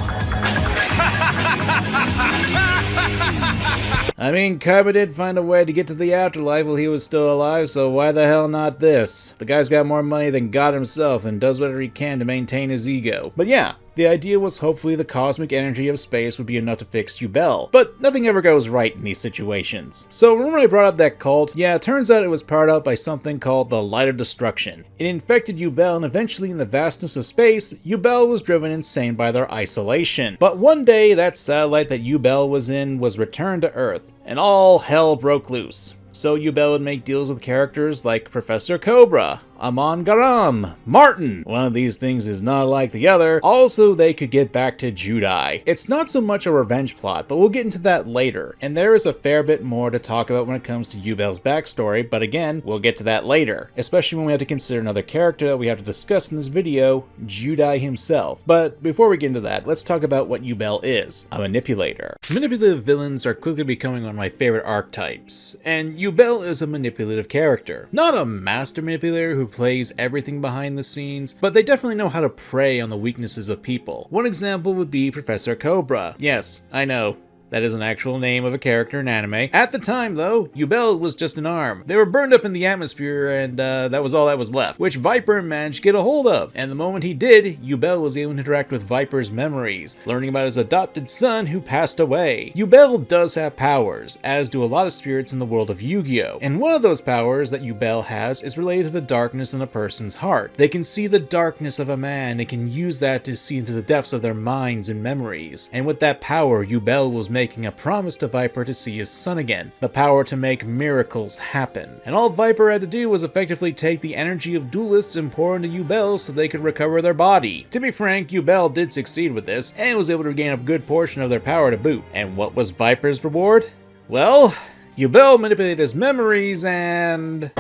I mean, Kaiba did find a way to get to the afterlife while he was still alive, so why the hell not this? The guy's got more money than God himself and does whatever he can to maintain his ego. But yeah, the idea was hopefully the cosmic energy of space would be enough to fix Yubel, but nothing ever goes right in these situations. So remember I brought up that cult? Yeah, it turns out it was powered up by something called the Light of Destruction. It infected Yubel, and eventually in the vastness of space, Yubel was driven insane by their isolation. But one day, that satellite that Yubel was in was returned to Earth, and all hell broke loose. So Yubel would make deals with characters like Professor Cobra, Amon Garam, Martin. One of these things is not like the other. Also, they could get back to Judai. It's not so much a revenge plot, but we'll get into that later. And there is a fair bit more to talk about when it comes to Yubel's backstory, but again, we'll get to that later. Especially when we have to consider another character that we have to discuss in this video, Judai himself. But before we get into that, let's talk about what Yubel is, a manipulator. Manipulative villains are quickly becoming one of my favorite archetypes, and Yubel is a manipulative character. Not a master manipulator who plays everything behind the scenes, but they definitely know how to prey on the weaknesses of people. One example would be Professor Cobra. Yes, I know. That is an actual name of a character in anime. At the time, though, Yubel was just an arm. They were burned up in the atmosphere, and that was all that was left, which Viper managed to get a hold of. And the moment he did, Yubel was able to interact with Viper's memories, learning about his adopted son who passed away. Yubel does have powers, as do a lot of spirits in the world of Yugioh. And one of those powers that Yubel has is related to the darkness in a person's heart. They can see the darkness of a man and can use that to see into the depths of their minds and memories. And with that power, Yubel was making a promise to Viper to see his son again, the power to make miracles happen. And all Viper had to do was effectively take the energy of duelists and pour into Yubel so they could recover their body. To be frank, Yubel did succeed with this, and was able to gain a good portion of their power to boot. And what was Viper's reward? Well, Yubel manipulated his memories and...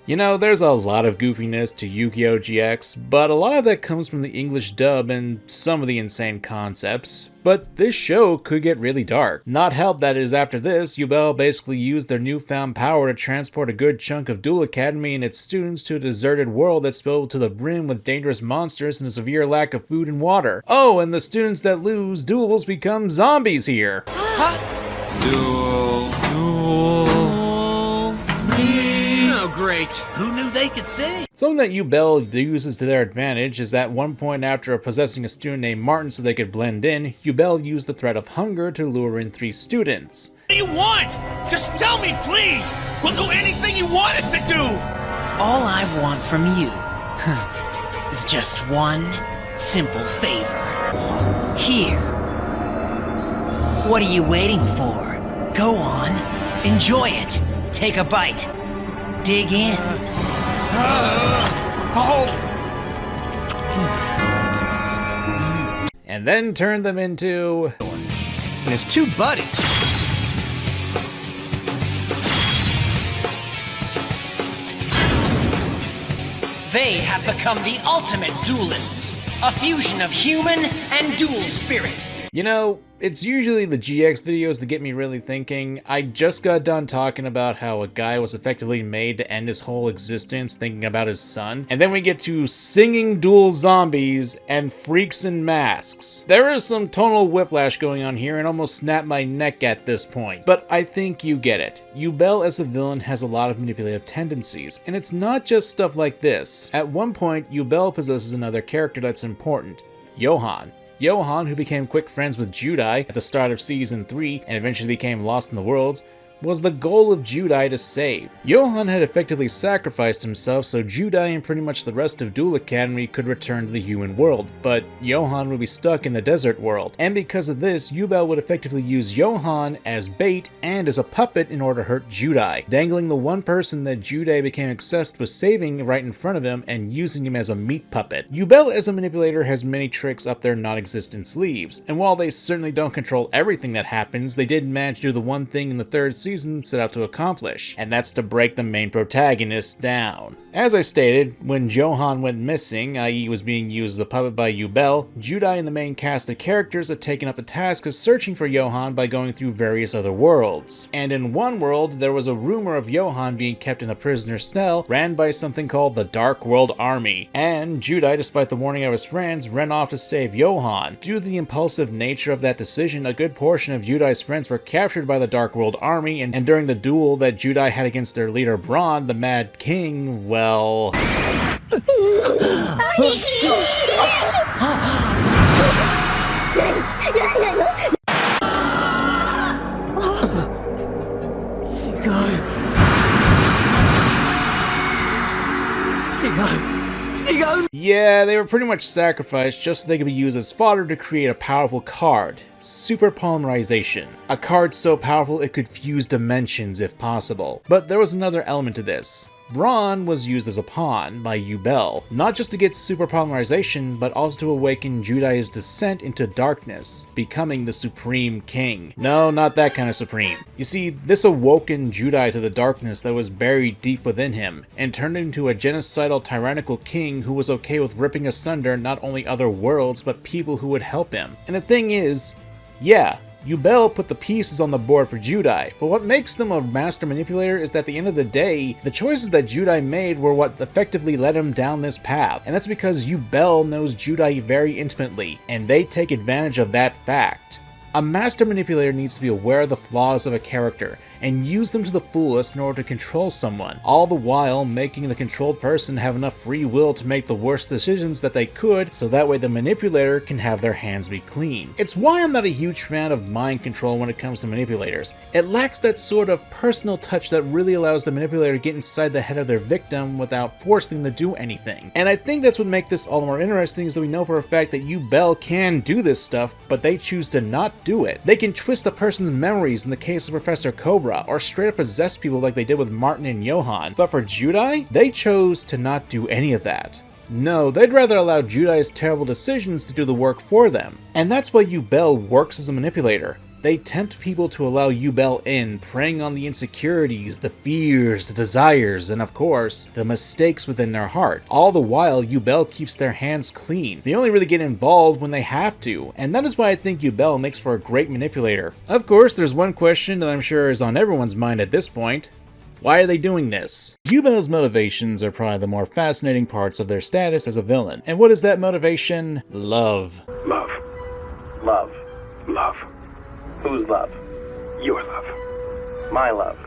You know, there's a lot of goofiness to Yu-Gi-Oh! GX, but a lot of that comes from the English dub and some of the insane concepts. But this show could get really dark. Not helped that is after this, Yubel basically used their newfound power to transport a good chunk of Duel Academy and its students to a deserted world that's filled to the brim with dangerous monsters and a severe lack of food and water. Oh, and the students that lose duels become zombies here. Great. Who knew they could sing? Something that Yubel uses to their advantage is that at one point after possessing a student named Martin so they could blend in, Yubel used the threat of hunger to lure in 3 students. What do you want? Just tell me, please! We'll do anything you want us to do! All I want from you is just one simple favor. Here. What are you waiting for? Go on. Enjoy it. Take a bite. Dig in. And then turn them into... And his 2 buddies. They have become the ultimate duelists. A fusion of human and dual spirit. You know, it's usually the GX videos that get me really thinking. I just got done talking about how a guy was effectively made to end his whole existence thinking about his son. And then we get to singing dual zombies and freaks in masks. There is some tonal whiplash going on here and almost snapped my neck at this point. But I think you get it. Yubel as a villain has a lot of manipulative tendencies, and it's not just stuff like this. At one point, Yubel possesses another character that's important. Johann. Johan, who became quick friends with Judai at the start of Season 3 and eventually became lost in the worlds, was the goal of Judai to save. Johan had effectively sacrificed himself so Judai and pretty much the rest of Duel Academy could return to the human world, but Johan would be stuck in the desert world. And because of this, Yubel would effectively use Johan as bait and as a puppet in order to hurt Judai, dangling the one person that Judai became obsessed with saving right in front of him and using him as a meat puppet. Yubel as a manipulator has many tricks up their non-existent sleeves, and while they certainly don't control everything that happens, they did manage to do the one thing in the third season set out to accomplish, and that's to break the main protagonist down. As I stated, when Johan went missing, i.e. was being used as a puppet by Yubel, Judai and the main cast of characters had taken up the task of searching for Johan by going through various other worlds. And in one world, there was a rumor of Johan being kept in a prisoner's cell ran by something called the Dark World Army, and Judai, despite the warning of his friends, ran off to save Johan. Due to the impulsive nature of that decision, a good portion of Judai's friends were captured by the Dark World Army, and during the duel that Judai had against their leader Braun, the Mad King, well... Yeah, they were pretty much sacrificed just so they could be used as fodder to create a powerful card. Super polymerization. A card so powerful it could fuse dimensions if possible. But there was another element to this. Braun was used as a pawn by Yubel, not just to get super polymerization, but also to awaken Judai's descent into darkness, becoming the Supreme King. No, not that kind of supreme. You see, this awoken Judai to the darkness that was buried deep within him, and turned him into a genocidal tyrannical king who was okay with ripping asunder not only other worlds, but people who would help him. And the thing is, yeah, Yubel put the pieces on the board for Judai, but what makes them a master manipulator is that at the end of the day, the choices that Judai made were what effectively led him down this path, and that's because Yubel knows Judai very intimately, and they take advantage of that fact. A master manipulator needs to be aware of the flaws of a character, and use them to the fullest in order to control someone, all the while making the controlled person have enough free will to make the worst decisions that they could, so that way the manipulator can have their hands be clean. It's why I'm not a huge fan of mind control when it comes to manipulators. It lacks that sort of personal touch that really allows the manipulator to get inside the head of their victim without forcing them to do anything. And I think that's what makes this all the more interesting, is that we know for a fact that Yubel can do this stuff, but they choose to not do it. They can twist a person's memories in the case of Professor Cobra, or straight up possess people like they did with Martin and Johan, but for Judai, they chose to not do any of that. No, they'd rather allow Judai's terrible decisions to do the work for them. And that's why Yubel works as a manipulator. They tempt people to allow Yubel in, preying on the insecurities, the fears, the desires, and of course, the mistakes within their heart. All the while, Yubel keeps their hands clean. They only really get involved when they have to, and that is why I think Yubel makes for a great manipulator. Of course, there's one question that I'm sure is on everyone's mind at this point. Why are they doing this? Yubel's motivations are probably the more fascinating parts of their status as a villain. And what is that motivation? Love. Love. Love. Love. Whose love? Your love. My love.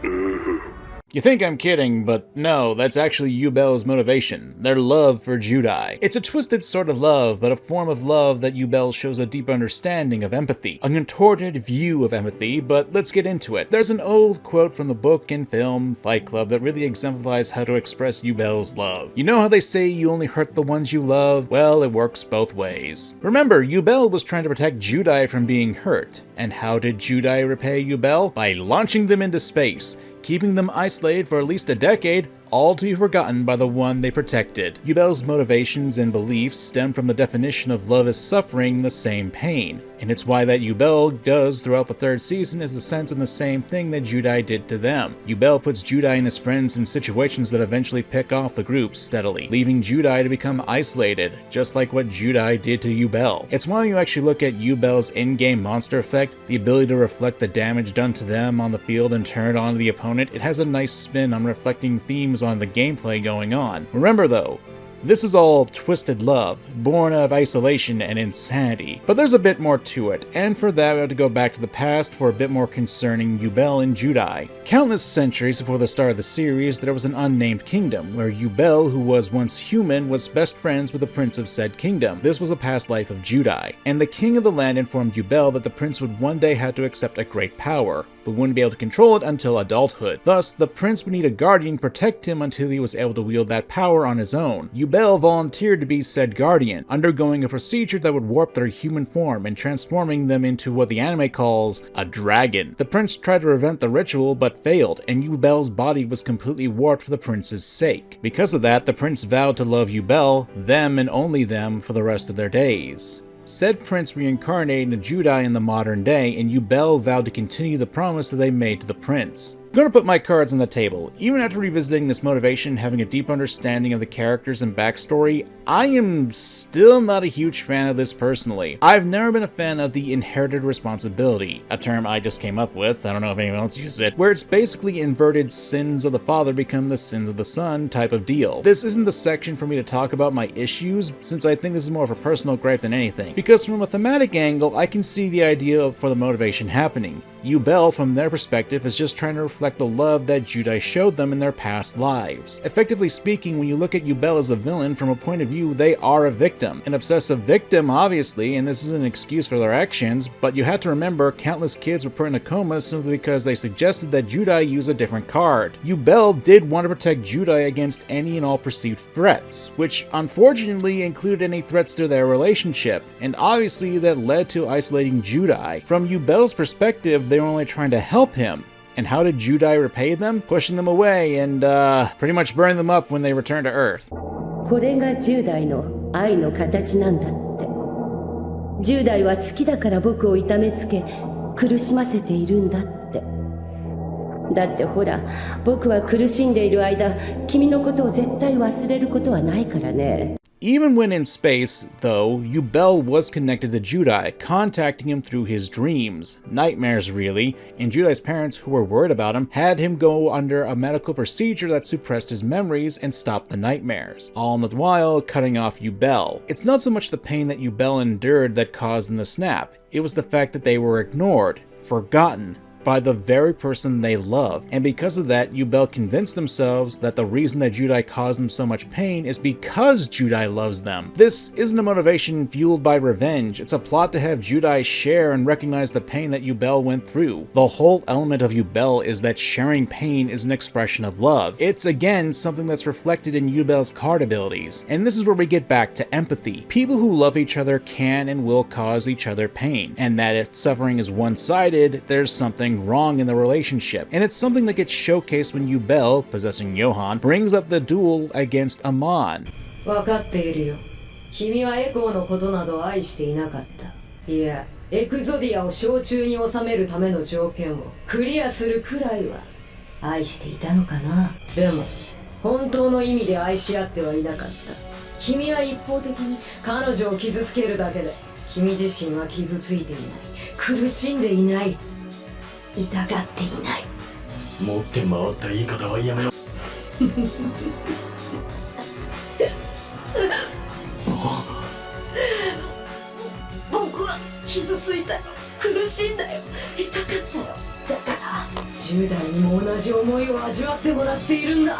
Mm-hmm. You think I'm kidding, but no, that's actually Yubel's motivation, their love for Judai. It's a twisted sort of love, but a form of love that Yubel shows a deep understanding of empathy, a contorted view of empathy, but let's get into it. There's an old quote from the book and film Fight Club that really exemplifies how to express Yubel's love. You know how they say you only hurt the ones you love? Well, it works both ways. Remember, Yubel was trying to protect Judai from being hurt, and how did Judai repay Yubel? By launching them into space, keeping them isolated for at least a decade, all to be forgotten by the one they protected. Yubel's motivations and beliefs stem from the definition of love as suffering the same pain, and it's why that Yubel does throughout the third season is a sense in the same thing that Judai did to them. Yubel puts Judai and his friends in situations that eventually pick off the group steadily, leaving Judai to become isolated, just like what Judai did to Yubel. It's why you actually look at Yubel's in-game monster effect, the ability to reflect the damage done to them on the field and turn it onto the opponent. It has a nice spin on reflecting themes on the gameplay going on. Remember though, This is all twisted love, born of isolation and insanity. But there's a bit more to it, and for that we have to go back to the past for a bit more concerning Yubel and Judai. Countless centuries before the start of the series, there was an unnamed kingdom, where Yubel, who was once human, was best friends with the prince of said kingdom. This was a past life of Judai, and the king of the land informed Yubel that the prince would one day have to accept a great power, but wouldn't be able to control it until adulthood. Thus, the prince would need a guardian to protect him until he was able to wield that power on his own. Yubel volunteered to be said guardian, undergoing a procedure that would warp their human form and transforming them into what the anime calls a dragon. The prince tried to prevent the ritual but failed, and Yubel's body was completely warped for the prince's sake. Because of that, the prince vowed to love Yubel, them and only them, for the rest of their days. Said prince reincarnated into Judai in the modern day, and Yubel vowed to continue the promise that they made to the prince. I'm going to put my cards on the table. Even after revisiting this motivation, having a deep understanding of the characters and backstory, I am still not a huge fan of this personally. I've never been a fan of the inherited responsibility, a term I just came up with, I don't know if anyone else uses it, where it's basically inverted sins of the father become the sins of the son type of deal. This isn't the section for me to talk about my issues, since I think this is more of a personal gripe than anything, because from a thematic angle, I can see the idea for the motivation happening. Yubel, from their perspective, is just trying to reflect the love that Judai showed them in their past lives. Effectively speaking, when you look at Yubel as a villain, from a point of view, they are a victim. An obsessive victim, obviously, and this isn't an excuse for their actions, but you have to remember countless kids were put in a coma simply because they suggested that Judai use a different card. Yubel did want to protect Judai against any and all perceived threats, which unfortunately included any threats to their relationship, and obviously that led to isolating Judai. From Yubel's perspective, they were only trying to help him. And how did Judai repay them? Pushing them away and pretty much burning them up when they return to Earth. これが10代の愛の形なんだって。10代は好きだから僕を痛めつけ苦しませているんだって。だってほら、僕は苦しんでいる間、君のことを絶対忘れることはないからね。Even when in space, though, Yubel was connected to Judai, contacting him through his dreams, nightmares really, and Judai's parents, who were worried about him, had him go under a medical procedure that suppressed his memories and stopped the nightmares, all the while cutting off Yubel. It's not so much the pain that Yubel endured that caused them the snap, it was the fact that they were ignored, forgotten, by the very person they love, and because of that, Yubel convinced themselves that the reason that Judai caused them so much pain is because Judai loves them. This isn't a motivation fueled by revenge, it's a plot to have Judai share and recognize the pain that Yubel went through. The whole element of Yubel is that sharing pain is an expression of love. It's again something that's reflected in Yubel's card abilities, and this is where we get back to empathy. People who love each other can and will cause each other pain, and that if suffering is one-sided, there's something wrong in the relationship, and it's something that gets showcased when Yubel, possessing Johan, brings up the duel against Amon. 分かっているよ。君はエコーのことなど愛していなかった。いや、エクゾディアを掌中に収めるための条件をクリアするくらいは愛していたのかな。でも、本当の意味で愛し合ってはいなかった。君は一方的に彼女を傷つけるだけで、君自身は傷ついていない。苦しんでいない。痛がっていない。持って回った言い方はやめろ。僕は傷ついたよ。苦しんだよ。痛かったよ。だから10代にも同じ思いを味わってもらっているんだ。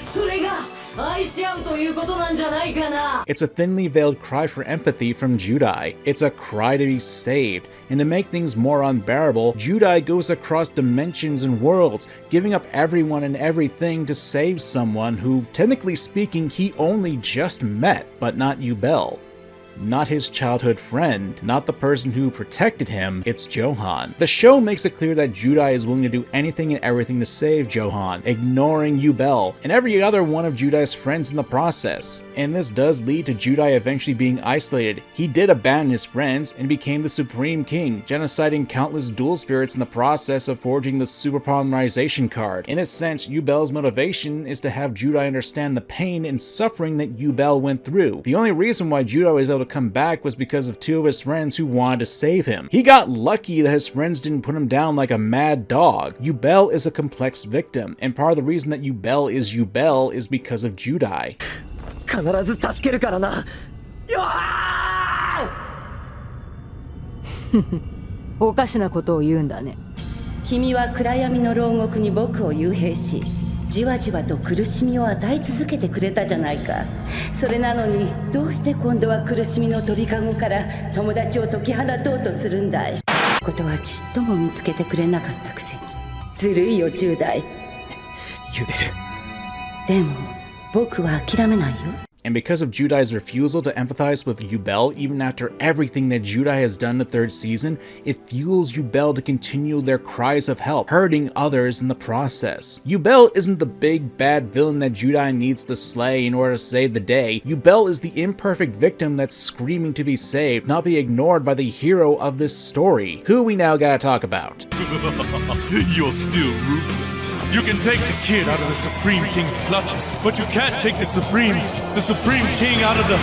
それが愛し合うということなんじゃないかな。 It's a thinly veiled cry for empathy from Judai. It's a cry to be saved, and to make things more unbearable, Judai goes across dimensions and worlds, giving up everyone and everything to save someone who, technically speaking, he only just met, but not Yubel. Not his childhood friend, not the person who protected him, it's Johan. The show makes it clear that Judai is willing to do anything and everything to save Johan, ignoring Yubel and every other one of Judai's friends in the process. And this does lead to Judai eventually being isolated. He did abandon his friends and became the Supreme King, genociding countless dual spirits in the process of forging the Super Polymerization card. In a sense, Yubel's motivation is to have Judai understand the pain and suffering that Yubel went through. The only reason why Judai was able to come back was because of two of his friends who wanted to save him. He got lucky that his friends didn't put him down like a mad dog. Yubel is a complex victim, and part of the reason that Yubel is because of Judai. 必ず助けるからな。ヨハーおかしなことを言うんだね。君は暗闇の牢獄に僕を幽閉し、じわじわと苦しみを与え続けてくれたじゃないか。それなのにどうして今度は苦しみの鳥かごから友達を解き放とうとするんだい。ことはちっとも見つけてくれなかったくせに。ずるいよ10代。ユベル。でも僕は諦めないよ。And because of Judai's refusal to empathize with Yubel, even after everything that Judai has done in the third season, it fuels Yubel to continue their cries of help, hurting others in the process. Yubel isn't the big bad villain that Judai needs to slay in order to save the day. Yubel is the imperfect victim that's screaming to be saved, not be ignored by the hero of this story, who we now gotta talk about. You're still ruthless. You can take the kid out of the Supreme King's clutches, but you can't take the Supreme King out of the...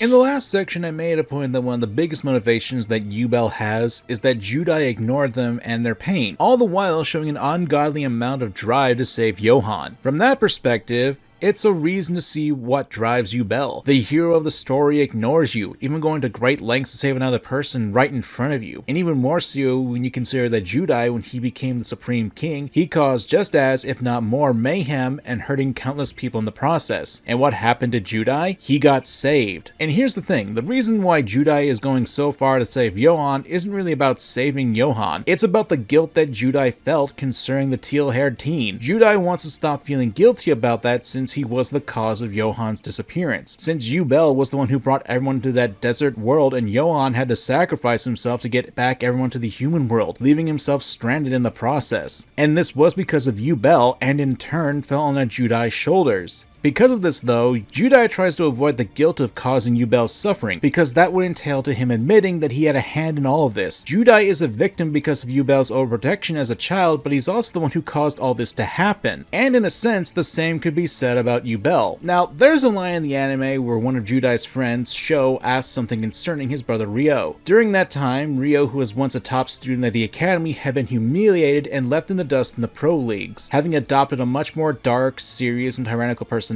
In the last section, I made a point that one of the biggest motivations that Yubel has is that Judai ignored them and their pain, all the while showing an ungodly amount of drive to save Johan. From that perspective, it's a reason to see what drives Yubel. The hero of the story ignores you, even going to great lengths to save another person right in front of you. And even more so when you consider that Judai, when he became the Supreme King, he caused just as, if not more, mayhem and hurting countless people in the process. And what happened to Judai? He got saved. And here's the thing, the reason why Judai is going so far to save Johan isn't really about saving Johan. It's about the guilt that Judai felt concerning the teal-haired teen. Judai wants to stop feeling guilty about that since he was the cause of Johan's disappearance. Since Yubel was the one who brought everyone to that desert world and Johan had to sacrifice himself to get back everyone to the human world, leaving himself stranded in the process. And this was because of Yubel and in turn fell on Judai's shoulders. Because of this though, Judai tries to avoid the guilt of causing Yubel's suffering, because that would entail to him admitting that he had a hand in all of this. Judai is a victim because of Yubel's overprotection as a child, but he's also the one who caused all this to happen. And in a sense, the same could be said about Yubel. Now, there's a line in the anime where one of Judai's friends, Sho, asks something concerning his brother Ryo. During that time, Ryo, who was once a top student at the academy, had been humiliated and left in the dust in the pro leagues, having adopted a much more dark, serious, and tyrannical personality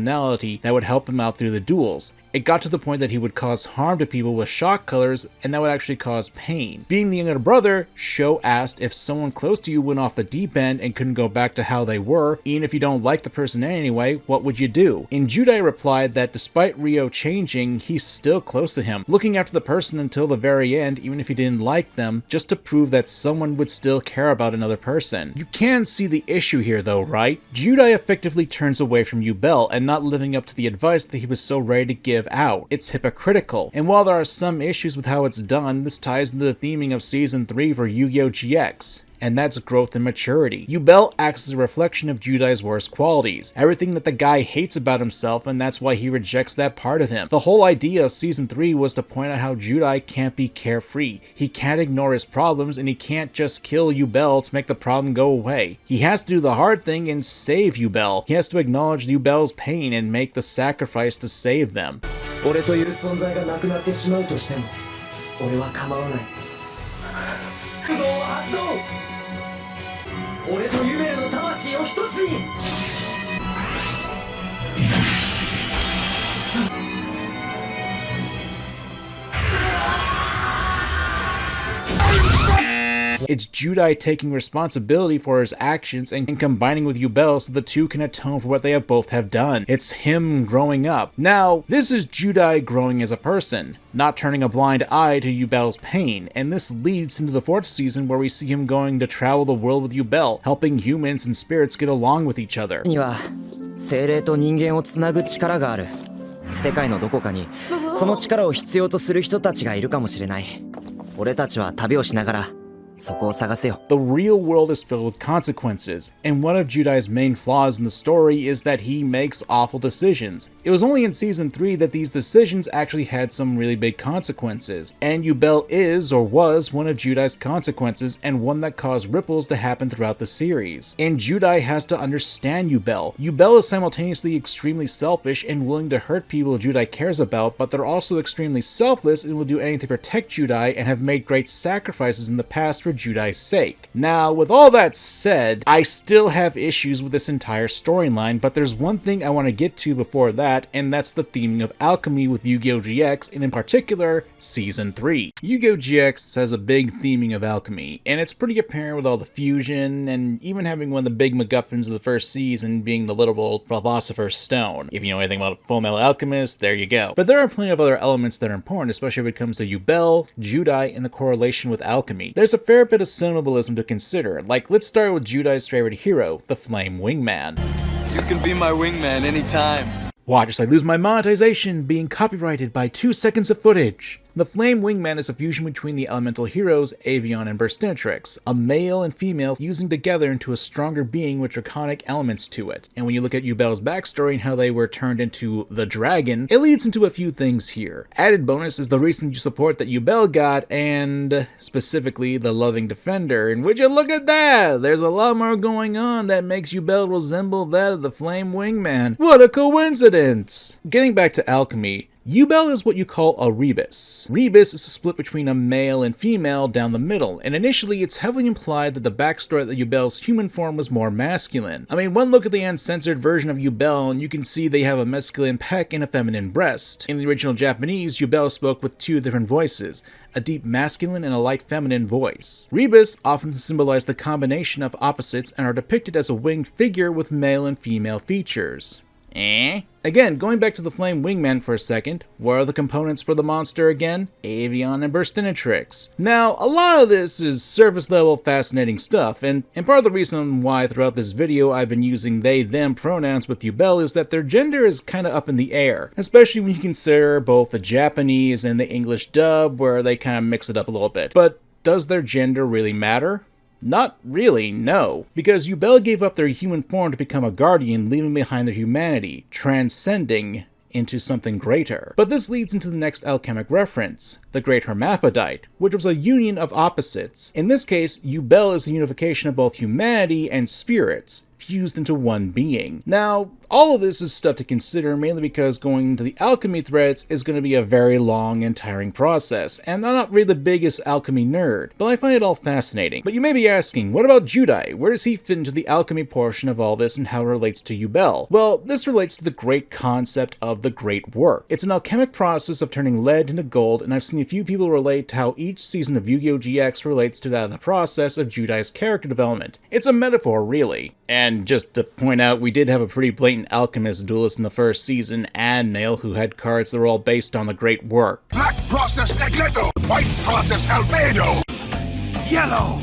that would help him out through the duels. It got to the point that he would cause harm to people with shock colors, and that would actually cause pain. Being the younger brother, Sho asked if someone close to you went off the deep end and couldn't go back to how they were, even if you don't like the person anyway, what would you do? And Judai replied that despite Ryo changing, he's still close to him, looking after the person until the very end, even if he didn't like them, just to prove that someone would still care about another person. You can see the issue here though, right? Judai effectively turns away from Yubel and not living up to the advice that he was so ready to give out. It's hypocritical, and while there are some issues with how it's done, this ties into the theming of Season 3 for Yu-Gi-Oh! GX. And that's growth and maturity. Yubel acts as a reflection of Judai's worst qualities, everything that the guy hates about himself, and that's why he rejects that part of him. The whole idea of Season 3 was to point out how Judai can't be carefree. He can't ignore his problems, and he can't just kill Yubel to make the problem go away. He has to do the hard thing and save Yubel. He has to acknowledge Yubel's pain and make the sacrifice to save them. 俺という存在がなくなってしまうとしても、俺は構わない。不動を発動。俺とユベルの魂を一つに。It's Judai taking responsibility for his actions and combining with Yubel so the two can atone for what they both have done. It's him growing up. Now, this is Judai growing as a person, not turning a blind eye to Yubel's pain, and this leads into the 4th season where we see him going to travel the world with Yubel, helping humans and spirits get along with each other. には精霊と人間をつなぐ力がある。世界のどこかにその力を必要とする人たちがいるかもしれない。俺たちは旅をしながら The real world is filled with consequences, and one of Judai's main flaws in the story is that he makes awful decisions. It was only in Season 3 that these decisions actually had some really big consequences, and Yubel is, or was, one of Judai's consequences, and one that caused ripples to happen throughout the series. And Judai has to understand Yubel. Yubel is simultaneously extremely selfish and willing to hurt people Judai cares about, but they're also extremely selfless and will do anything to protect Judai and have made great sacrifices in the past for for Judai's sake. Now, with all that said, I still have issues with this entire storyline, but there's one thing I want to get to before that, and that's the theming of alchemy with Yu-Gi-Oh! GX, and in particular, Season 3. Yu-Gi-Oh! GX has a big theming of alchemy, and it's pretty apparent with all the fusion, and even having one of the big MacGuffins of the first season being the literal Philosopher's Stone. If you know anything about Full Metal Alchemist, there you go. But there are plenty of other elements that are important, especially when it comes to Yubel, Judai, and the correlation with alchemy. There's a fair bit of symbolism to consider, like let's start with Judai's favorite hero, the Flame Wingman. You can be my wingman anytime. Watch as I lose my monetization being copyrighted by 2 seconds of footage. The Flame Wingman is a fusion between the elemental heroes Avion and Burstinatrix, a male and female fusing together into a stronger being with draconic elements to it. And when you look at Yubel's backstory and how they were turned into the dragon, it leads into a few things here. Added bonus is the recent support that Yubel got, and specifically the Loving Defender. And would you look at that? There's a lot more going on that makes Yubel resemble that of the Flame Wingman. What a coincidence! Getting back to alchemy, Yubel is what you call a rebus. Rebus is a split between a male and female down the middle, and initially it's heavily implied that the backstory that Yubel's human form was more masculine. I mean, one look at the uncensored version of Yubel and you can see they have a masculine peck and a feminine breast. In the original Japanese, Yubel spoke with 2 different voices, a deep masculine and a light feminine voice. Rebus often symbolize the combination of opposites and are depicted as a winged figure with male and female features. Again, going back to the Flame Wingman for a second, what are the components for the monster again? Avion and Burstinatrix. Now, a lot of this is surface level fascinating stuff, and part of the reason why throughout this video I've been using they/them pronouns with Yubel is that their gender is kinda up in the air, especially when you consider both the Japanese and the English dub where they kinda mix it up a little bit. But does their gender really matter? Not really, no. Because Yubel gave up their human form to become a guardian, leaving behind their humanity, transcending into something greater. But this leads into the next alchemic reference, the Great Hermaphrodite, which was a union of opposites. In this case, Yubel is the unification of both humanity and spirits, fused into one being. Now, all of this is stuff to consider, mainly because going into the alchemy threads is going to be a very long and tiring process, and I'm not really the biggest alchemy nerd, but I find it all fascinating. But you may be asking, what about Judai? Where does he fit into the alchemy portion of all this and how it relates to Yubel? Well, this relates to the great concept of the Great Work. It's an alchemic process of turning lead into gold, and I've seen a few people relate to how each season of Yu-Gi-Oh! GX relates to that of the process of Judai's character development. It's a metaphor, really. And just to point out, we did have a pretty blatant alchemist duelist in the first season, and male, who had cards that were all based on the Great Work. Black process Negleto. White process Albedo. Yellow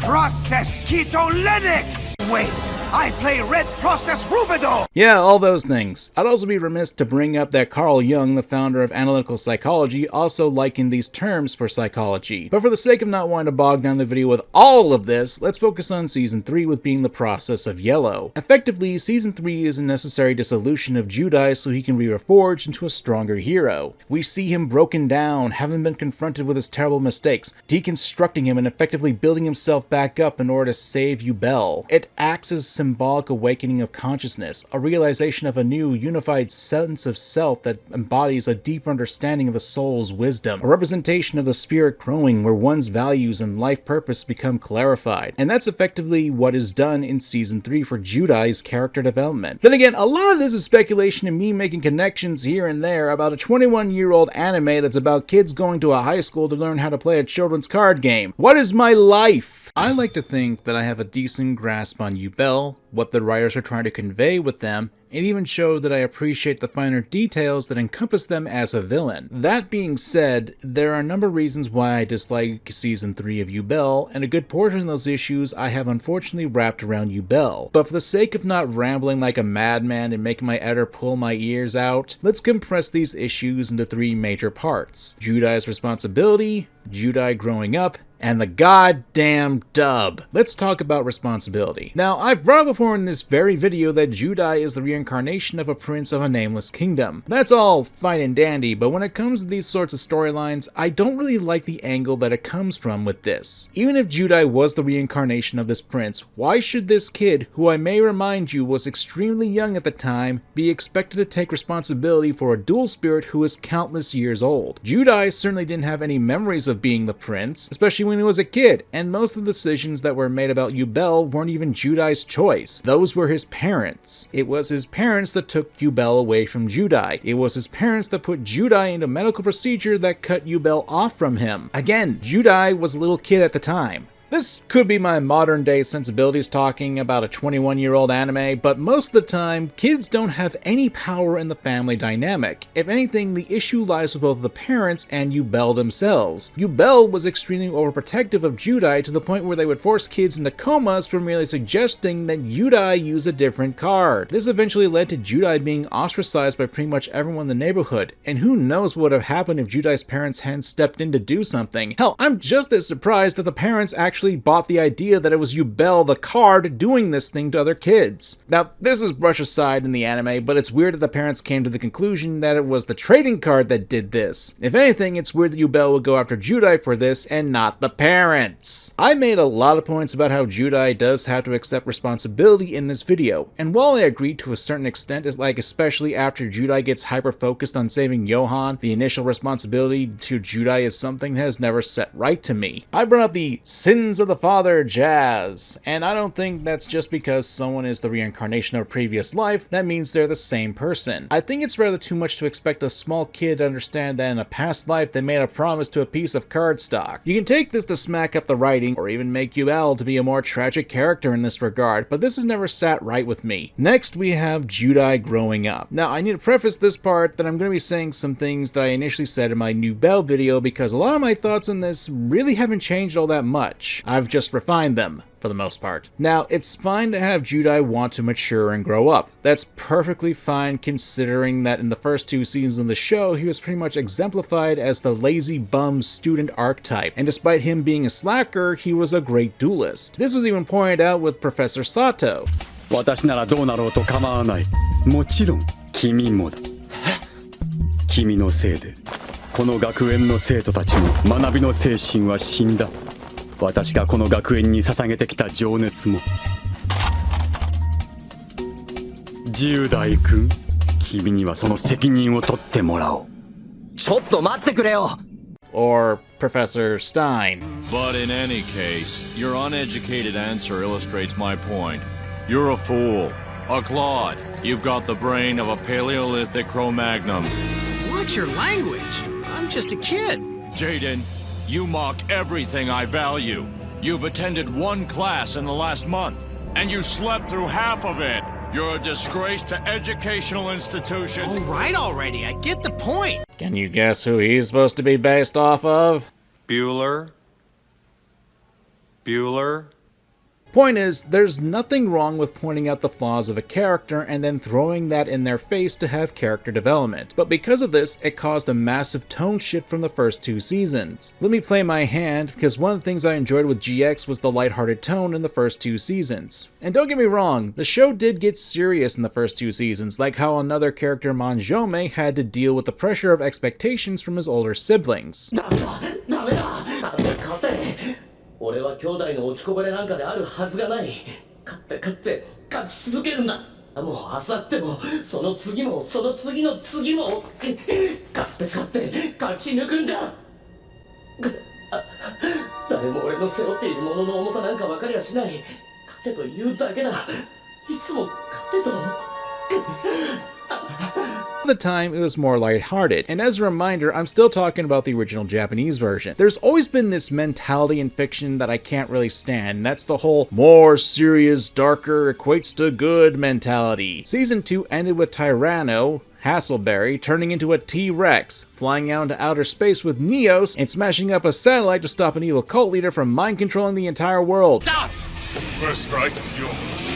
process Keto Lennox. Wait, I play red process Rubido. Yeah, all those things. I'd also be remiss to bring up that Carl Jung, the founder of analytical psychology, also likened these terms for psychology. But for the sake of not wanting to bog down the video with all of this, let's focus on Season 3 with being the process of Yellow. Effectively, Season 3 is a necessary dissolution of Judai so he can be reforged into a stronger hero. We see him broken down, having been confronted with his terrible mistakes, deconstructing him and effectively building himself back up in order to save Yubel. It acts as symbolic awakening of consciousness, a realization of a new, unified sense of self that embodies a deeper understanding of the soul's wisdom, a representation of the spirit growing where one's values and life purpose become clarified. And that's effectively what is done in Season 3 for Judai's character development. Then again, a lot of this is speculation and me making connections here and there about a 21-year-old anime that's about kids going to a high school to learn how to play a children's card game. What is my life? I like to think that I have a decent grasp on Yubel, what the writers are trying to convey with them, and even show that I appreciate the finer details that encompass them as a villain. That being said, there are a number of reasons why I dislike Season 3 of Yubel, and a good portion of those issues I have unfortunately wrapped around Yubel. But for the sake of not rambling like a madman and making my editor pull my ears out, let's compress these issues into 3 major parts: Judai's responsibility, Judai growing up, and the goddamn dub. Let's talk about responsibility. Now, I've brought up before in this very video that Judai is the reincarnation of a prince of a nameless kingdom. That's all fine and dandy, but when it comes to these sorts of storylines, I don't really like the angle that it comes from with this. Even if Judai was the reincarnation of this prince, why should this kid, who I may remind you was extremely young at the time, be expected to take responsibility for a dual spirit who is countless years old? Judai certainly didn't have any memories of being the prince, especially when when he was a kid, and most of the decisions that were made about Yubel weren't even Judai's choice. Those were his parents. It was his parents that took Yubel away from Judai. It was his parents that put Judai into medical procedure that cut Yubel off from him. Again, Judai was a little kid at the time. This could be my modern day sensibilities talking about a 21-year-old anime, but most of the time, kids don't have any power in the family dynamic. If anything, the issue lies with both the parents and Yubel themselves. Yubel was extremely overprotective of Judai to the point where they would force kids into comas for merely suggesting that Judai use a different card. This eventually led to Judai being ostracized by pretty much everyone in the neighborhood, and who knows what would have happened if Judai's parents hadn't stepped in to do something. Hell, I'm just as surprised that the parents actually bought the idea that it was Yubel the card doing this thing to other kids. Now, this is brush aside in the anime, but it's weird that the parents came to the conclusion that it was the trading card that did this. If anything, it's weird that Yubel would go after Judai for this and not the parents. I made a lot of points about how Judai does have to accept responsibility in this video, and while I agree to a certain extent, it's like especially after Judai gets hyper-focused on saving Johan, the initial responsibility to Judai is something that has never set right to me. I brought up the sins of the father jazz, and I don't think that's just because someone is the reincarnation of a previous life that means they're the same person. I think it's rather too much to expect a small kid to understand that in a past life they made a promise to a piece of cardstock. You can take this to smack up the writing, or even make Yubel to be a more tragic character in this regard, but this has never sat right with me. Next, we have Judai growing up. Now, I need to preface this part that I'm going to be saying some things that I initially said in my Yubel video because a lot of my thoughts on this really haven't changed all that much. I've just refined them, for the most part. Now, it's fine to have Judai want to mature and grow up. That's perfectly fine considering that in the first 2 seasons of the show, he was pretty much exemplified as the lazy bum student archetype, and despite him being a slacker, he was a great duelist. This was even pointed out with Professor Sato. 私ならどうなろうと構わない。もちろん君もだ。君のせいでこの学園の生徒たちの学びの精神は死んだ。私がこの学園に捧げてきた情熱も。Judai君、君にはその責任を取ってもらおう。ちょっと待ってくれよ。Or Professor Stein. But in any case, your uneducated answer illustrates my point. You're a fool. A clod. You've got the brain of a Paleolithic Cro-Magnon. Watch your language. I'm just a kid. Jaden, you mock everything I value. You've attended 1 class in the last month, and you slept through half of it. You're a disgrace to educational institutions. All right already, I get the point. Can you guess who he's supposed to be based off of? Bueller? Point is, there's nothing wrong with pointing out the flaws of a character and then throwing that in their face to have character development, but because of this, it caused a massive tone shift from the first 2 seasons. Let me play my hand, because one of the things I enjoyed with GX was the lighthearted tone in the first 2 seasons. And don't get me wrong, the show did get serious in the first 2 seasons, like how another character, Manjome, had to deal with the pressure of expectations from his older siblings. 俺は兄弟の落ちこぼれなんかであるはずがない。勝って勝ち続けるんだ。もうあさってもその次もその次の次も勝って勝ち抜くんだ。誰も俺の背負っているものの重さなんか分かりゃしない。勝ってと言うだけだ。いつも勝ってと。At the time, it was more lighthearted, and as a reminder, I'm still talking about the original Japanese version. There's always been this mentality in fiction that I can't really stand, and that's the whole more serious, darker equates to good mentality. Season 2 ended with Tyranno, Hasselberry, turning into a T-Rex, flying out into outer space with Neos, and smashing up a satellite to stop an evil cult leader from mind controlling the entire world. Stop! First strike is yours.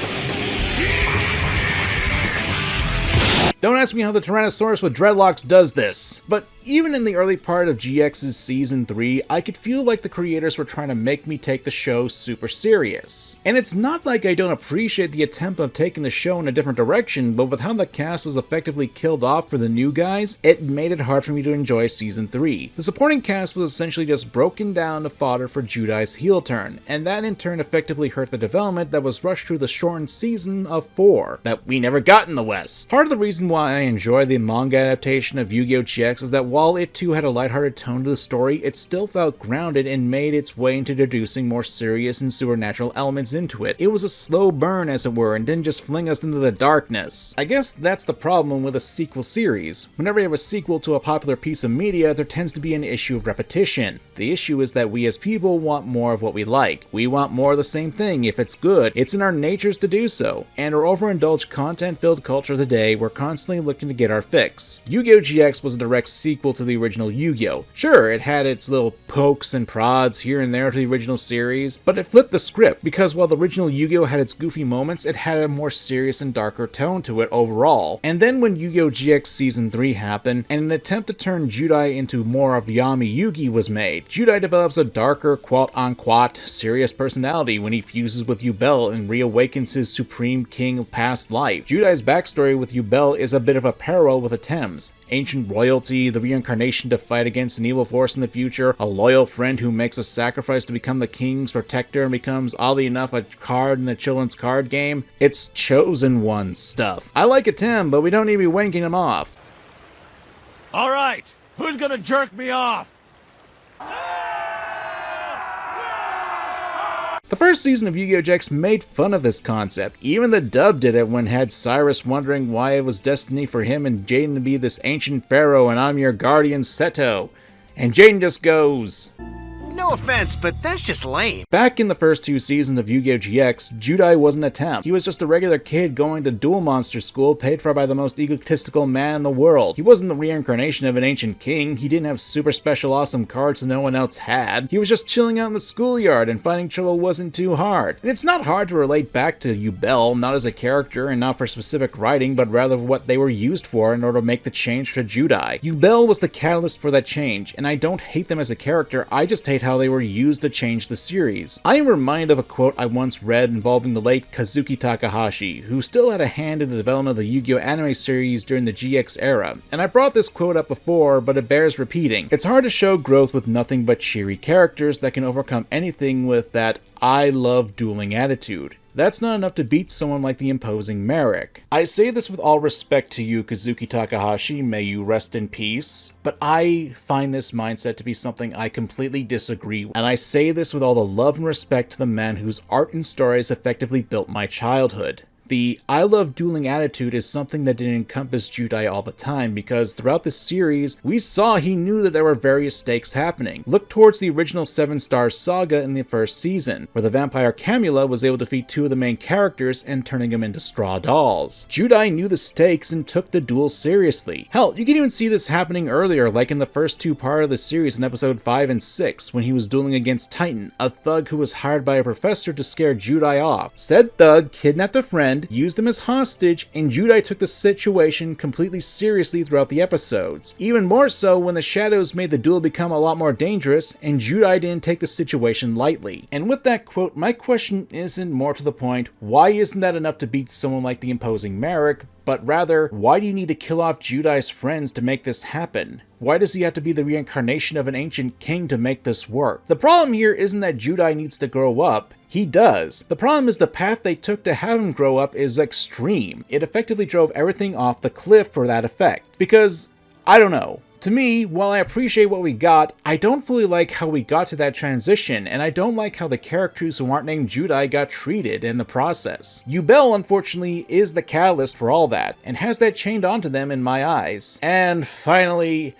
Don't ask me how the Tyrannosaurus with dreadlocks does this, but even in the early part of GX's Season 3, I could feel like the creators were trying to make me take the show super serious. And it's not like I don't appreciate the attempt of taking the show in a different direction, but with how the cast was effectively killed off for the new guys, it made it hard for me to enjoy Season 3. The supporting cast was essentially just broken down to fodder for Judai's heel turn, and that in turn effectively hurt the development that was rushed through the shortened season of 4, that we never got in the West. Part of the reason why why I enjoy the manga adaptation of Yu-Gi-Oh! GX is that while it too had a lighthearted tone to the story, it still felt grounded and made its way into introducing more serious and supernatural elements into it. It was a slow burn, as it were, and didn't just fling us into the darkness. I guess that's the problem with a sequel series. Whenever you have a sequel to a popular piece of media, there tends to be an issue of repetition. The issue is that we as people want more of what we like. We want more of the same thing. If it's good, it's in our natures to do so. And our overindulged content-filled culture today, we're constantly looking to get our fix. Yu-Gi-Oh! GX was a direct sequel to the original Yu-Gi-Oh! Sure, it had its little pokes and prods here and there to the original series, but it flipped the script, because while the original Yu-Gi-Oh! Had its goofy moments, it had a more serious and darker tone to it overall. And then when Yu-Gi-Oh! GX Season 3 happened, and an attempt to turn Judai into more of Yami Yugi was made, Judai develops a darker, quote-unquote, serious personality when he fuses with Yubel and reawakens his Supreme King past life. Judai's backstory with Yubel is a bit of a parallel with Atem's. Ancient royalty, the reincarnation to fight against an evil force in the future, a loyal friend who makes a sacrifice to become the king's protector and becomes, oddly enough, a card in the children's card game. It's chosen one stuff. I like Atem, but we don't need to be wanking him off. Alright, who's gonna jerk me off? The first season of Yu-Gi-Oh! GX made fun of this concept. Even the dub did it when had Cyrus wondering why it was destiny for him and Jaden to be this ancient pharaoh and I'm your guardian Seto. And Jaden just goes... No offense, but that's just lame. Back in the first two seasons of Yu-Gi-Oh! GX, Judai wasn't a temp. He was just a regular kid going to Duel Monster School paid for by the most egotistical man in the world. He wasn't the reincarnation of an ancient king. He didn't have super special awesome cards that no one else had. He was just chilling out in the schoolyard, and finding trouble wasn't too hard. And it's not hard to relate back to Yubel, not as a character and not for specific writing, but rather what they were used for in order to make the change to Judai. Yubel was the catalyst for that change, and I don't hate them as a character, I just hate how they were used to change the series. I am reminded of a quote I once read involving the late Kazuki Takahashi, who still had a hand in the development of the Yu-Gi-Oh! Anime series during the GX era, and I brought this quote up before, but it bears repeating. It's hard to show growth with nothing but cheery characters that can overcome anything with that I love dueling attitude. That's not enough to beat someone like the imposing Merrick. I say this with all respect to you, Kazuki Takahashi, may you rest in peace, but I find this mindset to be something I completely disagree with. And I say this with all the love and respect to the man whose art and stories effectively built my childhood. The I love dueling attitude is something that didn't encompass Judai all the time, because throughout the series, we saw he knew that there were various stakes happening. Look towards the original 7-star saga in the first season, where the vampire Camula was able to defeat two of the main characters and turning them into straw dolls. Judai knew the stakes and took the duel seriously. Hell, you can even see this happening earlier, like in the first two parts of the series in episode 5 and 6, when he was dueling against Titan, a thug who was hired by a professor to scare Judai off. Said thug kidnapped a friend, used him as hostage, and Judai took the situation completely seriously throughout the episodes. Even more so when the shadows made the duel become a lot more dangerous, and Judai didn't take the situation lightly. And with that quote, my question isn't more to the point, why isn't that enough to beat someone like the imposing Merrick, but rather, why do you need to kill off Judai's friends to make this happen? Why does he have to be the reincarnation of an ancient king to make this work? The problem here isn't that Judai needs to grow up. He does. The problem is the path they took to have him grow up is extreme. It effectively drove everything off the cliff for that effect. Because, I don't know. To me, while I appreciate what we got, I don't fully like how we got to that transition, and I don't like how the characters who aren't named Judai got treated in the process. Yubel, unfortunately, is the catalyst for all that, and has that chained onto them in my eyes. And finally,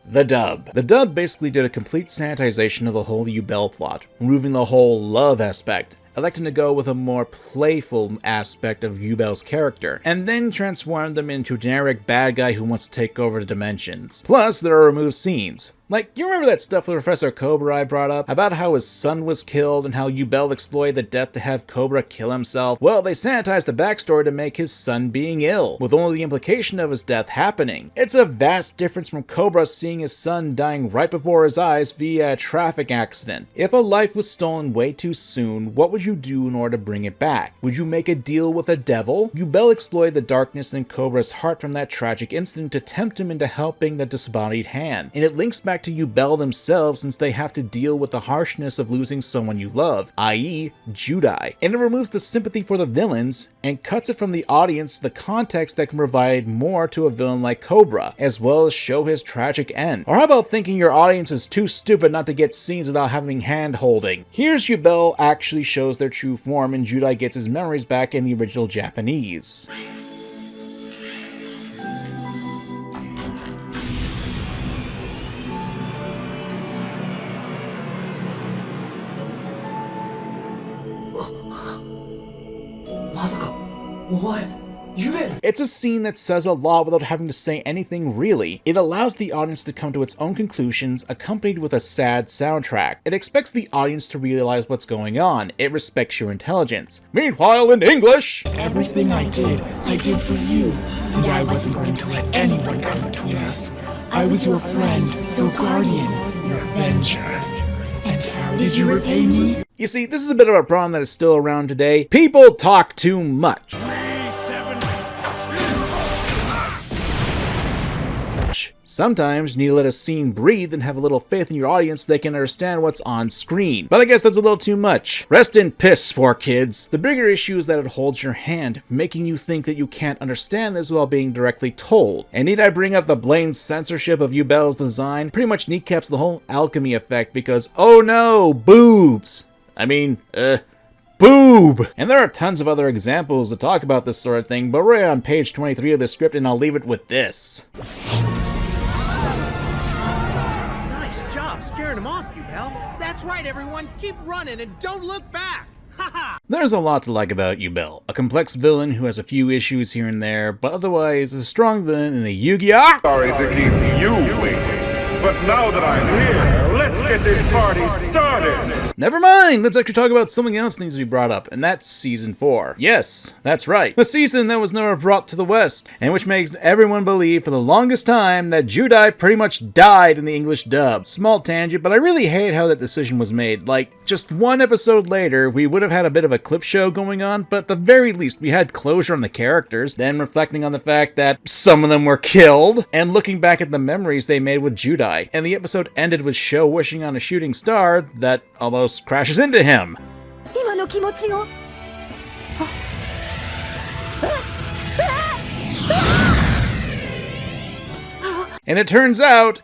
the dub. The dub basically did a complete sanitization of the whole Yubel plot, removing the whole love aspect, electing to go with a more playful aspect of Yubel's character, and then transformed them into a generic bad guy who wants to take over the dimensions. Plus, there are removed scenes. Like, you remember that stuff with Professor Cobra I brought up? About how his son was killed and how Yubel exploited the death to have Cobra kill himself? Well, they sanitized the backstory to make his son being ill, with only the implication of his death happening. It's a vast difference from Cobra seeing his son dying right before his eyes via a traffic accident. If a life was stolen way too soon, what would you do in order to bring it back? Would you make a deal with the devil? Yubel exploited the darkness in Cobra's heart from that tragic incident to tempt him into helping the disembodied hand, and it links back back to Yubel themselves since they have to deal with the harshness of losing someone you love, i.e. Judai. And it removes the sympathy for the villains and cuts it from the audience to the context that can provide more to a villain like Cobra, as well as show his tragic end. Or how about thinking your audience is too stupid not to get scenes without having hand-holding? Here's Yubel actually shows their true form and Judai gets his memories back in the original Japanese. It's a scene that says a lot without having to say anything really. It allows the audience to come to its own conclusions, accompanied with a sad soundtrack. It expects the audience to realize what's going on. It respects your intelligence. Meanwhile, in English, everything I did for you, and I wasn't going to let anyone come between us. I was your friend, your guardian, your avenger. And how did you repay me? You see, this is a bit of a problem that is still around today. People talk too much. Sometimes you need to let a scene breathe and have a little faith in your audience so they can understand what's on screen. But I guess that's a little too much. Rest in piss, 4Kids. The bigger issue is that it holds your hand, making you think that you can't understand this without being directly told. And need I bring up the blatant censorship of Yubel's design? Pretty much kneecaps the whole alchemy effect because, oh no, boobs. I mean, boob! And there are tons of other examples to talk about this sort of thing, but we're on page 23 of the script and I'll leave it with this. Scaring him off, Yubel. That's right, everyone. Keep running and don't look back. Haha. There's a lot to like about Yubel. A complex villain who has a few issues here and there, but otherwise a strong villain in the Yugioh. Sorry to keep you waiting, but now that I'm here, let's get this party started. Never mind, let's actually talk about something else that needs to be brought up, and that's Season 4. Yes, that's right. The season that was never brought to the West, and which makes everyone believe for the longest time that Judai pretty much died in the English dub. Small tangent, but I really hate how that decision was made. Like, just one episode later, we would have had a bit of a clip show going on, but at the very least, we had closure on the characters, then reflecting on the fact that some of them were killed, and looking back at the memories they made with Judai. And the episode ended with Sho wishing on a shooting star that almost crashes into him. And it turns out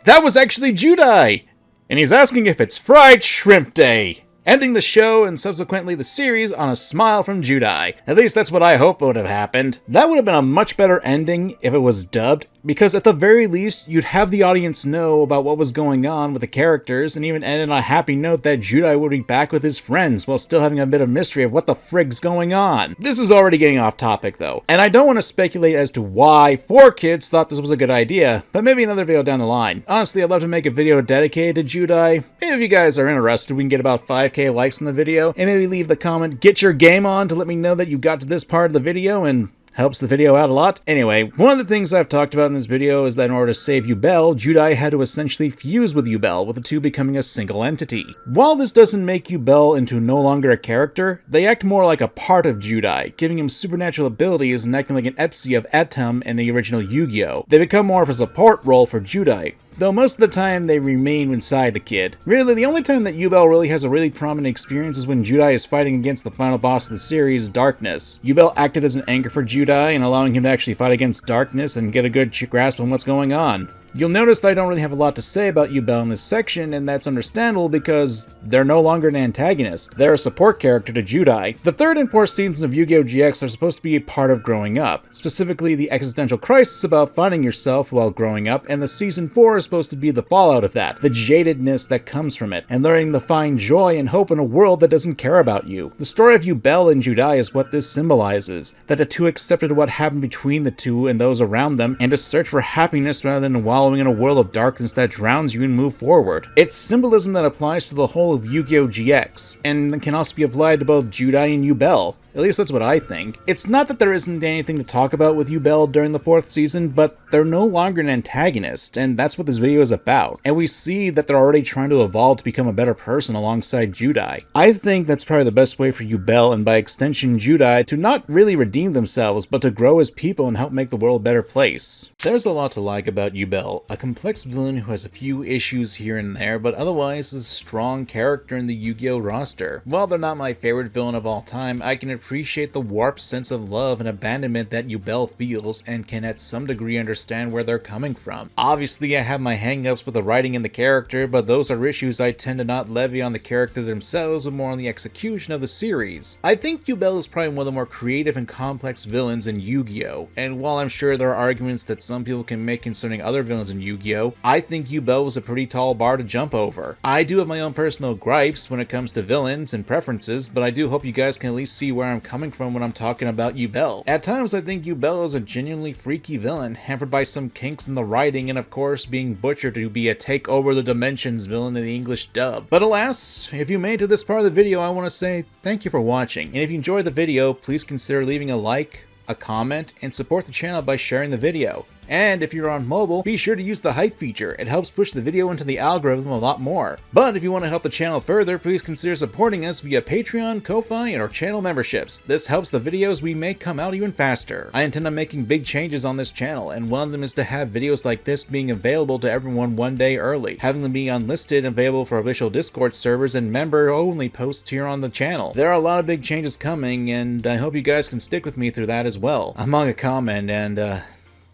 that was actually Judai, and he's asking if it's fried shrimp day, ending the show and subsequently the series on a smile from Judai. At least that's what I hope would have happened. That would have been a much better ending if it was dubbed, because at the very least, you'd have the audience know about what was going on with the characters, and even end on a happy note that Judai would be back with his friends, while still having a bit of mystery of what the frig's going on. This is already getting off topic though, and I don't want to speculate as to why 4Kids thought this was a good idea, but maybe another video down the line. Honestly, I'd love to make a video dedicated to Judai. Maybe if you guys are interested, we can get about 5k likes in the video, and maybe leave the comment, "Get your game on," to let me know that you got to this part of the video, and helps the video out a lot. Anyway, one of the things I've talked about in this video is that in order to save Yubel, Judai had to essentially fuse with Yubel, with the two becoming a single entity. While this doesn't make Yubel into no longer a character, they act more like a part of Judai, giving him supernatural abilities and acting like an Epsi of Etum in the original Yugioh. They become more of a support role for Judai, though most of the time they remain inside the kid. Really, the only time that Yubel really has a really prominent experience is when Judai is fighting against the final boss of the series, Darkness. Yubel acted as an anchor for Judai and allowing him to actually fight against Darkness and get a good grasp on what's going on. You'll notice that I don't really have a lot to say about Yubel in this section, and that's understandable because they're no longer an antagonist. They're a support character to Judai. The third and fourth seasons of Yu-Gi-Oh! GX are supposed to be a part of growing up, specifically the existential crisis about finding yourself while growing up, and the season 4 is supposed to be the fallout of that, the jadedness that comes from it, and learning to find joy and hope in a world that doesn't care about you. The story of Yubel and Judai is what this symbolizes, that the two accepted what happened between the two and those around them, and to search for happiness rather than wallowing in a world of darkness that drowns you and move forward. It's symbolism that applies to the whole of Yu-Gi-Oh! GX, and can also be applied to both Judai and Yubel. At least that's what I think. It's not that there isn't anything to talk about with Yubel during the 4th season, but they're no longer an antagonist, and that's what this video is about. And we see that they're already trying to evolve to become a better person alongside Judai. I think that's probably the best way for Yubel, and by extension Judai, to not really redeem themselves, but to grow as people and help make the world a better place. There's a lot to like about Yubel, a complex villain who has a few issues here and there, but otherwise is a strong character in the Yugioh roster. While they're not my favorite villain of all time, I can appreciate the warped sense of love and abandonment that Yubel feels, and can at some degree understand where they're coming from. Obviously, I have my hang-ups with the writing and the character, but those are issues I tend to not levy on the character themselves, but more on the execution of the series. I think Yubel is probably one of the more creative and complex villains in Yu-Gi-Oh! And while I'm sure there are arguments that some people can make concerning other villains in Yu-Gi-Oh!, I think Yubel was a pretty tall bar to jump over. I do have my own personal gripes when it comes to villains and preferences, but I do hope you guys can at least see where I'm coming from when I'm talking about Yubel. At times, I think Yubel is a genuinely freaky villain, hampered by some kinks in the writing, and of course being butchered to be a take over the dimensions villain in the English dub. But alas, if you made it to this part of the video, I want to say thank you for watching, and if you enjoyed the video, please consider leaving a like, a comment, and support the channel by sharing the video. And if you're on mobile, be sure to use the hype feature. It helps push the video into the algorithm a lot more. But if you want to help the channel further, please consider supporting us via Patreon, Ko-Fi, and our channel memberships. This helps the videos we make come out even faster. I intend on making big changes on this channel, and one of them is to have videos like this being available to everyone one day early, having them be unlisted and available for official Discord servers and member-only posts here on the channel. There are a lot of big changes coming, and I hope you guys can stick with me through that as well. Among a comment, and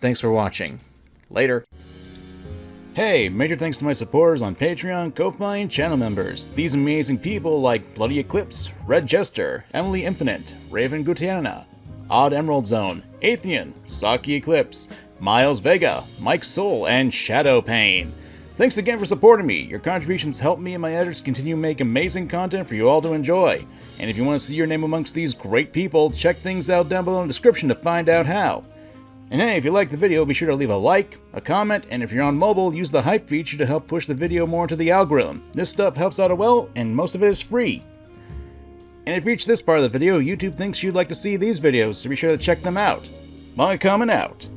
thanks for watching. Later. Hey, major thanks to my supporters on Patreon, Ko-Fi, and channel members. These amazing people like Bloody Eclipse, Red Jester, Emily Infinite, Raven Gutiana, Odd Emerald Zone, Atheon, Saki Eclipse, Miles Vega, Mike Soul, and Shadow Pain. Thanks again for supporting me. Your contributions help me and my editors continue to make amazing content for you all to enjoy. And if you want to see your name amongst these great people, check things out down below in the description to find out how. And hey, if you liked the video, be sure to leave a like, a comment, and if you're on mobile, use the hype feature to help push the video more into the algorithm. This stuff helps out well, and most of it is free. And if you reach this part of the video, YouTube thinks you'd like to see these videos, so be sure to check them out. My coming out.